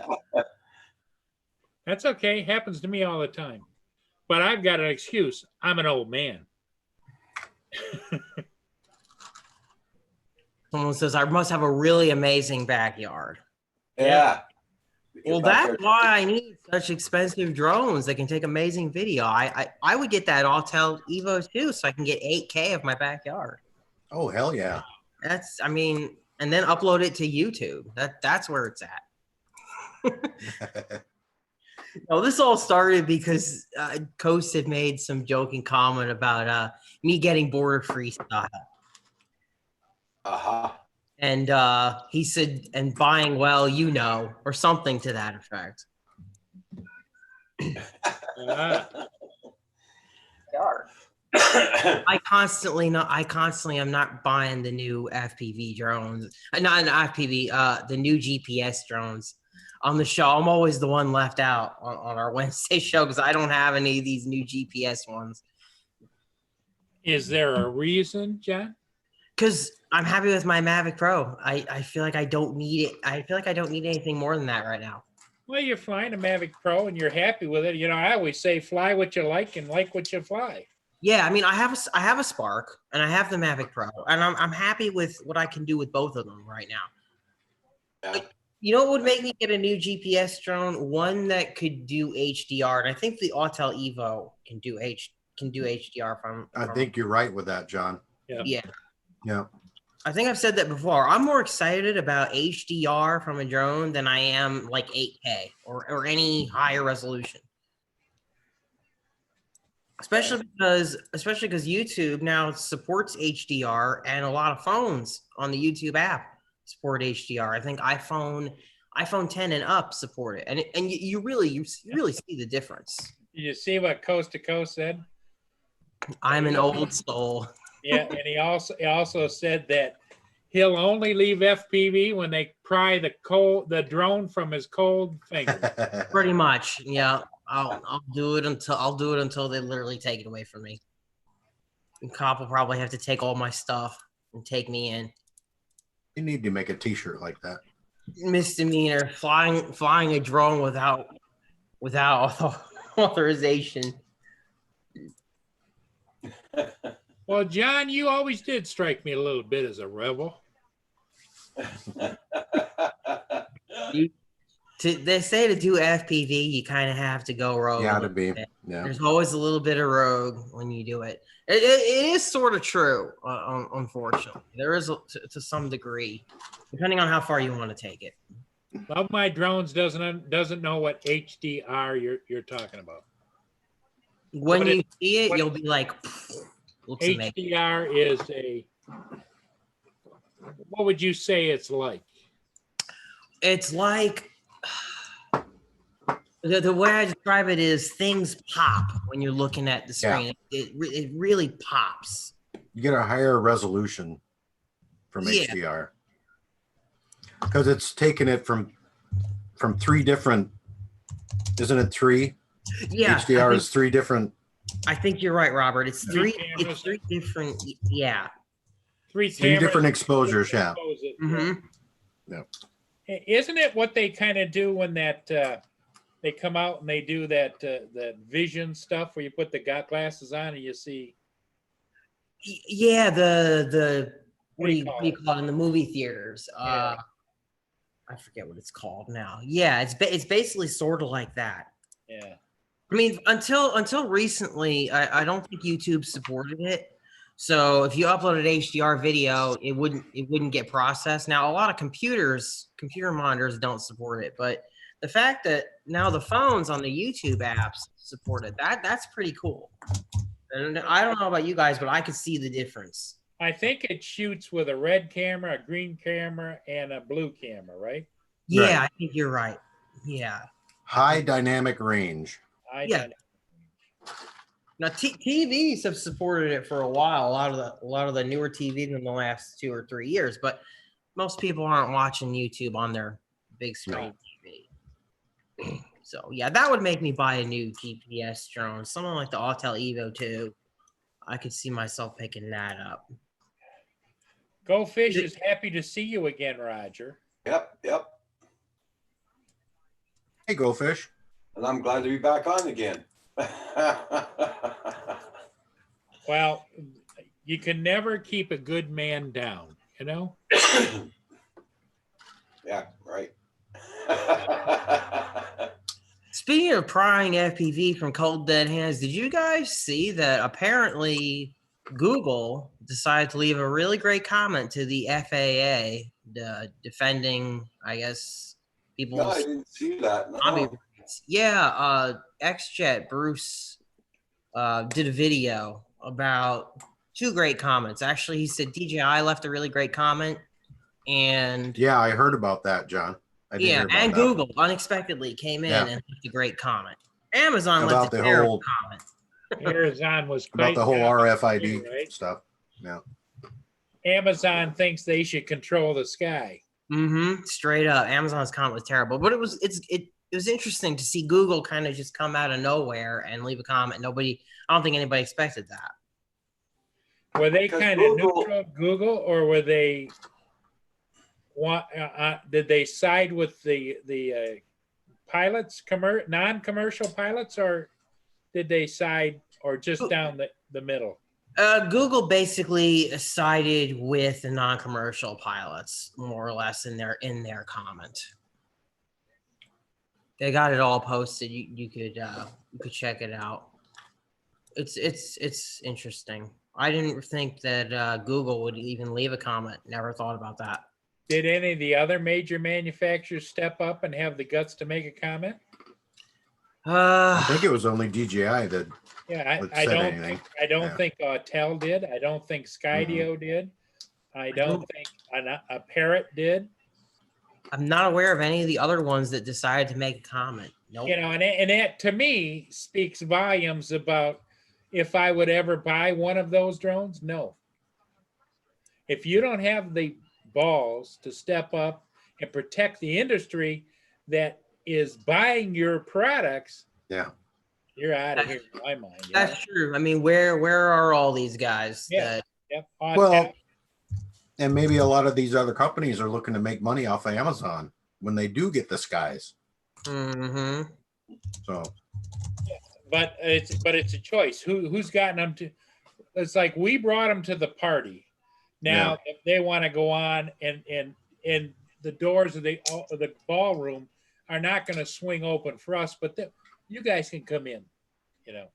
That's okay. Happens to me all the time. But I've got an excuse. I'm an old man. Someone says I must have a really amazing backyard. Yeah. Well, that's why I need such expensive drones that can take amazing video. I would get that Autel Evo 2 so I can get 8K of my backyard. Oh, hell yeah. That's, I mean, and then upload it to YouTube. That's where it's at. No, this all started because Coast had made some joking comment about me getting border freestyle. Aha. And he said, and buying well, you know, or something to that effect. I constantly am not buying the new FPV drones. Not an FPV, the new GPS drones on the show. I'm always the one left out on our Wednesday show because I don't have any of these new GPS ones. Is there a reason, John? Because I'm happy with my Mavic Pro. I feel like I don't need it. I feel like I don't need anything more than that right now. Well, you're flying a Mavic Pro and you're happy with it. You know, I always say fly what you like and like what you fly. Yeah, I mean, I have a Spark and I have the Mavic Pro, and I'm happy with what I can do with both of them right now. Yeah. You know what would make me get a new GPS drone? One that could do HDR, and I think the Autel Evo can do HDR from. I think you're right with that, John. Yeah. Yeah. I think I've said that before. I'm more excited about HDR from a drone than I am like 8K or any higher resolution. Especially because YouTube now supports HDR, and a lot of phones on the YouTube app support HDR. I think iPhone 10 and up support it, and you really see the difference. Did you see what Coast to Coast said? I'm an old soul. Yeah, and he also said that he'll only leave FPV when they pry the drone from his cold finger. Pretty much, yeah. I'll do it until they literally take it away from me. And Cop will probably have to take all my stuff and take me in. You need to make a t-shirt like that. Misdemeanor, flying a drone without authorization. Well, John, you always did strike me a little bit as a rebel. They say to do FPV, you kind of have to go rogue. Yeah, to be. Yeah. There's always a little bit of rogue when you do it. It is sort of true, unfortunately. There is to some degree, depending on how far you want to take it. Love My Drones doesn't know what HDR you're talking about. When What you it- see it, what- you'll be like, looks amazing. HDR is a, what would you say it's like? It's like the way I describe it is things pop when you're looking at the Yeah. screen. It really pops. You get a higher resolution from Yeah. HDR because it's taken it from three different. Isn't it three? Yeah, HDR is three different. I think you're right, Robert. It's Three three. cameras. It's three different. Yeah. Three Three different cameras exposures, yeah. expose it. Mm-hmm. Isn't it what they kind of do when that they come out and they do that that vision stuff where you put the glasses on and you see? Yeah. The What do you call it? in the movie theaters? Yeah. I forget what it's called now. Yeah, it's basically sort of like that. Yeah. I mean, until recently, I don't think YouTube supported it. So if you uploaded HDR video, it wouldn't get processed. Now, a lot of computer monitors don't support it, but the fact that now the phones on the YouTube apps support it, that's pretty cool. And I don't know about you guys, but I could see the difference. I think it shoots with a red camera, a green camera, and a blue camera, right? Yeah, Right. I think you're right. Yeah. High dynamic range. Yeah. Now TVs have supported it for a while. A lot of the newer TVs in the last 2 or 3 years, but most people aren't watching YouTube on their big screen TV. So yeah, that would make me buy a new GPS drone, something like the Autel Evo 2. I could see myself picking that up. Go Fish is happy to see you again, Roger. Yep, yep. Hey, Go Fish. And I'm glad to be back on again. Well, you can never keep a good man down, you know? Yeah, right. Speaking of prying FPV from cold dead hands, did you guys see that apparently Google decided to leave a really great comment to the FAA defending, I guess, people's No, I didn't see that. No. hobby rights? Yeah, XJet Bruce did a video about 2 great comments. Actually, he said DJI left a really great comment, and Yeah, I heard about that, John. I did hear yeah, about and that. Google unexpectedly came in Yeah. and left a great comment. Amazon About left a the terrible whole- comment. Amazon was About quite the whole down, RFID right? stuff. Yeah. Amazon thinks they should control the sky. Mm-hmm. Straight up, Amazon's comment was terrible, but it was interesting to see Google kind of just come out of nowhere and leave a comment. I don't think anybody expected that. Were they Because kind of Google- neutral, Google, or were they did they side with the pilots, non-commercial pilots, or did they side or just down the middle? Google basically sided with the non-commercial pilots, more or less, in their comment. They got it all posted. You could check it out. It's interesting. I didn't think that Google would even leave a comment. Never thought about that. Did any of the other major manufacturers step up and have the guts to make a comment? I think it was only DJI that Yeah, said I don't. anything. I don't Yeah. think Autel did. I don't think Skydio did. I don't think a Parrot did. I'm not aware of any of the other ones that decided to make a comment. Nope. You know, and that to me speaks volumes about if I would ever buy one of those drones. No. If you don't have the balls to step up and protect the industry that is buying your products, Yeah. you're out of here in my mind. you That's know? true. I mean, where are all these guys? Yeah. that- Yep. Well, and maybe a lot of these other companies are looking to make money off of Amazon when they do get the skies. Mhm. So but it's a choice. Who's gotten them to? It's like we brought them to the party. Now if they want to go on and the doors of the ballroom are not going to swing open for us, but you guys can come in. You know.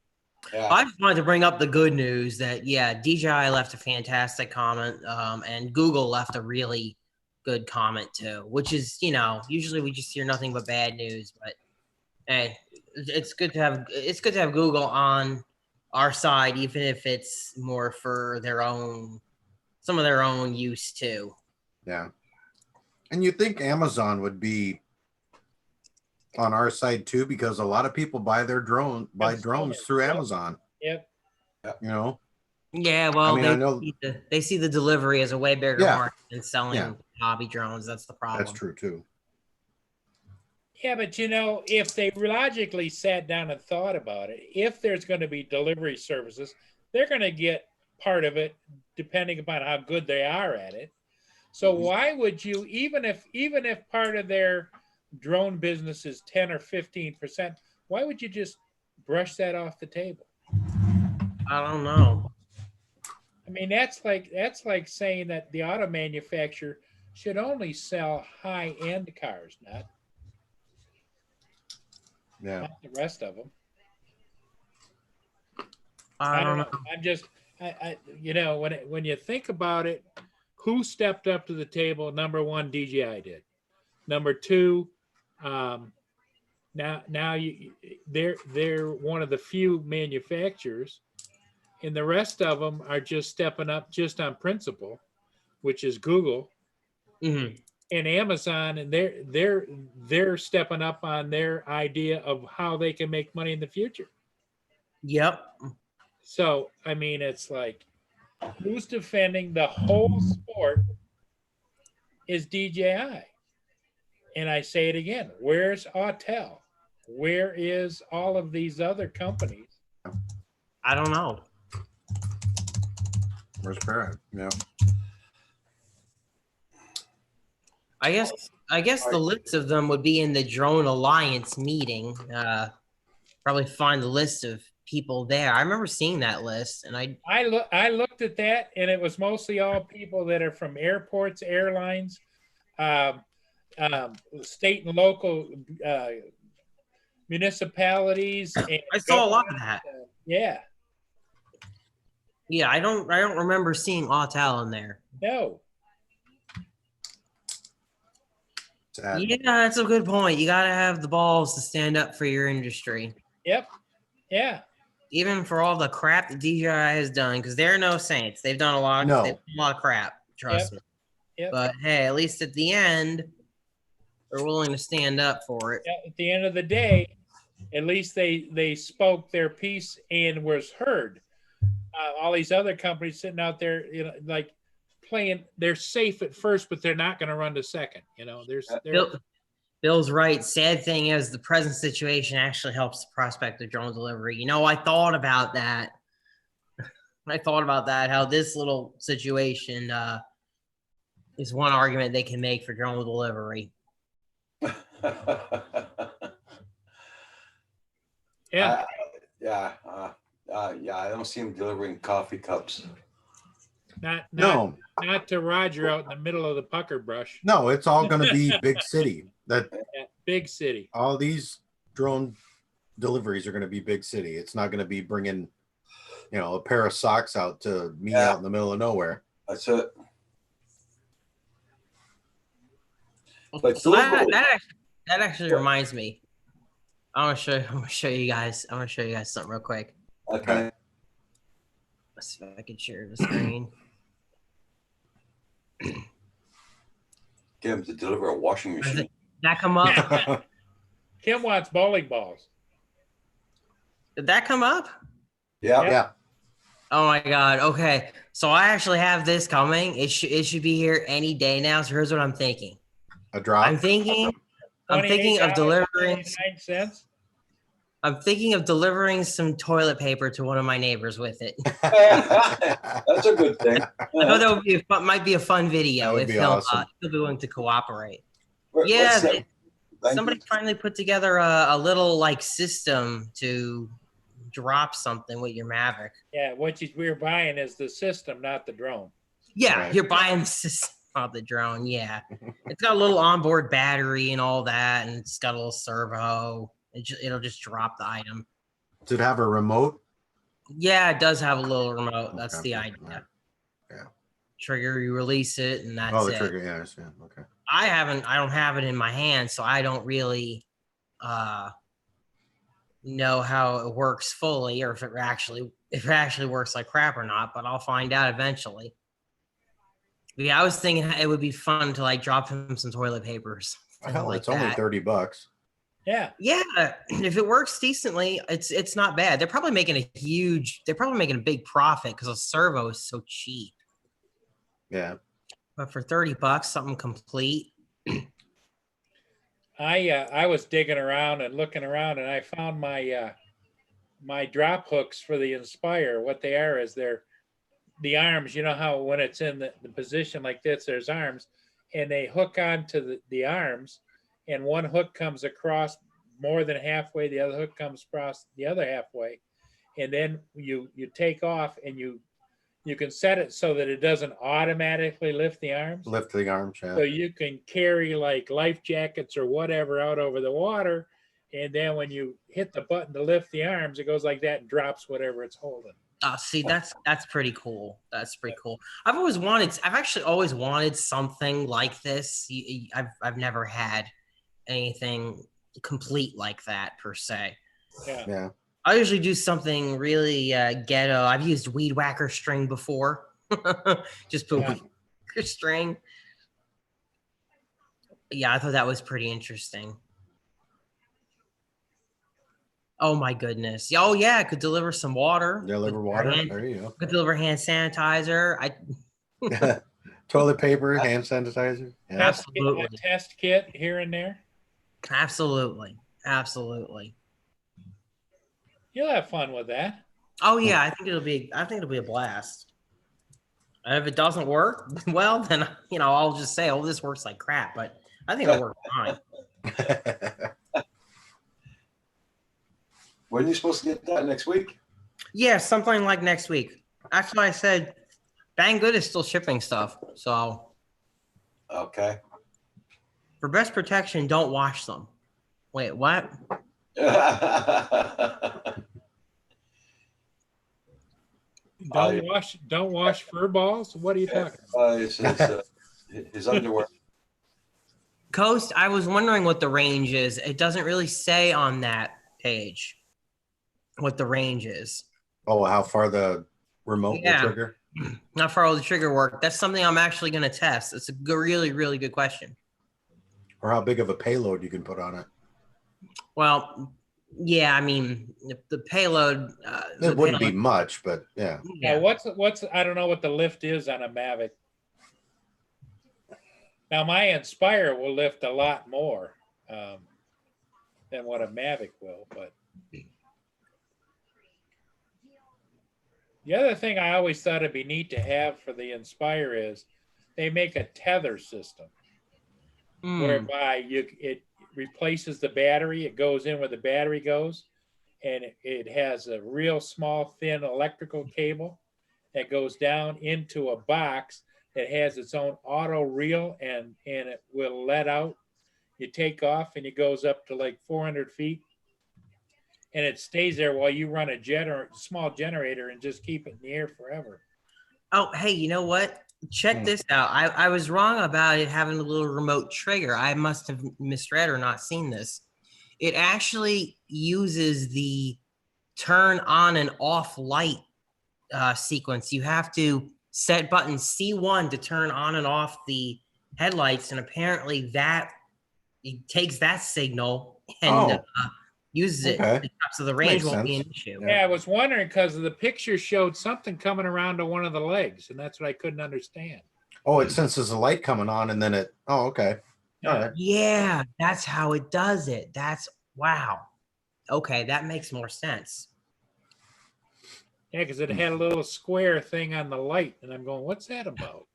Yeah. I just wanted to bring up the good news that DJI left a fantastic comment, and Google left a really good comment too. Which is, usually we just hear nothing but bad news, but hey, it's good to have Google on our side, even if it's more for their own, some of their own use too. Yeah. And you think Amazon would be on our side too, because a lot of people buy drones through Amazon, Yep. you know? Yeah, well, I know they see the delivery as a way bigger Yeah. market than selling Yeah. hobby drones. That's the problem. That's true too. Yeah, but if they logically sat down and thought about it, if there's going to be delivery services, they're going to get part of it depending upon how good they are at it. So why would you, even if part of their drone business is 10 or 15%, why would you just brush that off the table? I don't know. I mean, that's like saying that the auto manufacturer should only sell high-end cars, not Yeah. the rest of them. I don't know. I'm just, when you think about it, who stepped up to the table? Number one, DJI did. Number two, they're one of the few manufacturers, and the rest of them are just stepping up just on principle, which is Google Mhm. and Amazon, and they're stepping up on their idea of how they can make money in the future. Yep. So, I mean, it's like, who's defending the whole sport is DJI. And I say it again, where's Autel? Where is all of these other companies? I don't know. Where's Parrot? Yeah. I guess the list of them would be in the Drone Alliance meeting. Probably find the list of people there. I remember seeing that list, and I looked at that, and it was mostly all people that are from airports, airlines, state and local municipalities. And I saw a lot of that. Yeah. Yeah, I don't remember seeing Autel in there. No. Sad. Yeah, that's a good point. You got to have the balls to stand up for your industry. Yep. Yeah. Even for all the crap that DJI has done, because they're no saints. They've done a lot of crap, trust me. Yep. But hey, at least at the end, they're willing to stand up for it. At the end of the day, at least they spoke their piece and was heard. All these other companies sitting out there, like playing, they're safe at first, but they're not going to run to second. Bill's right. Sad thing is the present situation actually helps the prospect of drone delivery. I thought about that. How this little situation is one argument they can make for drone delivery. Yeah. Yeah. I don't see him delivering coffee cups. No, Not to Roger out in the middle of the pucker brush. no, it's all going to be big city. Big city. All these drone deliveries are going to be big city. It's not going to be bringing, a pair of socks out to me out in the middle of nowhere. That's it. But so that actually reminds me. I want to show you guys something real quick. Okay. Let's see if I can share the screen. Get him to deliver a washing machine. That come up? Kim wants bowling balls. Did that come up? Yeah. Yeah. Oh my God. Okay. So I actually have this coming. It should be here any day now. So here's what I'm thinking. A drop. I'm thinking of delivering. $0.99. I'm thinking of delivering some toilet paper to one of my neighbors with it. That's a good thing. I know that might be a fun video That would if be he'll awesome. be willing to cooperate. What's Yeah, that? somebody finally put together a little system to drop something with your Maverick. Yeah, what we're buying is the system, not the drone. Yeah, Right. you're buying the system, not the drone. Yeah, it's got a little onboard battery and all that, and it's got a little servo. It'll just drop the item. Does it have a remote? Yeah, it does have a little remote. That's Okay. the idea. Yeah. Trigger, you release it, and that's The it. trigger. Yeah, I understand. Okay. I don't have it in my hand, so I don't really know how it works fully, or if it actually works like crap or not. But I'll find out eventually. But yeah, I was thinking it would be fun to like drop him some toilet papers. Hell, like it's only that. $30. Yeah. Yeah, if it works decently, it's not bad. They're probably making a big profit because a servo is so cheap. Yeah. But for $30, something complete. I was digging around and looking around, and I found my my drop hooks for the Inspire. What they are is they're the arms. You know how when it's in the position like this, there's arms, and they hook onto the arms, and one hook comes across more than halfway, the other hook comes across the other halfway, and then you take off, and you can set it so that it doesn't automatically lift the arms. Lift the arms. So Yeah. you can carry like life jackets or whatever out over the water. And then when you hit the button to lift the arms, it goes like that and drops whatever it's holding. See, that's pretty cool. That's pretty cool. I've actually always wanted something like this. I've never had anything complete like that per se. Yeah. Yeah. I usually do something really ghetto. I've used weed whacker string before. Just put Yeah. weed whacker string. Yeah, I thought that was pretty interesting. Oh my goodness. Oh yeah, it could deliver some water. Deliver water. Hand- There you Could deliver hand sanitizer. go. Toilet paper, hand sanitizer. Yeah. Absolutely. A test kit here and there. Absolutely. You'll have fun with that. Oh yeah, I think it'll be a blast. And if it doesn't work, well then I'll just say, oh, this works like crap, but I think it'll work fine. When are you supposed to get that next week? Yeah, something like next week. That's why I said Banggood is still shipping stuff. So Okay. for best protection, don't wash them. Wait, what? Don't wash fur balls. What are you talking about? His underwear. Coast, I was wondering what the range is. It doesn't really say on that page what the range is. Oh, how far the remote Yeah. will trigger? Not for all the trigger work. That's something I'm actually going to test. It's a really, really good question. Or how big of a payload you can put on it? Well, yeah, I mean, the payload. It wouldn't be much, but yeah. Now, what's I don't know what the lift is on a Mavic. Now, my Inspire will lift a lot more than what a Mavic will, but the other thing I always thought it'd be neat to have for the Inspire is they make a tether system whereby it replaces the battery. It goes in where the battery goes, and it has a real small, thin electrical cable that goes down into a box that has its own auto reel, and it will let out. You take off, and it goes up to like 400 feet, and it stays there while you run a small generator and just keep it in the air forever. Oh, hey, you know what? Check this out. I was wrong about it having a little remote trigger. I must have misread or not seen this. It actually uses the turn on and off light sequence. You have to set button C1 to turn on and off the headlights, and apparently that it takes that signal and uses it. Okay. So the range Makes won't be sense. an issue. Yeah, I was wondering because the picture showed something coming around to one of the legs, and that's what I couldn't understand. Oh, it senses the light coming on and then it. Oh, okay. All right. Yeah, that's how it does it. That's wow. Okay, that makes more sense. Yeah, because it had a little square thing on the light, and I'm going, what's that about?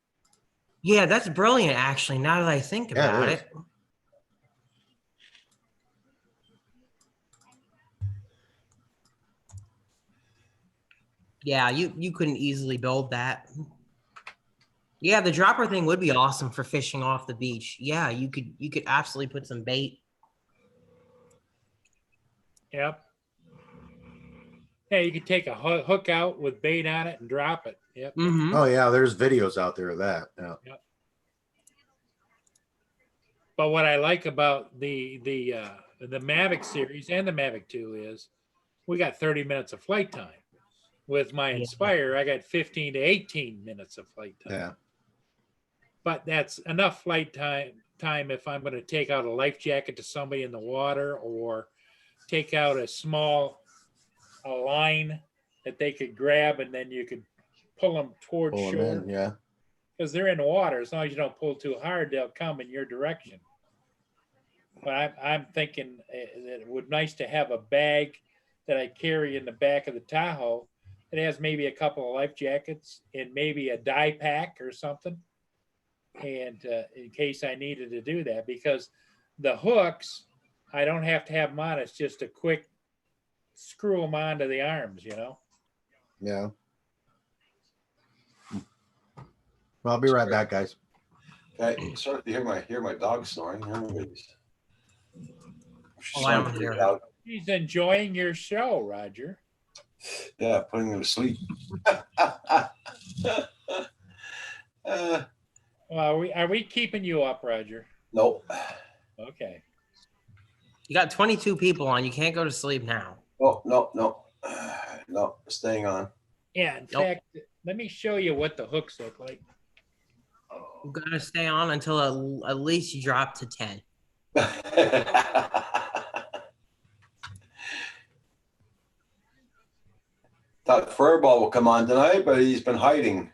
Yeah, that's brilliant, actually, now that I think Yeah, it about is. it. Yeah, you couldn't easily build that. Yeah, the dropper thing would be awesome for fishing off the beach. Yeah, you could absolutely put some bait. Yep. Yeah, you could take a hook out with bait on it and drop it. Yep. Mm-hmm. Oh yeah, there's videos out there of that. Yeah. But what I like about the Mavic series and the Mavic 2 is we got 30 minutes of flight time. With my Yeah. Inspire, I got 15 to 18 minutes of flight time. Yeah. But that's enough flight time if I'm going to take out a life jacket to somebody in the water or take out a line that they could grab and then you could pull them towards Pull 'em shore. in, yeah. Because they're in the water. As long as you don't pull too hard, they'll come in your direction. But I'm thinking that it would be nice to have a bag that I carry in the back of the Tahoe. It has maybe a couple of life jackets and maybe a dye pack or something. And in case I needed to do that, because the hooks, I don't have to have them on. It's just a quick screw them onto the arms, you know. Yeah. Well, I'll be right back, guys. Okay, sorry to hear my dog snoring. She's Oh, I don't freaked hear her. out. He's enjoying your show, Roger. Yeah, putting him to sleep. Well, are we keeping you up, Roger? Nope. Okay. You got 22 people on. You can't go to sleep now. No, no, no. No, staying on. Yeah, in Nope. fact, let me show you what the hooks look like. You gotta stay on until at least you drop to 10. Thought Furball will come on tonight, but he's been hiding.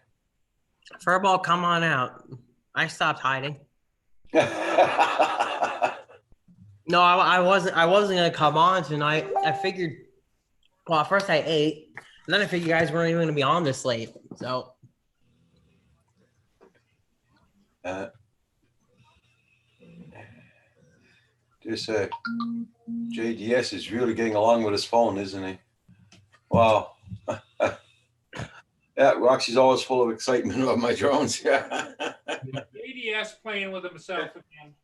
Furball, come on out. I stopped hiding. No, I wasn't gonna come on tonight. I figured. Well, at first I ate, and then I figured you guys weren't even gonna be on this late. So Just JDS is really getting along with his phone, isn't he? Wow. Yeah, Roxy's always full of excitement about my drones. Yeah. ADS playing with himself again.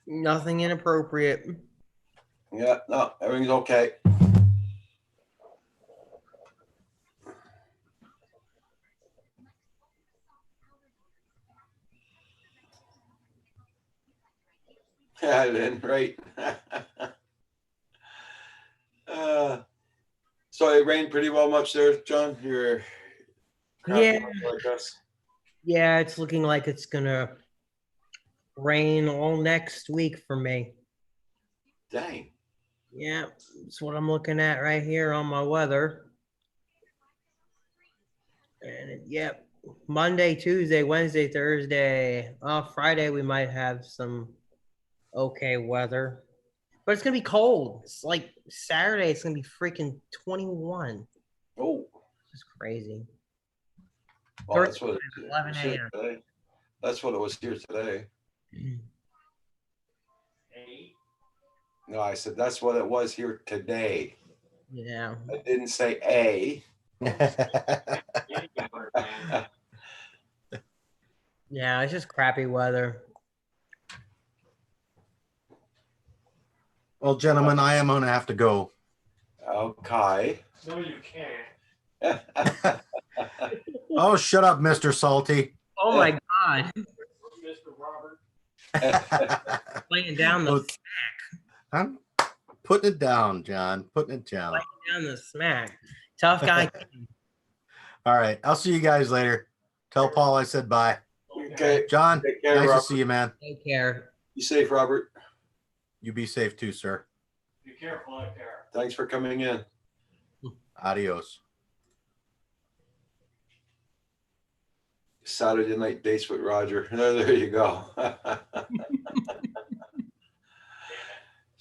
nothing inappropriate. Yeah, no, everything's okay. Yeah, then, right. So it rained pretty well much there, John? You're Yeah. like us? Yeah, it's looking like it's gonna rain all next week for me. Dang. Yeah, that's what I'm looking at right here on my weather. And yep, Monday, Tuesday, Wednesday, Thursday. Friday we might have some okay weather, but it's gonna be cold. It's like Saturday. It's gonna be freaking 21. Oh, It's crazy. well, that's what 11 here a.m. today. That's what it was here today. No, I said that's what it was here today. Yeah. I didn't say a. Yeah, it's just crappy weather. Well, gentlemen, I am gonna have to go. Okay. No, you can't. Oh, shut up, Mr. Salty. Oh my God. Mr. Robert. Laying down the Oh, I'm putting it down, John. Putting it down. smack. Tough guy. All right. I'll see you guys later. Tell Paul I said bye. Okay. John, Take care, nice Robert. to see you, man. Take care. Be safe, Robert. You be safe too, sir. Be careful out there. Thanks for coming in. Adios. Saturday night dates with Roger. There you go.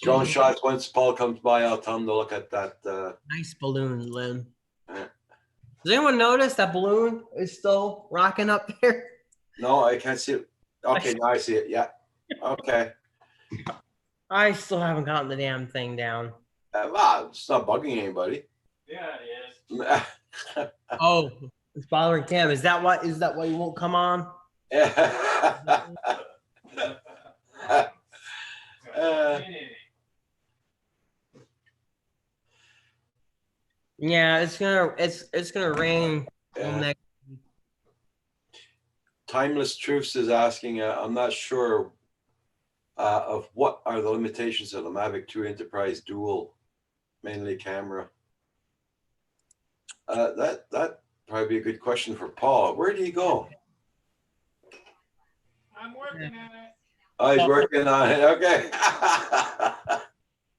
Drone shots. Once Paul comes by, I'll tell him to look at that. Nice balloon, Lynn. Yeah. Does anyone notice that balloon is still rocking up there? No, I can't see it. Okay, now I see it. Yeah. Okay. I still haven't gotten the damn thing down. Wow, it's not bugging anybody. Yeah, it is. Oh, it's bothering Cam. Is that why you won't come on? Yeah, it's gonna rain all Yeah. next. Timeless Truths is asking, I'm not sure of what are the limitations of the Mavic 2 Enterprise Dual, mainly camera. That probably be a good question for Paul. Where did he go? I'm working on it. Oh, he's working on it. Okay.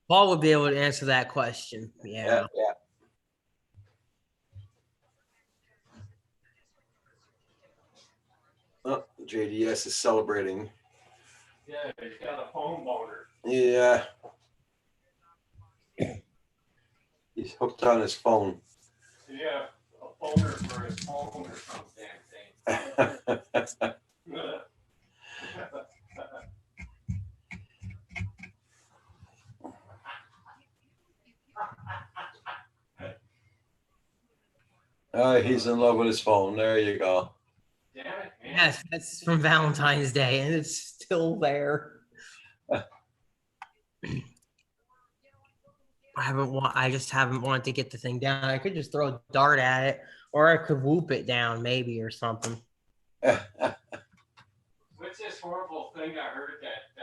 Paul would be able to answer that question. Yeah. Yeah. Oh, JDS is celebrating. Yeah, he's got a phone boner. Yeah. He's hooked on his phone. Yeah, a boner for his phone or some damn thing. He's in love with his phone. There you go. Damn it, man. Yes, that's from Valentine's Day, and it's still there. I just haven't wanted to get the thing down. I could just throw a dart at it, or I could whoop it down, maybe, or something. What's this horrible thing I heard that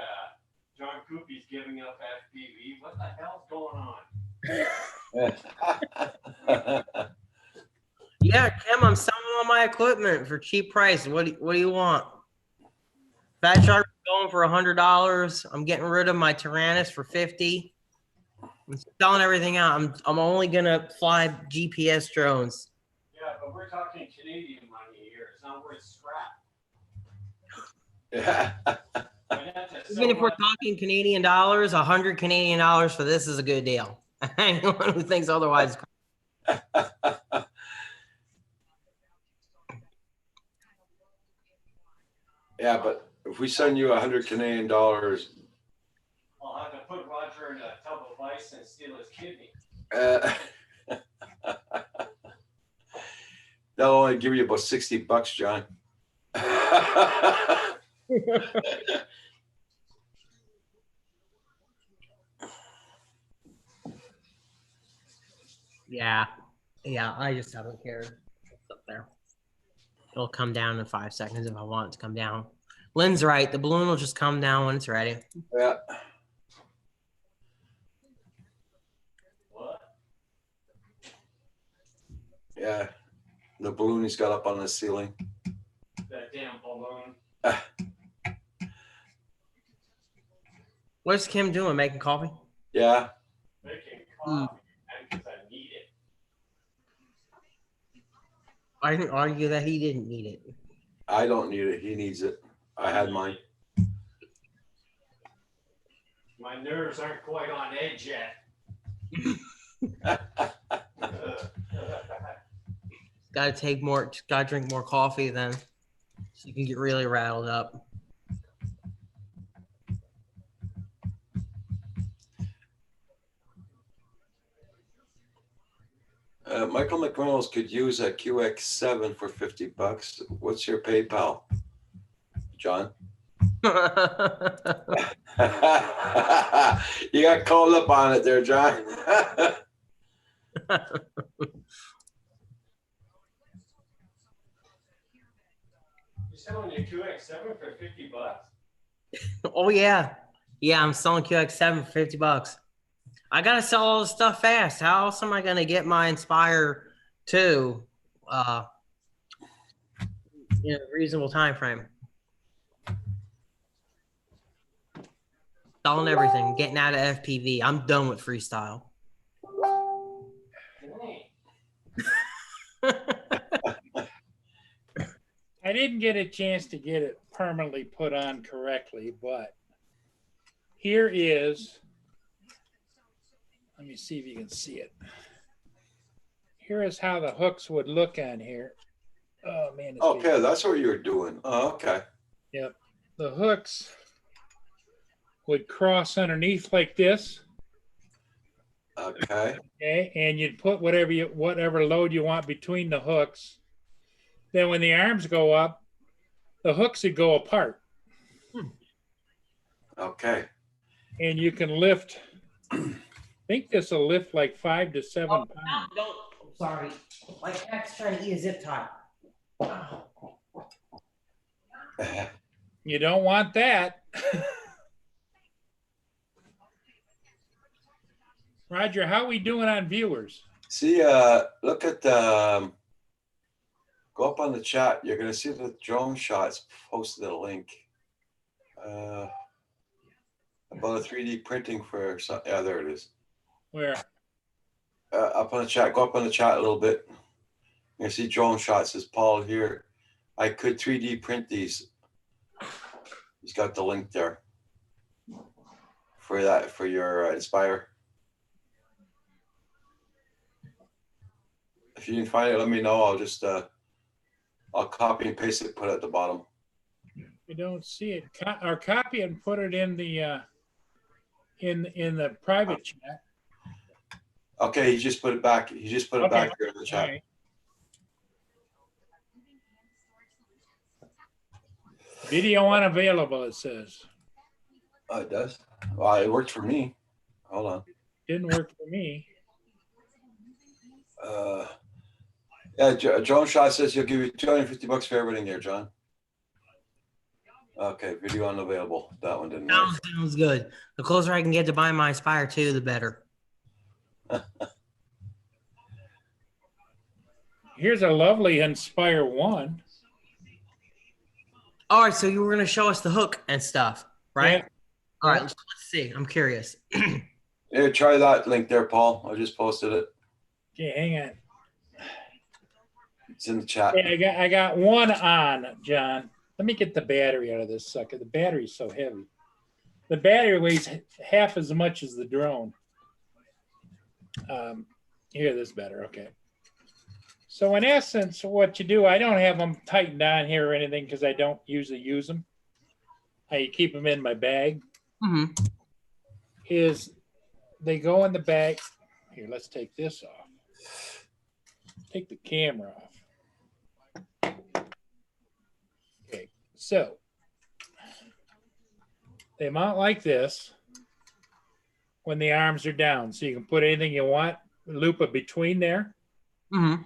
John Coopy's giving up FPV? What the hell's going on? Yeah, Kim, I'm selling all my equipment for cheap price. What do you want? Fat Shark going for $100. I'm getting rid of my Tyrannus for $50. I'm selling everything out. I'm only gonna fly GPS drones. Yeah, but we're talking Canadian money here. It's not worth scrap. Yeah. Even if we're talking Canadian dollars, 100 Canadian dollars for this is a good deal. Anyone who thinks otherwise. Yeah, but if we send you 100 Canadian dollars, I'll have to put Roger in a tub of ice and steal his kidney. they'll only give you about $60, John. Yeah, I just haven't cared. It's up there. It'll come down in 5 seconds if I want it to come down. Lynn's right. The balloon will just come down when it's ready. Yeah. What? Yeah. The balloon he's got up on the ceiling. That damn balloon. What's Kim doing? Making coffee? Yeah. Making coffee because I need it. I didn't argue that he didn't need it. I don't need it. He needs it. I had mine. My nerves aren't quite on edge yet. Gotta drink more coffee then. So you can get really rattled up. Michael McReynolds could use a QX7 for $50. What's your PayPal, John? You got called up on it there, John. You're selling your QX7 for $50? Oh yeah. Yeah, I'm selling QX7 for $50. I gotta sell all this stuff fast. How else am I gonna get my Inspire 2 in a reasonable time frame? Selling everything, getting out of FPV. I'm done with freestyle. I didn't get a chance to get it permanently put on correctly, but here is, let me see if you can see it. Here is how the hooks would look on here. Oh man. Okay, that's what you were doing. Oh, okay. Yep. The hooks would cross underneath like this. Okay. Okay, and you'd put whatever load you want between the hooks. Then when the arms go up, the hooks would go apart. Okay. And you can lift, I think this will lift like 5 to 7 pounds. Don't, sorry. My cat's trying to eat a zip tie. You don't want that. Roger, how we doing on viewers? See, look at go up on the chat. You're gonna see the drone shots posted a link. About a 3D printing for some, yeah, there it is. Where? Up on the chat, go up on the chat a little bit. You see drone shots. Says Paul here. I could 3D print these. He's got the link there for that, for your Inspire. If you can find it, let me know. I'll just I'll copy and paste it, put it at the bottom. You don't see it. Or copy and put it in the private chat. Okay, he just put it back. He just put it Okay. back here in the All chat. right. Video unavailable, it says. Oh, it does. Well, it worked for me. Hold on. Didn't work for me. Yeah, Drone Shot says he'll give you $250 for everything there, John. Okay, video unavailable. That one didn't work. Sounds good. The closer I can get to buy my Inspire 2, the better. Here's a lovely Inspire 1. All right, so you were going to show us the hook and stuff, right? Yeah. All right, let's see. I'm curious. Yeah, try that link there, Paul. I just posted it. Okay, hang on. It's in the chat. Yeah, I got one on, John. Let me get the battery out of this sucker. The battery's so heavy. The battery weighs half as much as the drone. Here, this better. Okay. So in essence, what you do, I don't have them tightened on here or anything because I don't usually use them. I keep them in my bag. Mm-hmm. Is they go in the bag. Here, let's take this off. Take the camera off. Okay, so they mount like this when the arms are down. So you can put anything you want, loop it between there. Mm-hmm.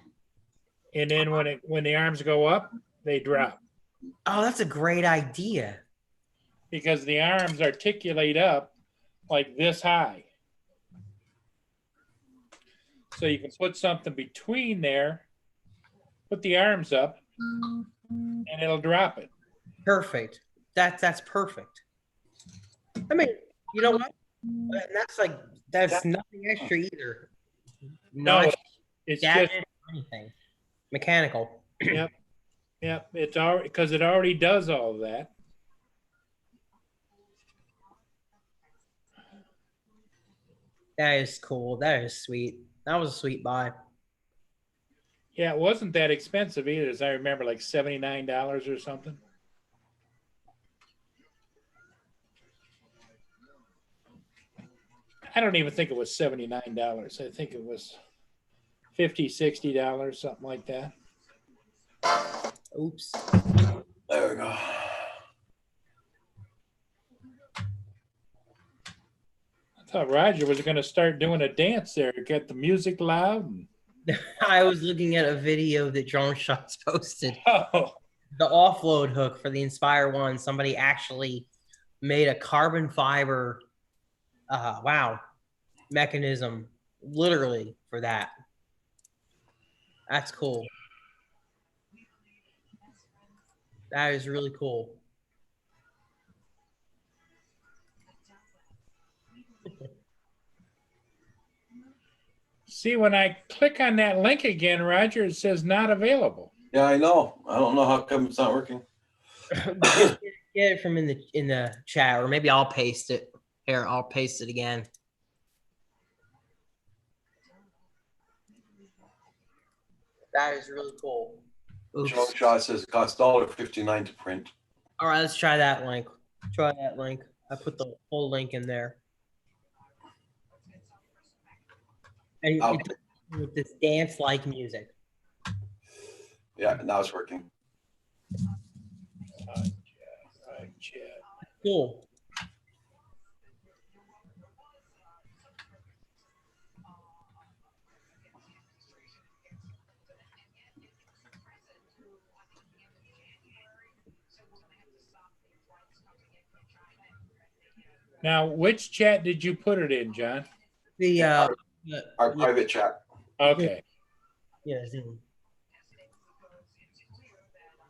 And then when the arms go up, they drop. Oh, that's a great idea. Because the arms articulate up like this high. So you can put something between there, put the arms up, and it'll drop it. Perfect. That's perfect. I mean, you know what? That's nothing extra either. No, extra it's gadget just or anything. Mechanical. yep. It's already because it already does all of that. That is cool. That is sweet. That was a sweet buy. Yeah, it wasn't that expensive either, as I remember, like $79 or something. I don't even think it was $79. I think it was $50, $60, something like that. Oops. There we go. I thought Roger was going to start doing a dance there. Get the music loud. And... I was looking at a video that Drone Shots posted. Oh, The offload hook for the Inspire 1. Somebody actually made a carbon fiber mechanism literally for that. That's cool. That is really cool. see, when I click on that link again, Roger, it says not available. Yeah, I know. I don't know how come it's not working. Just get it from in the chat, or maybe I'll paste it. Here, I'll paste it again. That is really cool. Oops. Drone Shot says it costs $1.59 to print. All right, let's try that link. Try that link. I put the full link in there. And Oh. it's with this dance-like music. Yeah, now it's working. Cool. Now, which chat did you put it in, John? The Our yeah, private chat. Okay, yeah, Zoom.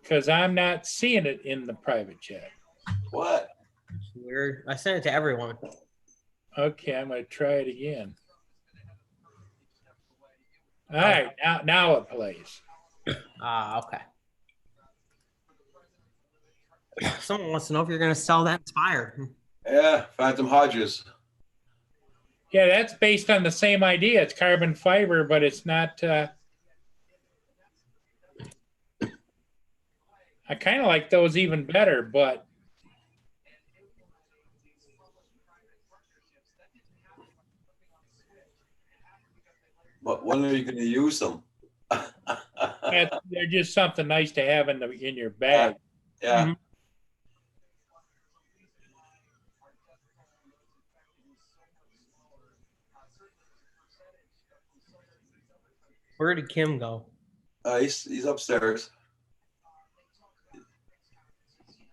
because I'm not seeing it in the private chat. What? It's weird. I sent it to everyone. Okay, I'm gonna try it again. All right, now it plays. Okay. Someone wants to know if you're going to sell that Inspire. Yeah, Phantom Hodges. Yeah, that's based on the same idea. It's carbon fiber, but it's not. I kind of like those even better, but But when are you going to use them? they're just something nice to have in your bag. Yeah. Where did Kim go? He's upstairs.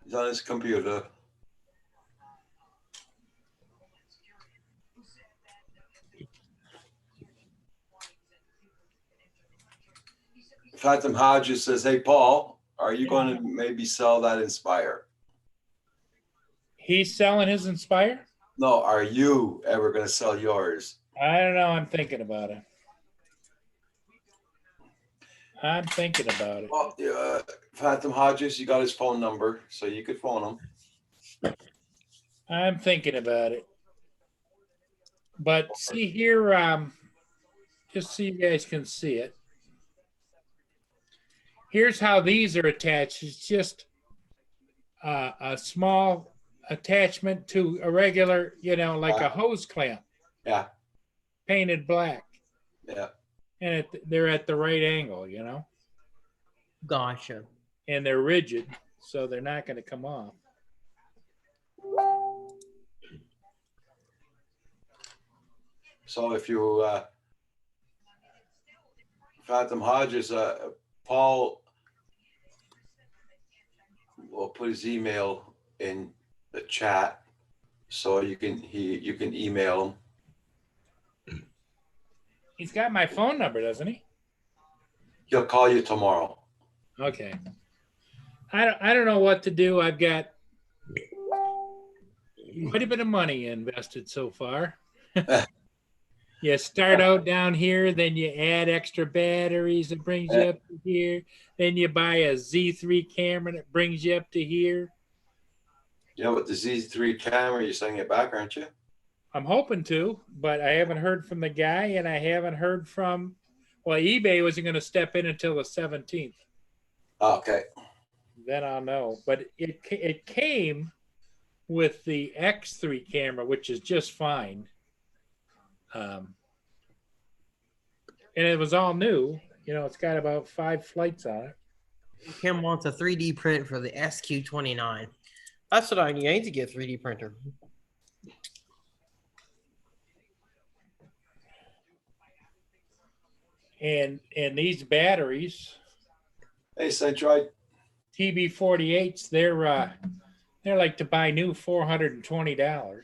He's on his computer. Phantom Hodges says, "Hey Paul, are you going to maybe sell that Inspire?" He's selling his Inspire? No, are you ever going to sell yours? I don't know. I'm thinking about it. I'm thinking about it. Well, Phantom Hodges, you got his phone number, so you could phone him. I'm thinking about it. But see here, just so you guys can see it. Here's how these are attached. It's just a small attachment to a regular, like a hose clamp. Yeah. Painted black. Yeah. And they're at the right angle, Gotcha. and they're rigid, so they're not going to come off. So if you Phantom Hodges, Paul will put his email in the chat, so you can email him. He's got my phone number, doesn't he? He'll call you tomorrow. Okay. I don't know what to do. I've got quite a bit of money invested so far. You start out down here, then you add extra batteries, it brings you up to here. Then you buy a Z3 camera that brings you up to here. Yeah, with the Z3 camera, you're sending it back, aren't you? I'm hoping to, but I haven't heard from the guy, and I haven't heard from, eBay wasn't going to step in until the 17th. Okay. Then I'll know. But it came with the X3 camera, which is just fine. And it was all new. It's got about 5 flights on it. Kim wants a 3D print for the SQ29. That's what I need. I need to get a 3D printer. And these batteries, Hey, Centroid. TB48s, they're like to buy new $420.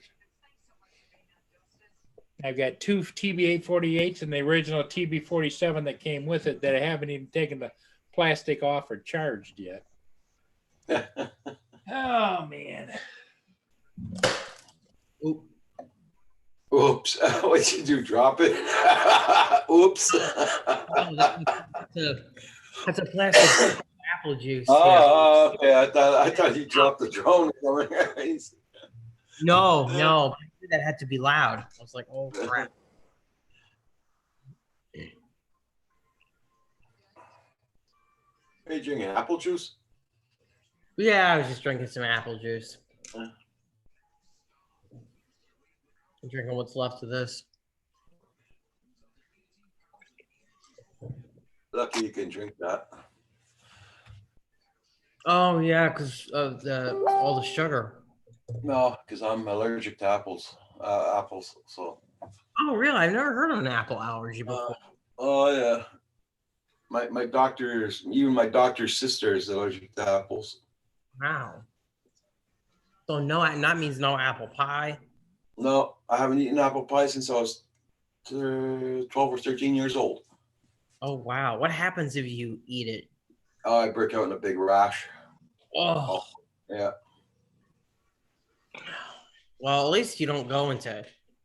I've got 2 TB848s and the original TB47 that came with it that I haven't even taken the plastic off or charged yet. Oh, man. Oop. Oops. What'd you do? Drop it? Oops. That's a plastic apple juice. Oh, okay. I thought he dropped the drone. No. That had to be loud. I was like, oh, crap. Are you drinking apple juice? Yeah, I was just drinking some apple juice. Yeah. I'm drinking what's left of this. Lucky you can drink that. Oh, yeah, because of all the sugar. No, because I'm allergic to apples. So. Oh, really? I've never heard of an apple allergy before. Oh yeah. My doctor's, even my doctor's sister is allergic to apples. Wow. So no, that means no apple pie. No, I haven't eaten apple pie since I was 12 or 13 years old. Oh wow. What happens if you eat it? Oh, I break out in a big rash. Oh. Yeah. Well, at least you don't go into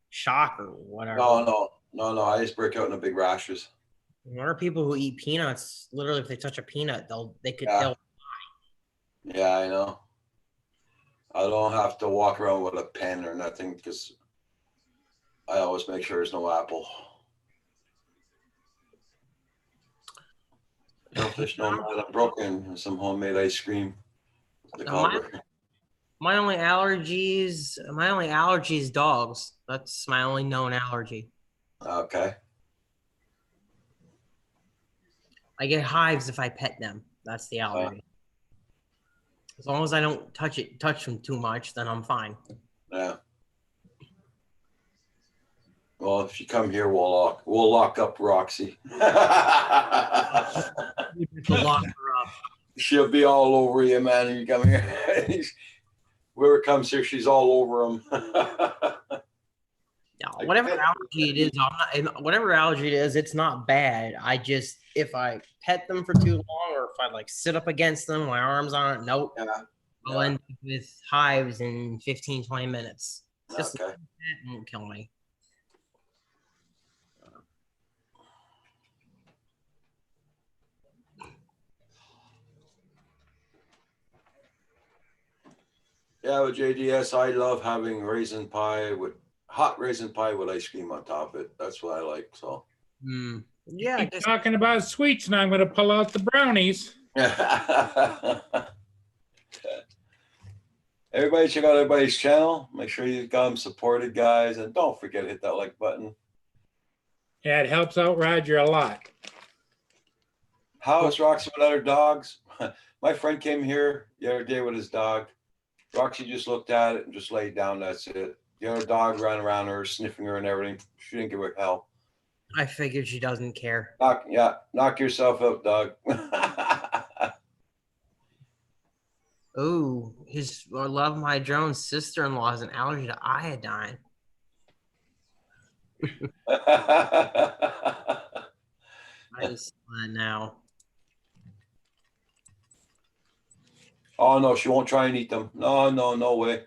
shock or whatever. No. I just break out in a big rashes. There are people who eat peanuts. Literally, if they touch a peanut, Yeah. they'll. Yeah, I know. I don't have to walk around with a pen or nothing because I always make sure there's no apple. No fish, no nut. I'm broken. And some homemade ice cream. The Culver. My only allergy is dogs. That's my only known allergy. Okay. I get hives if I pet them. That's the allergy. As long as I don't touch them too much, then I'm fine. Yeah. Well, if you come here, we'll lock up Roxy. To lock her up. She'll be all over you, man. You come here. Whoever comes here, she's all over him. Yeah, whatever allergy it is, whatever allergy it is, it's not bad. I just, if I pet them for too long or if I like sit up against them, my arms on it, nope. Yeah. I'll end up with hives in 15, 20 minutes. Just Okay. that won't kill me. Yeah, with JDS, I love having hot raisin pie with ice cream on top of it. That's what I like. So. Yeah, I Keep guess. talking about sweets, and I'm going to pull out the brownies. Everybody check out everybody's channel. Make sure you got them supported, guys, and don't forget to hit that like button. Yeah, it helps out Roger a lot. How is Roxy with other dogs? My friend came here the other day with his dog. Roxy just looked at it and just laid down. That's it. The other dog ran around her, sniffing her and everything. She didn't give a hell. I figured she doesn't care. Knock yourself up, dog. Oh, I love my drone sister-in-law has an allergy to iodine. I just now. Oh no, she won't try and eat them. No way.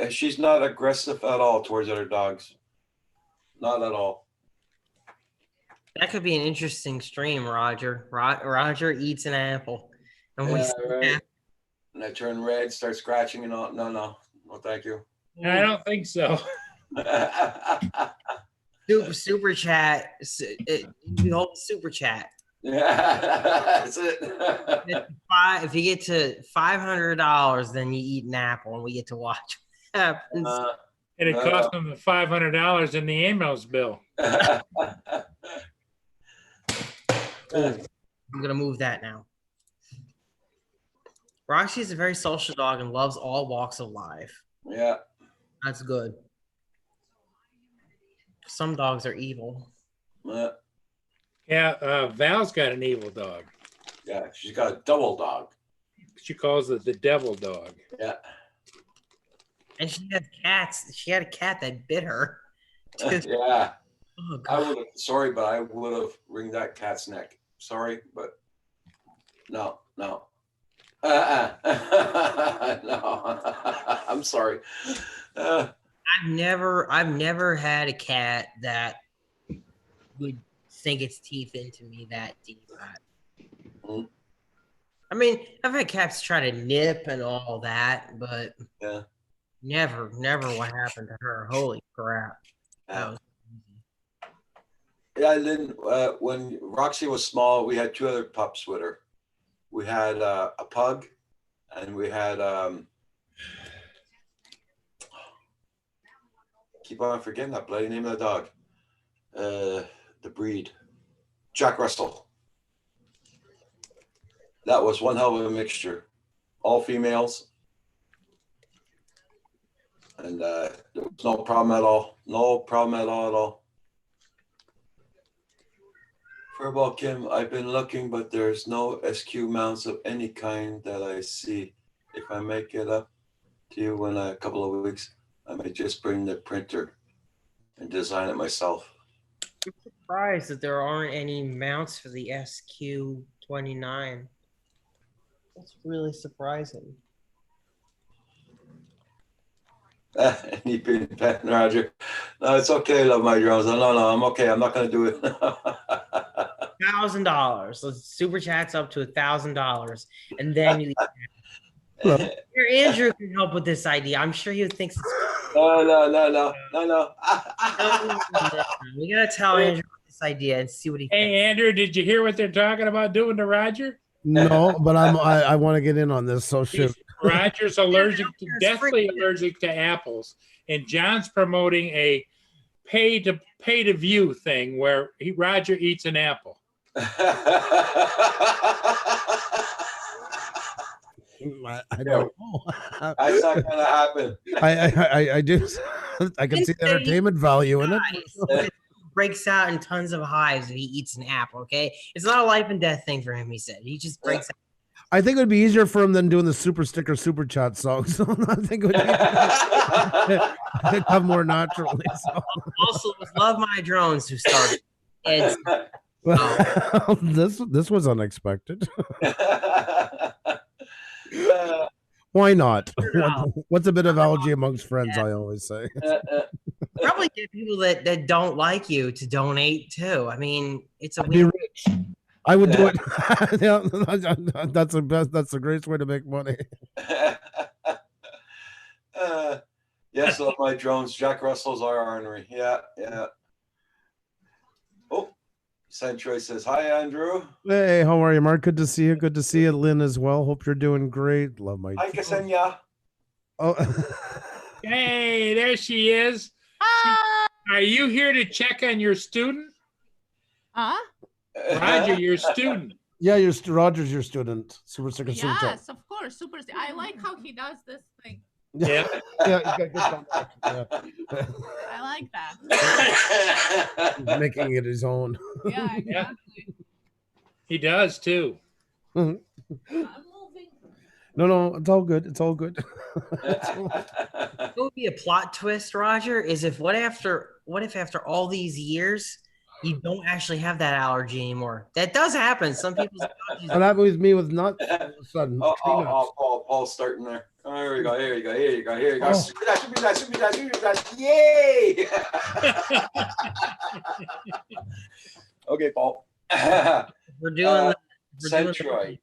She's not aggressive at all towards other dogs. Not at all. That could be an interesting stream, Roger. Roger eats an apple. And we Yeah, right. And I turn red, start scratching and all. No, thank you. I don't think so. Super chat. The whole super chat. Yeah, that's it. If you get to $500, then you eat an apple, and we get to watch what happens. It cost them the $500 in the emails bill. I'm gonna move that now. Roxy is a very social dog and loves all walks of life. Yeah, That's good. Some dogs are evil. Yeah, Val's got an evil dog. Yeah, she's got a double dog. She calls it the devil dog. Yeah. And she has cats. She had a cat that bit her. Yeah. Oh, I God. sorry, but I would have wringed that cat's neck. Sorry, but no. No. I'm sorry. I've never had a cat that would sink its teeth into me that deep. Mm. I mean, I've had cats try to nip and all that, but Yeah. never what happened to her. Holy crap. That was Yeah, I didn't. When Roxy was small, we had two other pups with her. We had a pug, and we had keep on forgetting that bloody name of the dog. The breed, Jack Russell. That was one hell of a mixture, all females, and there was no problem at all. No problem at all. Furball Kim, I've been looking, but there's no SQ mounts of any kind that I see. If I make it up to you in a couple of weeks. I may just bring the printer and design it myself. I'm surprised that there aren't any mounts for the SQ29. That's really surprising. Any pin pen, Roger. No, it's okay, love my drones. No, I'm okay. I'm not gonna do it. $1,000. So super chats up to $1,000, and then you. Here, Andrew can help with this idea. I'm sure he thinks it's. No. We gotta tell Andrew this idea and see what he thinks. Hey, Andrew, did you hear what they're talking about doing to Roger? No, but I want to get in on this. So shoot. Roger's deathly allergic to apples, and John's promoting a pay to view thing where Roger eats an apple. I don't know. That's not gonna happen. I do. I can see the entertainment value in it. Breaks out in tons of hives if he eats an apple. Okay, it's not a life and death thing for him. He said he just breaks out. I think it would be easier for him than doing the super sticker super chat song. So I think it would come more naturally. So. Also, it was Love My Drones who started. It's, well, this was unexpected. Why not? What's a bit of allergy amongst friends? I always say. Probably get people that don't like you to donate too. I mean, it's a I'd be weird. rich. I would do it. Yeah, that's the best. That's the greatest way to make money. Yes, love my drones. Jack Russell's our ornery. Yeah. Oh, Centroy says hi, Andrew. Hey, how are you, Mark? Good to see you. Good to see you, Lynn, as well. Hope you're doing great. Love my. Hi, Ksenia. Oh, Hey, there she is. Are you here to check on your student? Huh? Roger, your student. yeah, Roger's your student. Super sticker, super chat. Yes, of course. Super. I like how he does this thing. Yeah. Yeah, he's got good contact. Yeah. I like that. He's making it his own. Yeah, exactly. He does too. Mhm. I'm moving. No, it's all good. It's all good. What would be a plot twist, Roger? Is if what if after all these years you don't actually have that allergy anymore? That does happen. Some people's allergies. And that was me with nuts all of a sudden. Paul's starting there. Oh, here we go. Here you go. Oh. Super dash. Yay! Okay, Paul. We're doing. Centroid.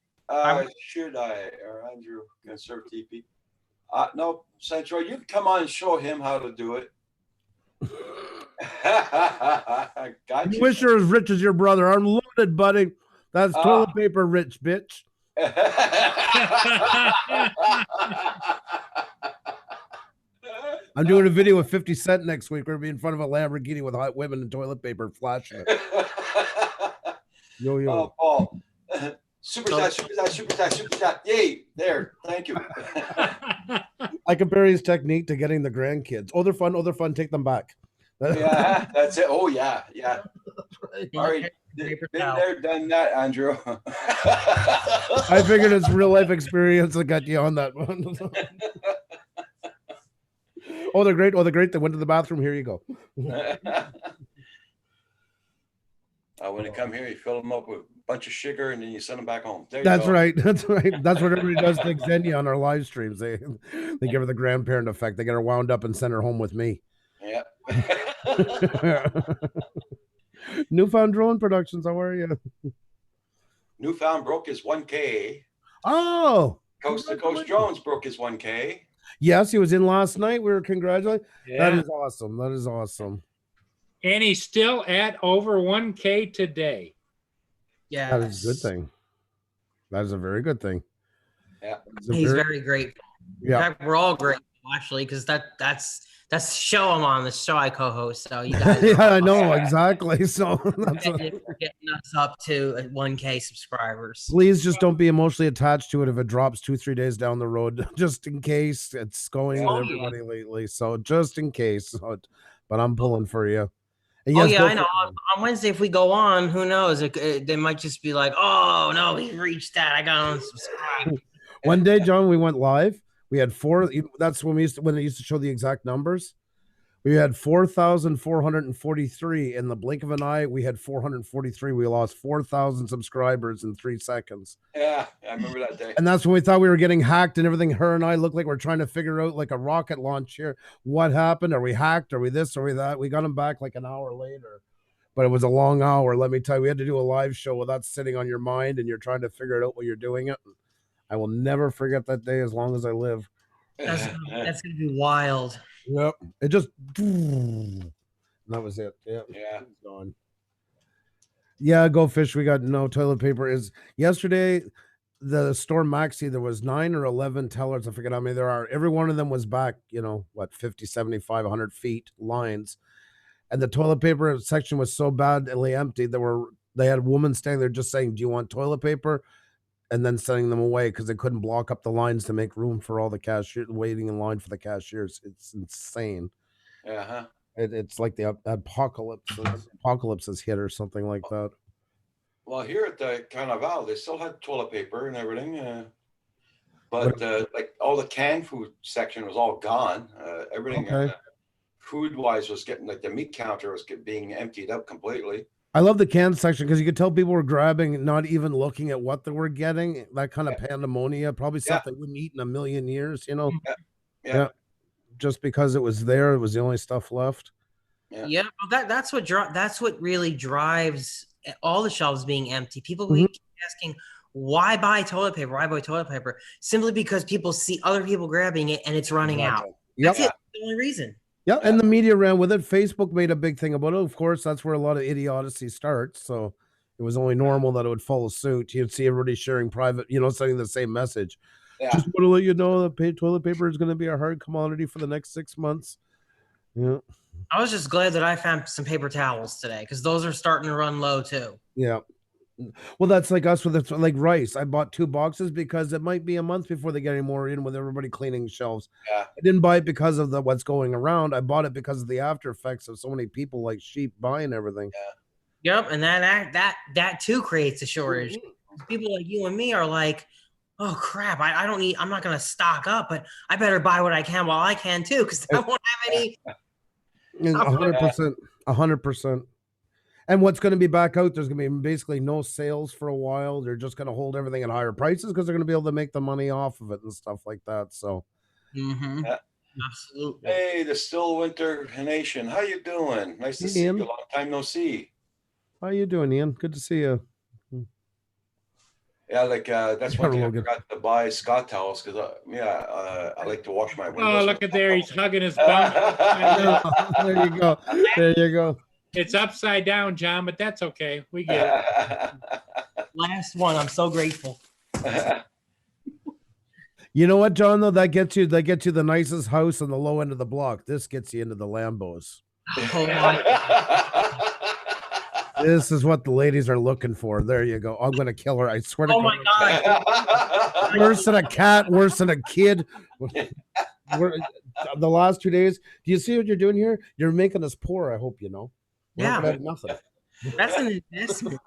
Should I or Andrew can serve TP? No, Centroid. You can come on and show him how to do it. Got You you. wish you're as rich as your brother. I'm loaded, buddy. That's toilet paper rich, bitch. I'm doing a video with 50 Cent next week. We're going to be in front of a Lamborghini with hot women and toilet paper flashing it. Yo. Oh, Paul. Super chat. Yay. There. Thank you. I compare his technique to getting the grandkids. Oh, they're fun. Take them back. Yeah, that's it. Oh, yeah. All right. Been Paper there, done that, Andrew. I figured it's real life experience that got you on that one. Oh, they're great. They went to the bathroom. Here you go. When they come here, you fill them up with a bunch of sugar and then you send them back home. There you That's go. right. That's what everybody does to Xenia on our live streams. They give her the grandparent effect. They get her wound up and send her home with me. Yeah. Newfound Drone Productions. How are you? Newfound broke his 1K. Oh, Coast to Coast Drones broke his 1K. yes, he was in last night. We were congratulating. Yeah. That is awesome. And he's still at over 1K today. Yeah, That is a good thing. That is a very good thing. Yeah. He's very grateful. Yeah. In fact, we're all grateful actually because that's the show I'm on, the show I co-host. So you guys, Yeah, I know exactly. So that's for getting us up to 1K subscribers. please just don't be emotionally attached to it if it drops 2-3 days down the road, just in case it's going Oh, with yeah. everybody lately. So just in case, but I'm pulling for you. And Oh yes, yeah, go I know. for it. On Wednesday, if we go on, who knows? They might just be like, "Oh no, he reached that. I got unsubscribed." One day, John, we went live. We had that's when when it used to show the exact numbers. We had 4,443 in the blink of an eye. We had 443. We lost 4,000 subscribers in 3 seconds. Yeah, I remember that day. And that's when we thought we were getting hacked and everything. Her and I looked like we're trying to figure out like a rocket launch here. What happened? Are we hacked? Are we this? Are we that? We got them back like an hour later. But it was a long hour. Let me tell you, we had to do a live show with that sitting on your mind and you're trying to figure it out while you're doing it. I will never forget that day as long as I live. That's gonna be wild. Yep. It just and that was it. Yeah. Yeah. It's gone. Yeah, go fish. We got no toilet paper. Is yesterday the store Maxi, there was 9 or 11 tellers. I forget how many there are. Every one of them was back, 50, 75, 100 feet lines. And the toilet paper section was so badly empty. They had women standing there just saying, "Do you want toilet paper?" And then sending them away because they couldn't block up the lines to make room for all the cashiers waiting in line for the cashiers. It's insane. Uh-huh. It's like the apocalypse has hit or something like that. Well, here at the Carnival, they still had toilet paper and everything. But like all the canned food section was all gone. Everything Okay. Food-wise was getting, like the meat counter was being emptied out completely. I love the can section because you could tell people were grabbing, not even looking at what they were getting. That kind of pandemonia, probably stuff they wouldn't eat in a million years, Yeah. Just because it was there, it was the only stuff left. Yeah. Well, that's what really drives all the shelves being empty. People keep asking, why buy toilet paper? Why buy toilet paper? Simply because people see other people grabbing it and it's running out. Yep. That's it. That's the only reason. Yeah, and the media ran with it. Facebook made a big thing about it. Of course, that's where a lot of idiocy starts. So it was only normal that it would follow suit. You'd see everybody sharing private, sending the same message. Yeah. Just want to let you know that toilet paper is going to be a hard commodity for the next 6 months. Yeah. I was just glad that I found some paper towels today because those are starting to run low too. Yeah. Well, that's like us with like rice. I bought 2 boxes because it might be a month before they get any more in with everybody cleaning shelves. Yeah. I didn't buy it because of what's going around. I bought it because of the after effects of so many people like sheep buying everything. Yep, and that too creates a shortage. People like you and me are like, oh crap, I don't need. I'm not gonna stock up, but I better buy what I can while I can too, because I won't have any. 100%, 100%. And what's going to be back out? There's going to be basically no sales for a while. They're just going to hold everything at higher prices because they're going to be able to make the money off of it and stuff like that. So, Yeah. Absolutely. Hey, the Still Winter Nation, how you doing? Nice to Hey, see you. Ian. Long time no see. how you doing, Ian? Good to see you. Yeah, like that's one thing I Logan. forgot to buy Scott towels because I like to wash my windows. Oh, look at there. He's hugging his bum. There you go. There you go. It's upside down, John, but that's okay. We get it. Last one. I'm so grateful. You know what, John? Though that gets you the nicest house on the low end of the block. This gets you into the Lambos. Oh my. This is what the ladies are looking for. There you go. I'm gonna kill her. I swear to Oh God. my God. Worse than a cat. Worse than a kid. The last 2 days. Do you see what you're doing here? You're making us poor. I hope you know. We're not Yeah. gonna have nothing. That's an investment.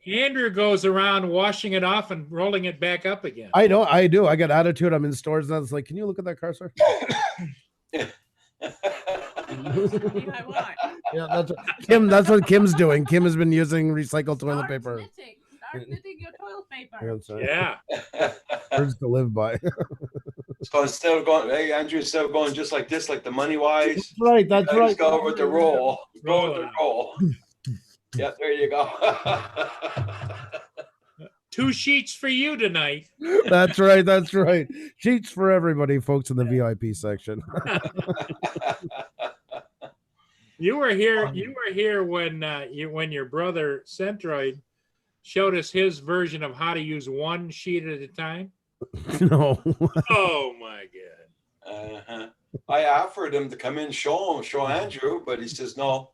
Andrew goes around washing it off and rolling it back up again. I know. I do. I got attitude. I'm in stores and I was like, "Can you look at that car, sir?" I want. Yeah, that's what Kim's doing. Kim has been using recycled toilet Start paper. knitting. Start knitting your toilet paper. That's right. Yeah. Words to live by. So instead of going, hey Andrew, instead of going just like this, like the money wise, That's right. That's just right. go with the roll. Go with the Roll. roll. Yeah, there you go. 2 sheets for you tonight. That's right. That's right. Sheets for everybody, folks, in the VIP section. You were here. You were here when your brother Centroid showed us his version of how to use 1 sheet at a time. No. Oh my God! Uh-huh. I offered him to come in, show Andrew, but he says no.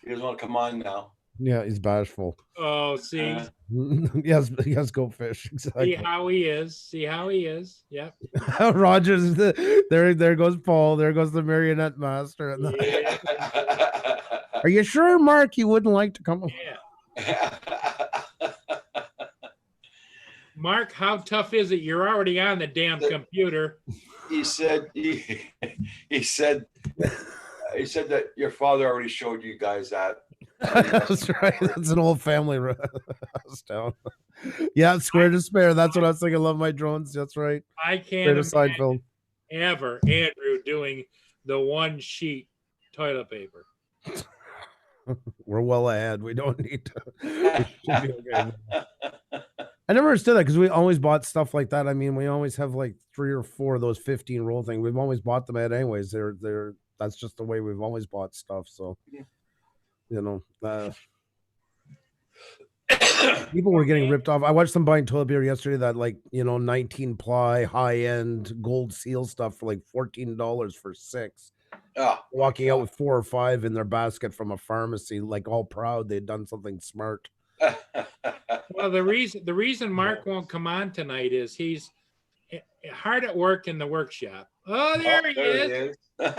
He doesn't want to come on now. Yeah, he's bashful. Oh, see, Yes, go fish. see Exactly. how he is. See how he is. Yep. Rogers. There goes Paul. There goes the marionette master. Yeah. Are you sure, Mark? You wouldn't like to come? Yeah. Mark, how tough is it? You're already on the damn computer. he said he said that your father already showed you guys that. That's right. That's an old family house down. Yeah, square to spare. That's what I was thinking. Love my drones. That's right. I Square can't to imagine Seinfeld. ever Andrew doing the one sheet toilet paper. We're well ahead. We don't need to. We should be okay. I never understood that because we always bought stuff like that. I mean, we always have like 3 or 4 of those 15 roll things. We've always bought them at anyways. They're that's just the way we've always bought stuff. So, you know, people were getting ripped off. I watched them buying toilet paper yesterday that 19 ply high end gold seal stuff for like $14 for 6. Oh, Walking out with 4 or 5 in their basket from a pharmacy, like all proud they'd done something smart. Well, the reason Mark won't come on tonight is he's hard at work in the workshop. Oh, there he is. So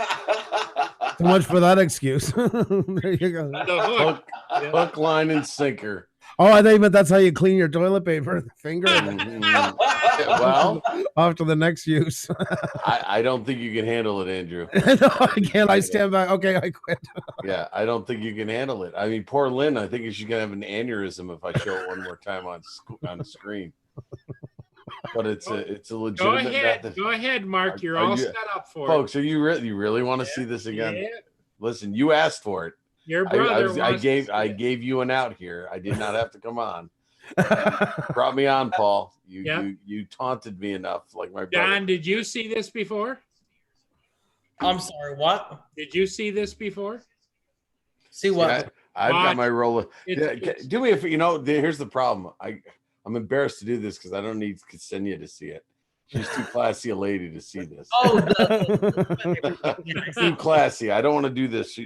much for that excuse. There you go. The hook. Yeah. Hook, line, and sinker. Oh, I thought you meant that's how you clean your toilet paper, the finger. Well, Off to the next use. I don't think you can handle it, Andrew. No, I can't. I stand back. Okay, I quit. Yeah, I don't think you can handle it. I mean, poor Lynn, I think she's gonna have an aneurysm if I show it one more time on the screen. But it's a Go legitimate ahead. method. Go ahead, Mark. You're Are all you- set up for Folks, are you really want to see this it. again? Yeah. Listen, you asked for it. Your I brother. wants to see I it. gave you an out here. I did not have to come on. Brought me on, Paul. You taunted me enough, like my brother. Don, did you see this before? I'm sorry, what? Did you see this before? See what? Yeah, I've got my roller. It's- Do me here's the problem. I'm embarrassed to do this because I don't need Ksenia to see it. She's too classy a lady to see this. Oh, Too classy. I don't want to do this.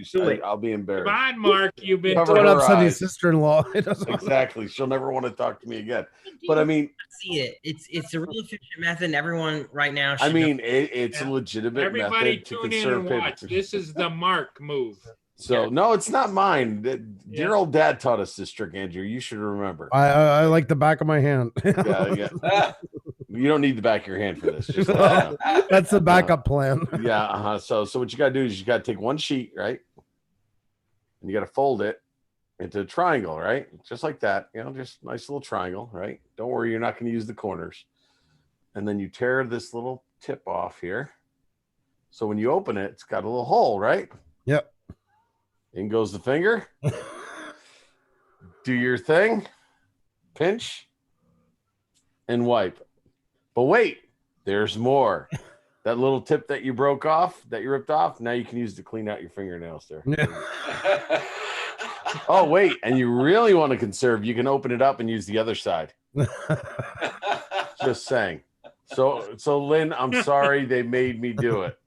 I'll be Come embarrassed. on, Mark. You've been Cover Don't her upset his eyes. sister-in-law. Exactly. She'll never want to talk to me again. But I mean, see it. It's a real efficient method, and everyone right now. I should mean, know. it's a legitimate Everybody method to tune in conserve and paper. watch. This is the Mark move. So no, it's not mine. Dear Yeah. old dad taught us this trick, Andrew. You should remember. I like the back of my hand. Yeah. You don't need the back of your hand for this. Just let you know. That's the backup plan. Yeah. So what you got to do is you got to take one sheet, right? And you got to fold it into a triangle, right? Just like that. Just nice little triangle, right? Don't worry, you're not going to use the corners. And then you tear this little tip off here. So when you open it, it's got a little hole, right? Yep. In goes the finger. Do your thing. Pinch. And wipe. But wait, there's more. That little tip that you broke off, that you ripped off, now you can use to clean out your fingernails there. Oh, wait. And you really want to conserve, you can open it up and use the other side. Just saying. So Lynn, I'm sorry they made me do it.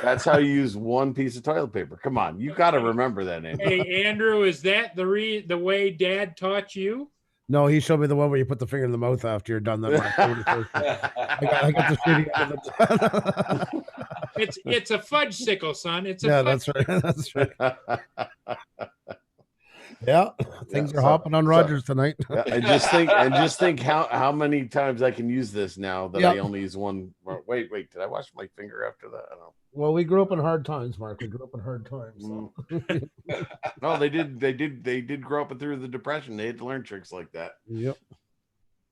That's how you use one piece of toilet paper. Come on, you got to remember that, Andrew. Hey, Andrew, is that the way Dad taught you? No, he showed me the one where you put the finger in the mouth after you're done. That I got the shitty end of it. It's a fudge sickle, son. It's a Yeah, fudge. that's right. That's right. Yeah, things Yeah, are hopping on Rogers tonight. Yeah, and just think how many times I can use this now that I Yep. only use one. Wait, did I wash my finger after that? I don't know. Well, we grew up in hard times, Mark. We grew up in hard times. So. No, they did grow up through the Depression. They had to learn tricks like that. Yep,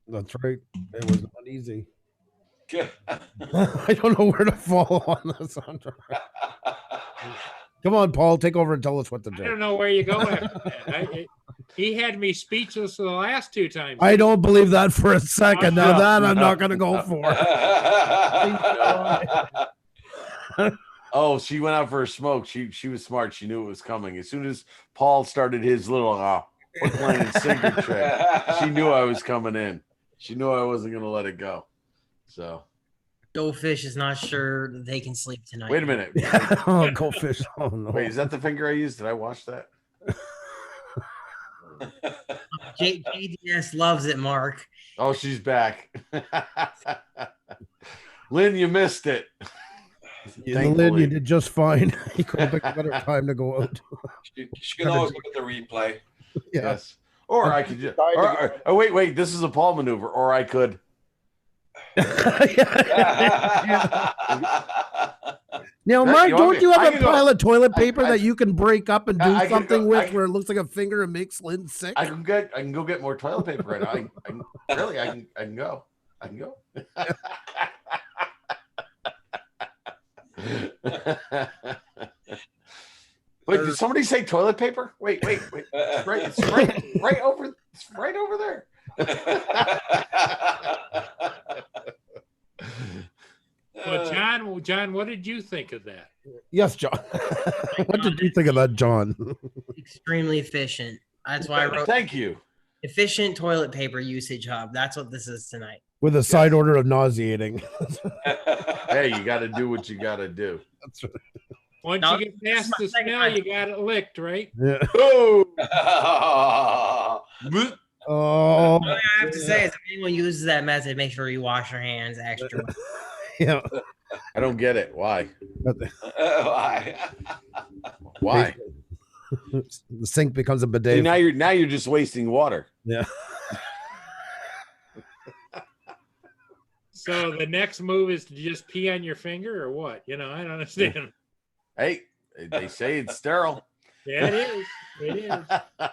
that's right. It was not easy. I don't know where to follow on this. Come on, Paul, take over and tell us what to I do. don't know where you go after that. He had me speechless the last 2 times. I don't believe that for a second. Now that I'm not going to go for. Oh, she went out for a smoke. She was smart. She knew it was coming. As soon as Paul started his little hook, line, and sinker trick, she knew I was coming in. She knew I wasn't going to let it go. So Goldfish is not sure that they can sleep tonight. wait a minute. Oh, goldfish. Oh, no. Wait, is that the finger I used? Did I wash that? JDS loves it, Mark. Oh, she's back. Lynn, you missed it. Lynn, Thankfully. you did just fine. You could have picked a better time to go out. She can always look at the replay. Yeah. Yes. Or I could just. Or, wait. This is a Paul maneuver. Or I could. Now, Right, Mark, you want don't me- you I have a can go- pile of toilet I- paper I- that you can break up and do I can something go- with I can- where it looks like a finger and makes Lynn sick? I can go get more toilet paper right now. I can go. I can go. Wait, did somebody say toilet paper? Wait. It's right over there. Well, John, what did you think of that? Yes, John. What did you think of that, John? Extremely efficient. That's why I wrote Thank you. efficient toilet paper usage hub. That's what this is tonight. With a side order of nauseating. Hey, you got to do what you got to do. That's right. Once No, you get this is past my the second smell, time. you got it licked, right? Yeah. Oh, Oh, All I have to say is if anyone uses that method, make sure you wash your hands extra. yeah. I don't get it. Why? Why? Why? The sink becomes a See, bidet. now you're just wasting water. Yeah. So the next move is to just pee on your finger or what? You know, I don't understand. Hey, they say it's sterile. Yeah, it is. It is.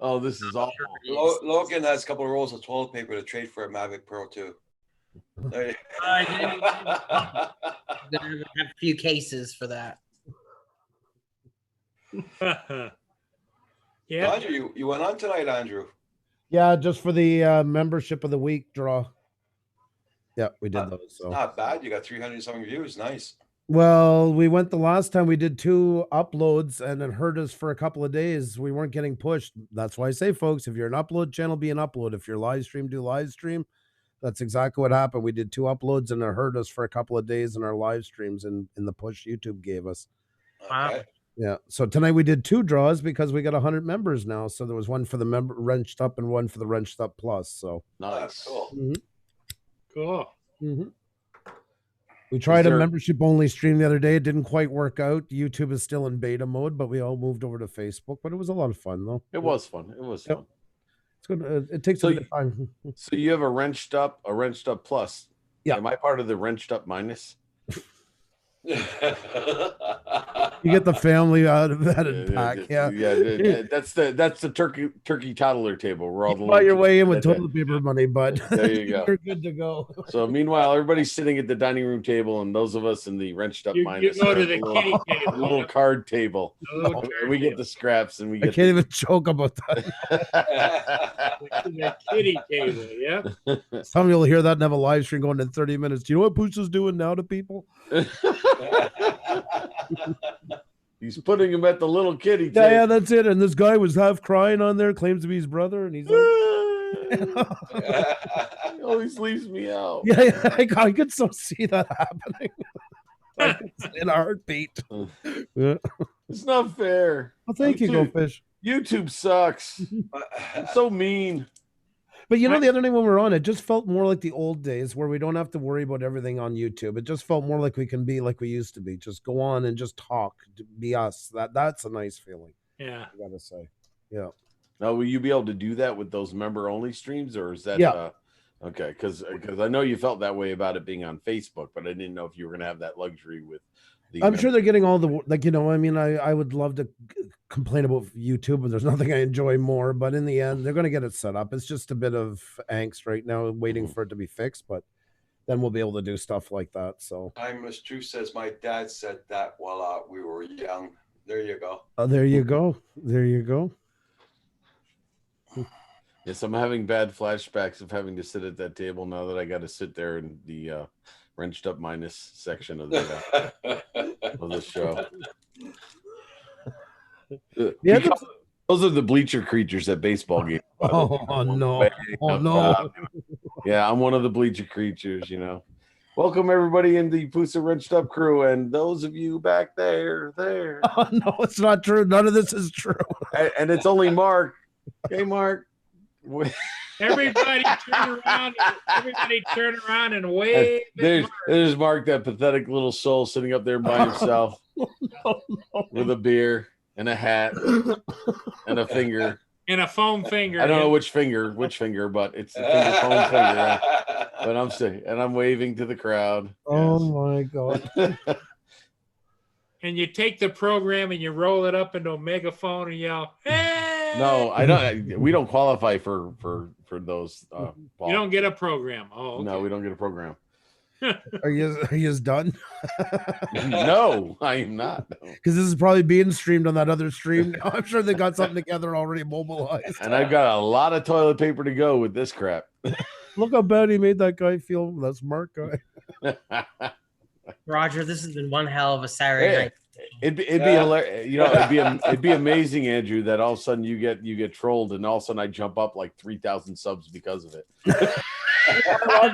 Oh, this is awful. Logan has a couple of rolls of toilet paper to trade for a Mavic Pro 2. There you- I'm gonna have a few cases for that. Yeah. Andrew, you went on tonight, Andrew. Yeah, just for the membership of the week draw. Yeah, we did those. So Not bad. You got 300 something views. Nice. well, we went the last time we did 2 uploads and it hurt us for a couple of days. We weren't getting pushed. That's why I say, folks, if you're an upload channel, be an upload. If you're live stream, do live stream. That's exactly what happened. We did 2 uploads and it hurt us for a couple of days in our live streams in the push YouTube gave us. Wow. Okay. Yeah. So tonight we did 2 draws because we got 100 members now. So there was one for the member Wrenched Up and one for the Wrenched Up Plus. So That's Nice. cool. Cool. we tried there- a membership only stream the other day. It didn't quite work out. YouTube is still in beta mode, but we all moved over to Facebook. But it was a lot of fun though. It was fun. It was Yep. fun. It's good. It takes So a bit of time. So you have a wrenched up plus. Yeah. Am I part of the wrenched up minus? You get the family out of that and pack. Yeah. That's the turkey toddler table where all the You buy your little way in kids with sit. toilet paper money, bud. There you go. You're good to go. So meanwhile, everybody's sitting at the dining room table, and those of us in the wrenched up You minus go are to at the little, kitty table. little card table. A little And we get the scraps, and we I get can't even joke about that. the kitty table. Yeah. Some of you will hear that and have a live stream going in 30 minutes. Do you know what Pooch is doing now to people? He's putting him at the little kitty Yeah, table. that's it. And this guy was half crying on there, claims to be his brother, and he's like, He always leaves me out. yeah, I could so see that happening. Like, it's in a heartbeat. Yeah. It's not fair. Well, thank you, YouTube- Goldfish. YouTube sucks. It's so mean. But you know, the other day when we were on, it just felt more like the old days where we don't have to worry about everything on YouTube. It just felt more like we can be like we used to be. Just go on and just talk, be us. That's a nice feeling, Yeah. I gotta say. Yeah. Now, will you be able to do that with those member only streams, or is that Yeah. Okay? Because I know you felt that way about it being on Facebook, but I didn't know if you were going to have that luxury with the. I'm sure they're getting all the, like, you know, I mean, I would love to complain about YouTube, but there's nothing I enjoy more. But in the end, they're going to get it set up. It's just a bit of angst right now, waiting for it to be fixed. But then we'll be able to do stuff like that. So Timeless Truth says my dad said that while we were young. There you go. there you go. There you go. Yes, I'm having bad flashbacks of having to sit at that table now that I got to sit there in the wrenched up minus section of the show. Yeah. Because those are the bleacher creatures at baseball games. by the way. Oh no. Way Oh up no. top. Yeah, I'm one of the bleacher creatures, you know. Welcome everybody in the Pusa Wrenched Up crew, and those of you back there. Oh no, it's not true. None of this is true. And it's only Mark. Hey, Mark. Everybody turn around. Everybody turn around and wave. at There's Mark, that pathetic little soul sitting up there by himself No. with a beer and a hat and a finger And a foam finger. I don't know which finger, but it's the finger foam finger. But I'm saying, and I'm waving to the crowd. Oh my God. And you take the program and you roll it up into a megaphone and yell, "Hey!" No, I don't. We don't qualify for those. Paul. You don't get a program. Oh, okay. No, we don't get a program. Are you done? No, I am not. Because this is probably being streamed on that other stream now. I'm sure they got something together already mobilized. And I've got a lot of toilet paper to go with this crap. Look how bad he made that guy feel. That smart guy. Roger, this has been one hell of a Saturday Hey, night. it'd be hilarious. You know, it'd be amazing, Andrew, that all of a sudden you get trolled, and all of a sudden I jump up like 3,000 subs because of it.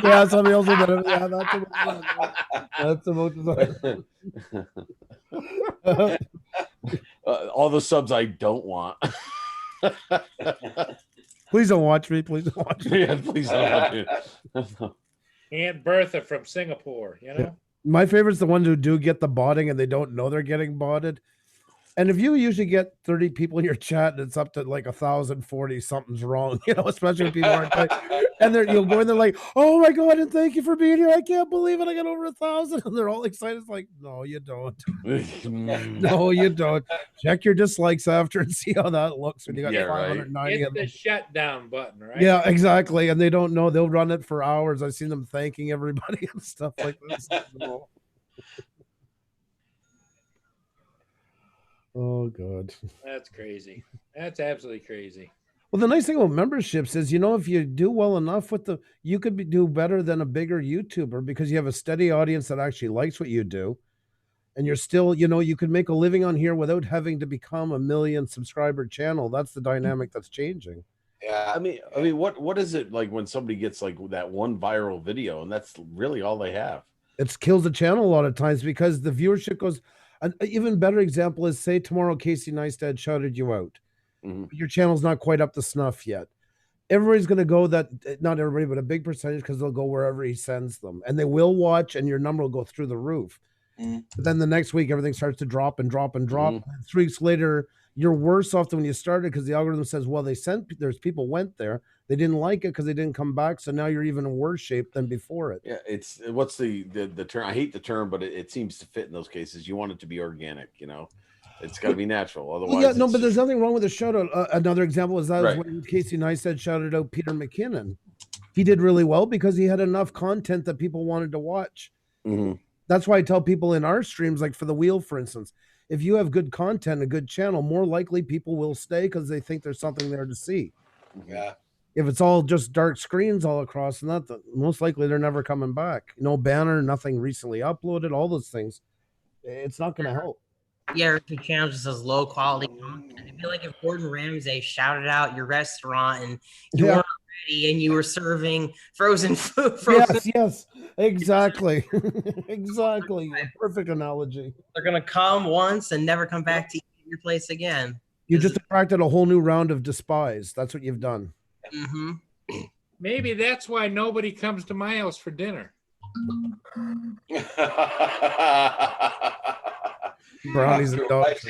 Yeah, somebody else did that. Yeah, that's the most. All the subs I don't want. Please don't watch me. Please don't watch me. Yeah, please don't watch me. Aunt Bertha from Singapore, you know? My favorite's the ones who do get the botting and they don't know they're getting botted. And if you usually get 30 people in your chat and it's up to like 1,040, something's wrong, you know, especially when people aren't like, and you'll go in there like, oh my God, and thank you for being here. I can't believe it. I got over 1,000. And they're all excited. It's like, no, you don't. No, you don't. Check your dislikes after and see how that looks when you got 590 It's of the them. shutdown button, right? Yeah, exactly. And they don't know. They'll run it for hours. I've seen them thanking everybody and stuff like this. Oh God. That's crazy. That's absolutely crazy. Well, the nice thing about memberships is, you know, if you do well enough with you could do better than a bigger YouTuber because you have a steady audience that actually likes what you do. And you're still, you know, you could make a living on here without having to become a 1 million subscriber channel. That's the dynamic that's changing. Yeah. I mean, what is it like when somebody gets like that one viral video and that's really all they have? It kills the channel a lot of times because the viewership goes. An even better example is, say tomorrow Casey Neistat shouted you out. Mm-hmm. Your channel's not quite up to snuff yet. Everybody's going to go not everybody, but a big percentage, because they'll go wherever he sends them. And they will watch and your number will go through the roof. Mm-hmm. But then the next week, everything starts to drop and drop and drop. Mm-hmm. And 3 weeks later, you're worse off than when you started because the algorithm says, well, there's people went there. They didn't like it because they didn't come back. So now you're even in worse shape than before it. Yeah, it's what's the term? I hate the term, but it seems to fit in those cases. You want it to be organic, you know. It's got to be natural. Otherwise, well, yeah, no, but there's nothing wrong with a shout out. Another example is that right. was when Casey Neistat shouted out Peter McKinnon. He did really well because he had enough content that people wanted to watch. Mm-hmm. That's why I tell people in our streams, like for the wheel, for instance, if you have good content, a good channel, more likely people will stay because they think there's something there to see. Yeah. If it's all just dark screens all across, most likely they're never coming back. No banner, nothing recently uploaded, all those things. It's not going to help. Yeah, if your channel just has low quality content. I feel like if Gordon Ramsay shouted out your restaurant and you weren't ready and you were serving frozen food. Yes, exactly. Exactly. Perfect analogy. They're going to come once and never come back to eat at your place again. You just attracted a whole new round of despise. That's what you've done. Mm-hmm. Maybe that's why nobody comes to my house for dinner. Brownies and dogs.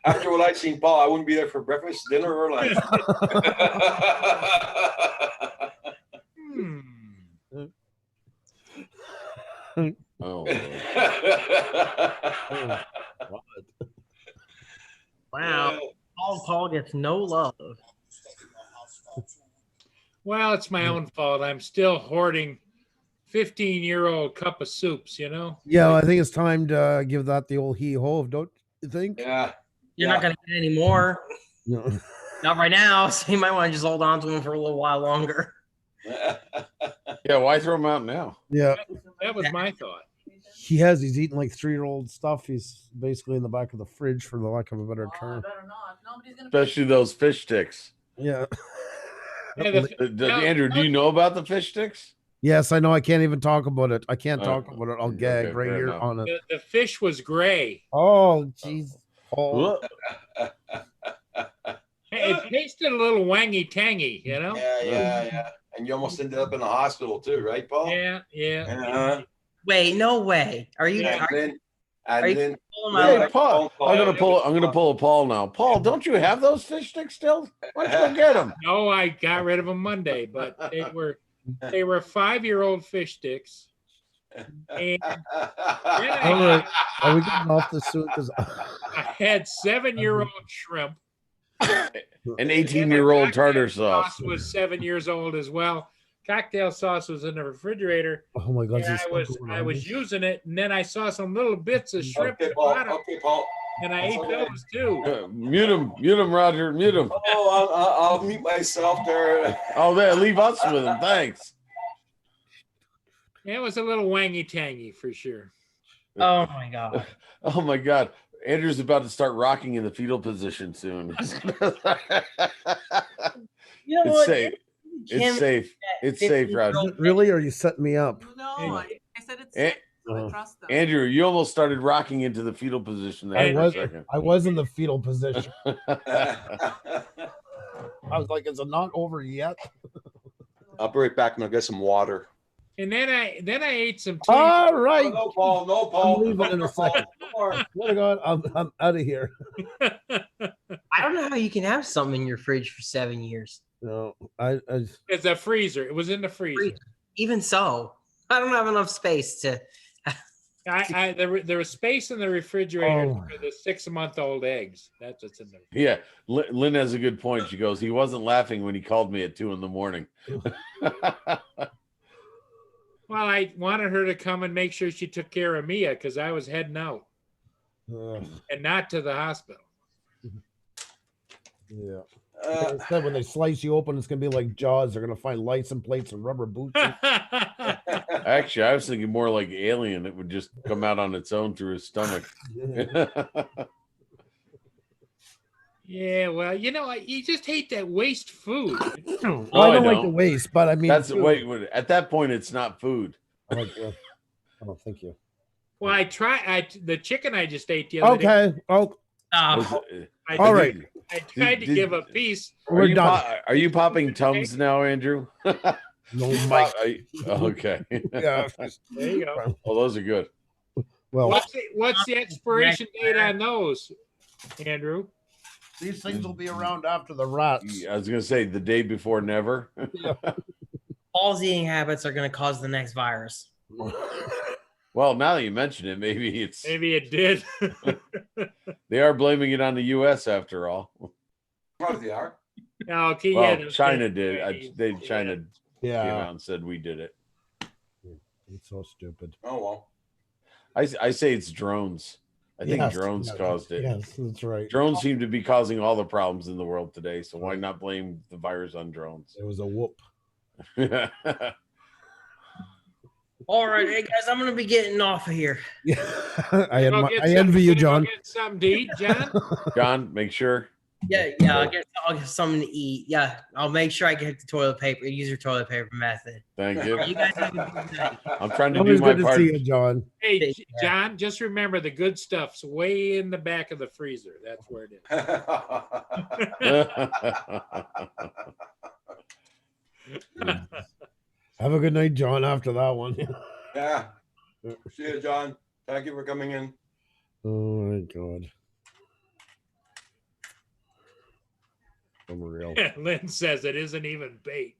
After what I've seen, Paul, I wouldn't be there for breakfast, dinner, or lunch. Oh. Wow. Paul gets no love. Well, it's my own fault. I'm still hoarding 15-year-old cup of soups, you know? Yeah, I think it's time to give that the old hee-ho, don't you think? Yeah. You're not going to get any more. No. Not right now, so you might want to just hold on to them for a little while longer. Yeah, why throw them out now? Yeah. That was my thought. He's eating like 3-year-old stuff. He's basically in the back of the fridge, for the lack of a better term. Better not. Nobody's gonna Especially those fish sticks. Yeah. Yeah, Andrew, do you know about the fish sticks? Yes, I know. I can't even talk about it. I can't talk about it. I'll gag okay, right fair here enough. on it. the fish was gray. Oh, jeez. Oh. Hey, it tasted a little wangy tangy, you know? Yeah. And you almost ended up in the hospital too, right, Paul? Yeah. Uh-huh. Wait, no way. Are you? Yeah, And Are you then pulling Hey, my- Paul, I'm gonna pull a Paul now. Paul, don't you have those fish sticks still? Why don't you go get them? No, I got rid of them Monday, but they were 5-year-old fish sticks. And All right. Are we getting off this soon? Because I had 7-year-old shrimp. An 18-year-old tartar sauce. Was 7 years old as well. Cocktail sauce was in the refrigerator. oh my God, And is this I was still going I on? was using it, and then I saw some little bits of shrimp Okay, at the Paul. bottom, Okay, Paul. and I ate those too. Mute him, Roger. Mute him. Oh, I'll mute myself there. Oh, there, leave us with him. Thanks. It was a little wangy tangy for sure. Oh my god. Oh my God. Andrew's about to start rocking in the fetal position soon. You know It's what? safe. It's safe. It's safe, Roger. Is it really? Or are you setting me up? No, I said it's Eh, safe, so I uh, trust them. Andrew, you almost started rocking into the fetal position there I for a was. second. I was in the fetal position. I was like, is it not over yet? I'll be right back. I'm gonna get some water. And then I ate some. All right. No, Paul. No, Paul. I'm leaving in a second. No more. Swear to God, I'm out of here. I don't know how you can have something in your fridge for 7 years. No, It's a freezer. It was in the freezer. Even so, I don't have enough space to. There was space in the refrigerator Oh. for the 6-month-old eggs. That's what's in there. Yeah, Lynn has a good point. She goes, he wasn't laughing when he called me at 2 a.m. Well, I wanted her to come and make sure she took care of Mia because I was heading out and not to the hospital. yeah. Instead, when they slice you open, it's gonna be like Jaws. They're gonna find license plates and rubber boots. Actually, I was thinking more like Alien. It would just come out on its own through his stomach. Yeah, well, you just hate that waste food. Well, Oh, I I don't like don't. the waste, but I mean, That's food. wait. At that point, it's not food. I like, oh, thank you. Well, the chicken I just ate the other day. Okay. Oh, Was Stop. it- all right. I tried to Did- give a piece. We're done. Are you popping Tums now, Andrew? No, Mike. Okay. Yeah. There you go. Oh, those are good. Well, What's the expiration date on those, Andrew? these things will be around after the rats. I was gonna say the day before never. Paul's eating habits are going to cause the next virus. Well, now that you mention it, maybe it's Maybe it did. they are blaming it on the U.S. after all. Probably they are. Okay, Well, yeah, China did. China came Yeah. out and said we did it. It's so stupid. Oh well. I say it's drones. I think Yes, drones yes, caused it. Yes, that's right. Drones seem to be causing all the problems in the world today. So why not blame the virus on drones? It was a whoop. All right, hey guys, I'm going to be getting off of here. Yeah. Go get I some- envy you, go John. Get something to eat, John. John, make sure. Yeah, I'll get something to eat. Yeah, I'll make sure I get the toilet paper. Use your toilet paper method. Thank you. You guys have a good night. I'm trying to Always do my good to part. see you, John. Hey, Take care. John, just remember the good stuff's way in the back of the freezer. That's where it is. Have a good night, John. After that one. Yeah. See you, John. Thank you for coming in. Oh my God. Unreal. Lynn says it isn't even bait.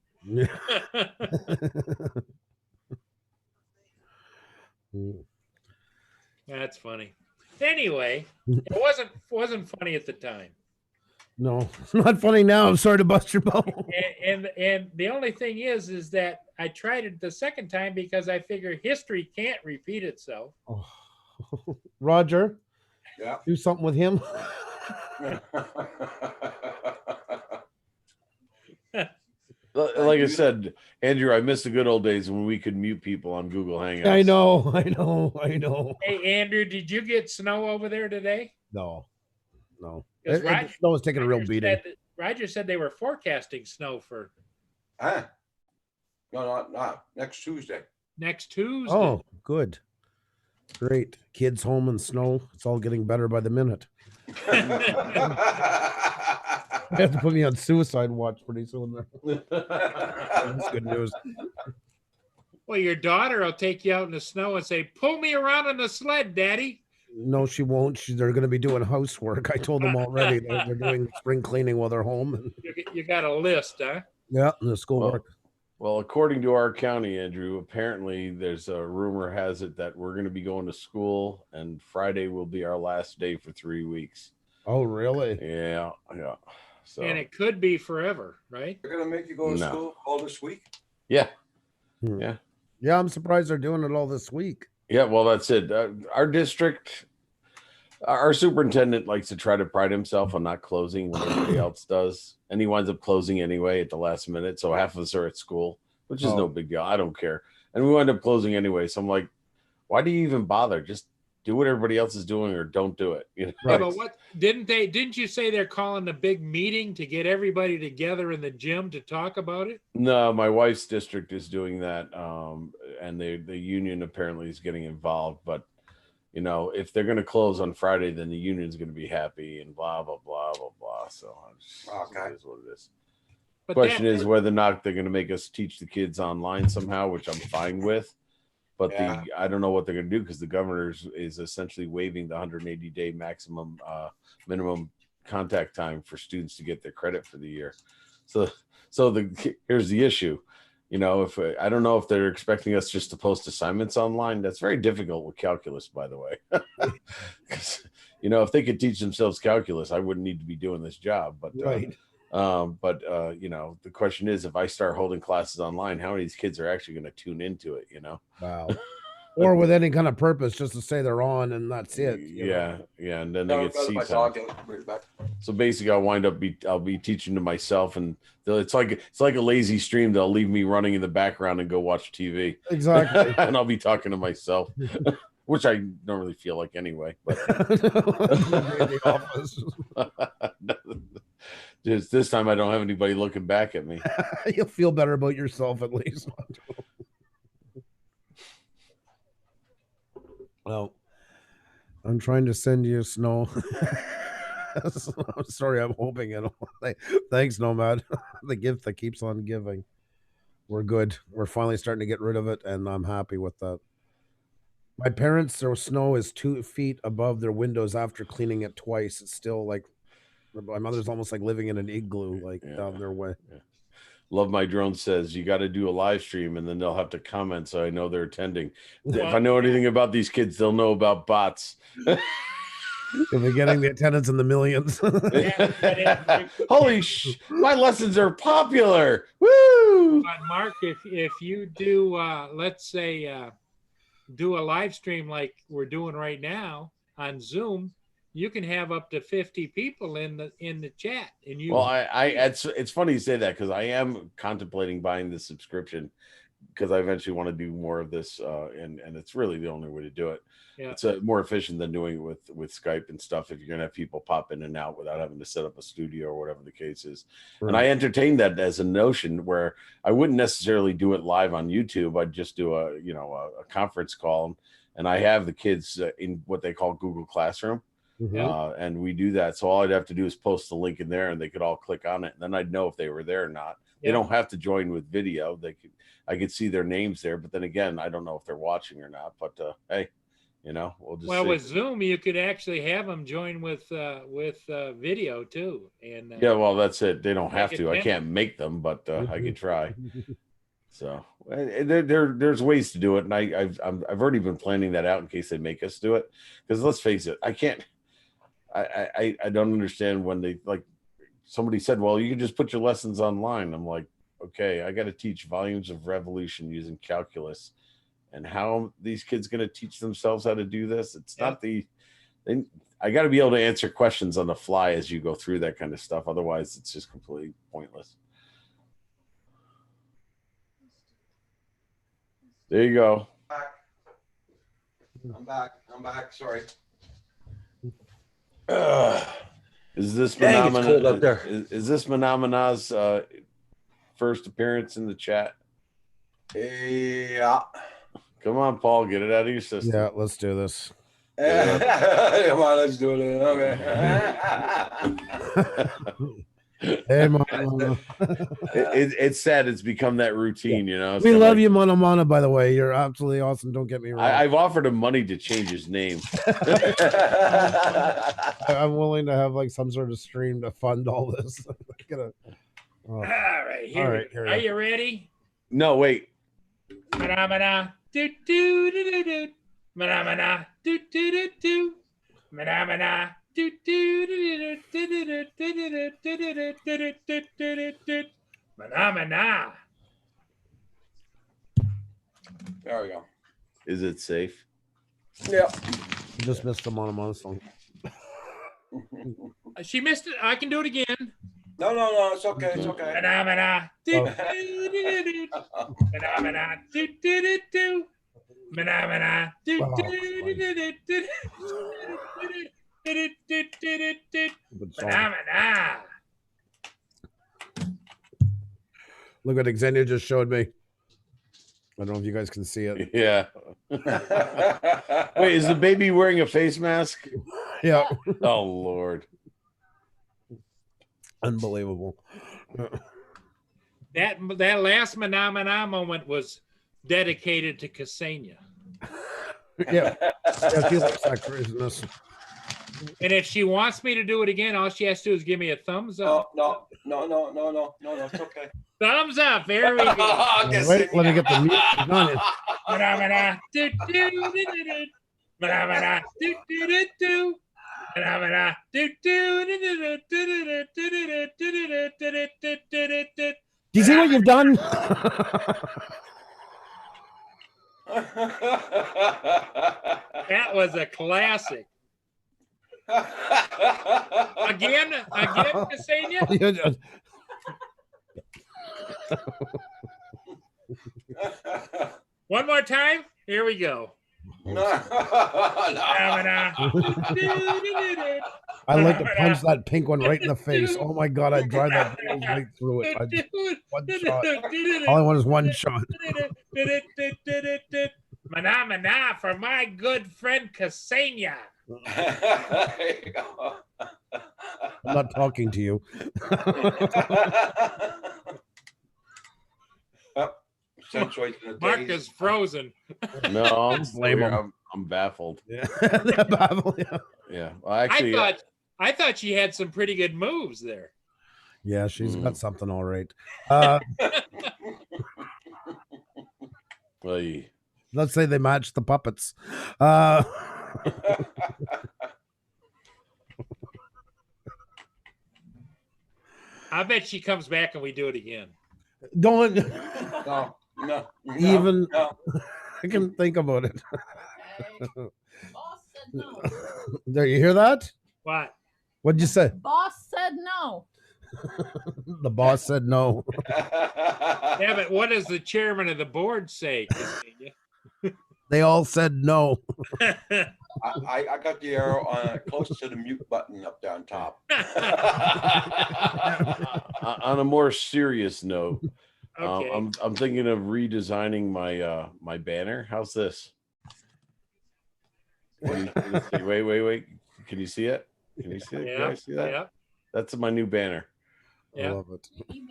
That's funny. Anyway, it wasn't funny at the time. No, it's not funny now. I'm sorry to bust your bubble. And the only thing is that I tried it the second time because I figure history can't repeat itself. Oh. Roger, Yeah. do something with him. Like I said, Andrew, I miss the good old days when we could mute people on Google Hangouts. I know. Hey, Andrew, did you get snow over there today? No. Because The snow was taking a real beating. Roger said they were forecasting snow for Huh? No, not next Tuesday. next Tuesday. Oh, good. Great. Kids home and snow. It's all getting better by the minute. You have to put me on suicide watch pretty soon. That's good news. Well, your daughter will take you out in the snow and say, "Pull me around on the sled, Daddy." No, she won't. They're going to be doing housework. I told them already. They're doing spring cleaning while they're home. And, You got a list, huh? yeah, and the schoolwork. Well, according to our county, Andrew, apparently there's a rumor has it that we're going to be going to school, and Friday will be our last day for 3 weeks. Oh, really? Yeah. So And it could be forever, right? They're gonna make you go to No. school all this week? yeah, Yeah, I'm surprised they're doing it all this week. yeah. Well, that's it. Our district, our superintendent likes to try to pride himself on not closing when everybody else does, and he winds up closing anyway at the last minute. So half of us are at school, which is no big deal. I don't care, and we wind up closing anyway. So I'm like, why do you even bother? Just do what everybody else is doing, or don't do it. You know? Yeah, but what didn't you say they're calling a big meeting to get everybody together in the gym to talk about it? No, my wife's district is doing that, and the union apparently is getting involved. But you know, if they're going to close on Friday, then the union's going to be happy, and blah blah blah blah blah. So Okay. it is what it is. But Question that- is whether or not they're going to make us teach the kids online somehow, which I'm fine with. But Yeah. I don't know what they're going to do because the governor is essentially waiving the 180-day maximum minimum contact time for students to get their credit for the year. So here's the issue. You know, if I don't know if they're expecting us just to post assignments online. That's very difficult with calculus, by the way. 'Cause, you know, if they could teach themselves calculus, I wouldn't need to be doing this job. But Right. you know, the question is, if I start holding classes online, how many of these kids are actually going to tune into it? You know? Wow. Or with any kind of purpose, just to say they're on and that's it. you know? Yeah, and then they No, get brother, my seats. dog, bring it back. So basically, I'll be teaching to myself, and it's like a lazy stream. They'll leave me running in the background and go watch TV, Exactly. and I'll be talking to myself, which I don't really feel like anyway. But In the office. just this time, I don't have anybody looking back at me. You'll feel better about yourself at least. Well, I'm trying to send you snow. I'm sorry, I'm hoping it'll. Thanks, Nomad. The gift that keeps on giving. We're good. We're finally starting to get rid of it, and I'm happy with that. My parents, their snow is 2 feet above their windows after cleaning it twice. It's still like my mother's almost like living in an igloo, like down their way. Love My Drone says you got to do a live stream, and then they'll have to comment so I know they're attending. If I know anything about these kids, they'll know about bots. If they're getting the attendance in the millions. Holy my lessons are popular. Woo! But Mark, if you do, let's say, do a live stream like we're doing right now on Zoom, you can have up to 50 people in the chat. And you, Well, it's funny you say that because I am contemplating buying the subscription because I eventually want to do more of this, and it's really the only way to do it. Yeah. It's more efficient than doing it with Skype and stuff if you're gonna have people pop in and out without having to set up a studio or whatever the case is. Right. And I entertained that as a notion where I wouldn't necessarily do it live on YouTube. I'd just do a conference call, and I have the kids in what they call Google Classroom. And we do that. So all I'd have to do is post the link in there and they could all click on it. And then I'd know if they were there or not. They don't have to join with video. I could see their names there, but then again, I don't know if they're watching or not, but hey, we'll just see. with Zoom, you could actually have them join with video too. And Yeah, well, that's it. They don't have Make it to. I 10. can't make them, but I could try. So there's ways to do it, and I've already been planning that out in case they make us do it. Because let's face it, I can't. I don't understand when they somebody said, well, you can just put your lessons online. I'm like, okay, I got to teach volumes of revolution using calculus, and how these kids going to teach themselves how to do this? It's not I got to be able to answer questions on the fly as you go through that kind of stuff. Otherwise, it's just completely pointless. There you go. I'm back. Sorry. Is this Dang, it's cold out there. Is this Manamana's first appearance in the chat? Yeah. Come on, Paul, get it out of your system. Yeah, let's do this. Come on, let's do it. Okay. Hey, Mana. It's sad. It's become that routine, you know. It's We kinda love like- you, Mana Mana, by the way. You're absolutely awesome. Don't get me wrong. I've offered him money to change his name. I'm willing to have like some sort of stream to fund all this. All right, here. All we right, go. here we Are go. you ready? No, wait. Mana do do do do do. Mana do do do do. Mana do do do do do do do do do do. Mana. There we go. Is it safe? Yeah. You just missed the Mana Mana song. She missed it. I can do it again. No, it's okay. It's okay. Mana do do do do. Mana do do do do. Mana do do do do do. Good song. Mana. Look what Xenia just showed me. I don't know if you guys can see it. Yeah. Wait, is the baby wearing a face mask? Yeah, Oh Lord. unbelievable. That last Mana moment was dedicated to Ksenia. Yeah, yeah, she likes that craziness. And if she wants me to do it again, all she has to do is give me a thumbs up. No, it's okay. Thumbs up. There we go. Wait, let me get the music on it. Mana, do, do, do, do, do. Mana, do, do, do, do. Mana, do, do, do, do, do, do, do, do, do, do, do, do, do. Do you see what you've done? That was a classic. Again, Ksenia? One more time. Here we go. Mana, I like to punch that pink one right in the face. Oh my god, I drive that nail right through it. One shot. All I want is one shot. Mana for my good friend Ksenia. I'm not talking to you. Mark is frozen. No, I'm Blame him. I'm baffled. Yeah. Babble, yeah. Yeah. Well, actually, I thought she had some pretty good moves there. Yeah, she's got something all right. well, Let's say they match the puppets. I bet she comes back and we do it again. Don't No. even. No. I can think about it. Okay. Boss said no. There, you hear that? What? What'd you say? Boss said no. The boss said no. Yeah, but what does the chairman of the board say? They all said no. I got the arrow on close to the mute button up there on top. on a more serious note, Okay. I'm thinking of redesigning my my banner. How's this? Wait. Can you see it? Can you see it? Can I see that? Yeah. That's my new banner. I Yeah. love it.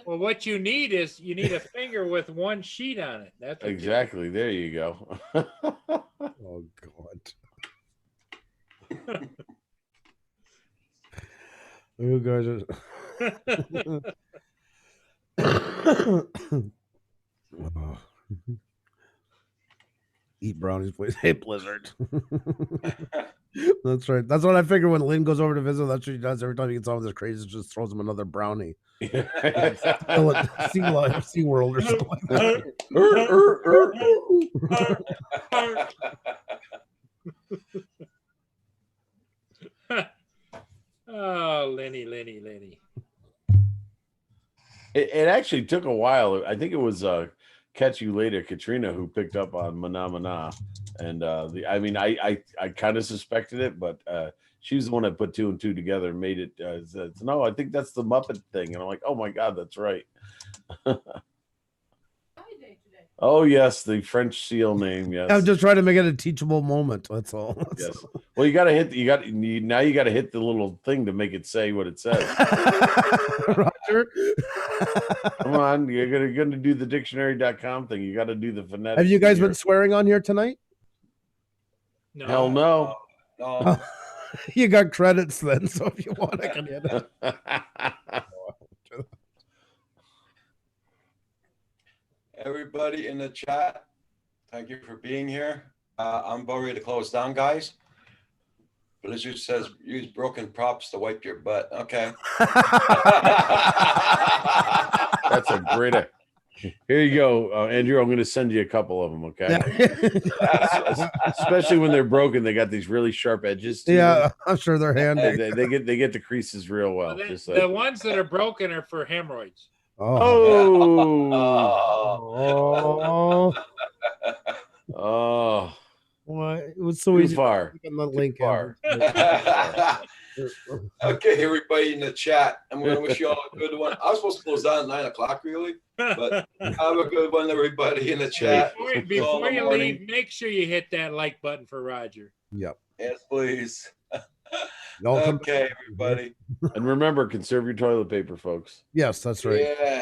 Well, what you need is you need a finger with one sheet on it. That's what you- Exactly. There you go. Oh God. You guys are. Oh. Eat brownies, please. Hey, Blizzard. That's right. That's what I figure when Lynn goes over to visit. That's what she does every time he gets on with his crazy. Just throws him another brownie. Sea World or something like that. Oh, Lenny. It actually took a while. I think it was Catch You Later, Katrina, who picked up on Mana Mana. And I kind of suspected it, but she was the one that put two and two together and made it. Said, no, I think that's the Muppet thing. And I'm like, oh my God, that's right. Oh yes, the French seal name. Yes. I'm just trying to make it a teachable moment. That's all. Yes. Well, you got to hit. Now you got to hit the little thing to make it say what it says. Roger. Come on, you're gonna do the dictionary.com thing. You got to do the phonetics. Have you guys here. been swearing on here tonight? No. Hell no. No. You got credits then, so if you want, I can hit it. Everybody in the chat, thank you for being here. I'm about ready to close down, guys. Blizzard says use broken props to wipe your butt. Okay. That's a great. Here you go, Andrew. I'm going to send you a couple of them. Okay. Especially when they're broken, they got these really sharp edges. To Yeah, them. I'm sure they're handy. They get the creases real well. The, Just the like, ones that are broken are for hemorrhoids. Oh. oh, Oh. oh, Why? It was so too easy. far. To click on the link. far. Okay, everybody in the chat, I'm going to wish you all a good one. I was supposed to close down at 9 o'clock, really, but have a good one, everybody in the chat. Before you leave, make sure you hit that like button for Roger. Yep. Yes, please. Y'all come Okay, everybody. And remember, conserve your toilet paper, folks. Yes, that's right. Yeah.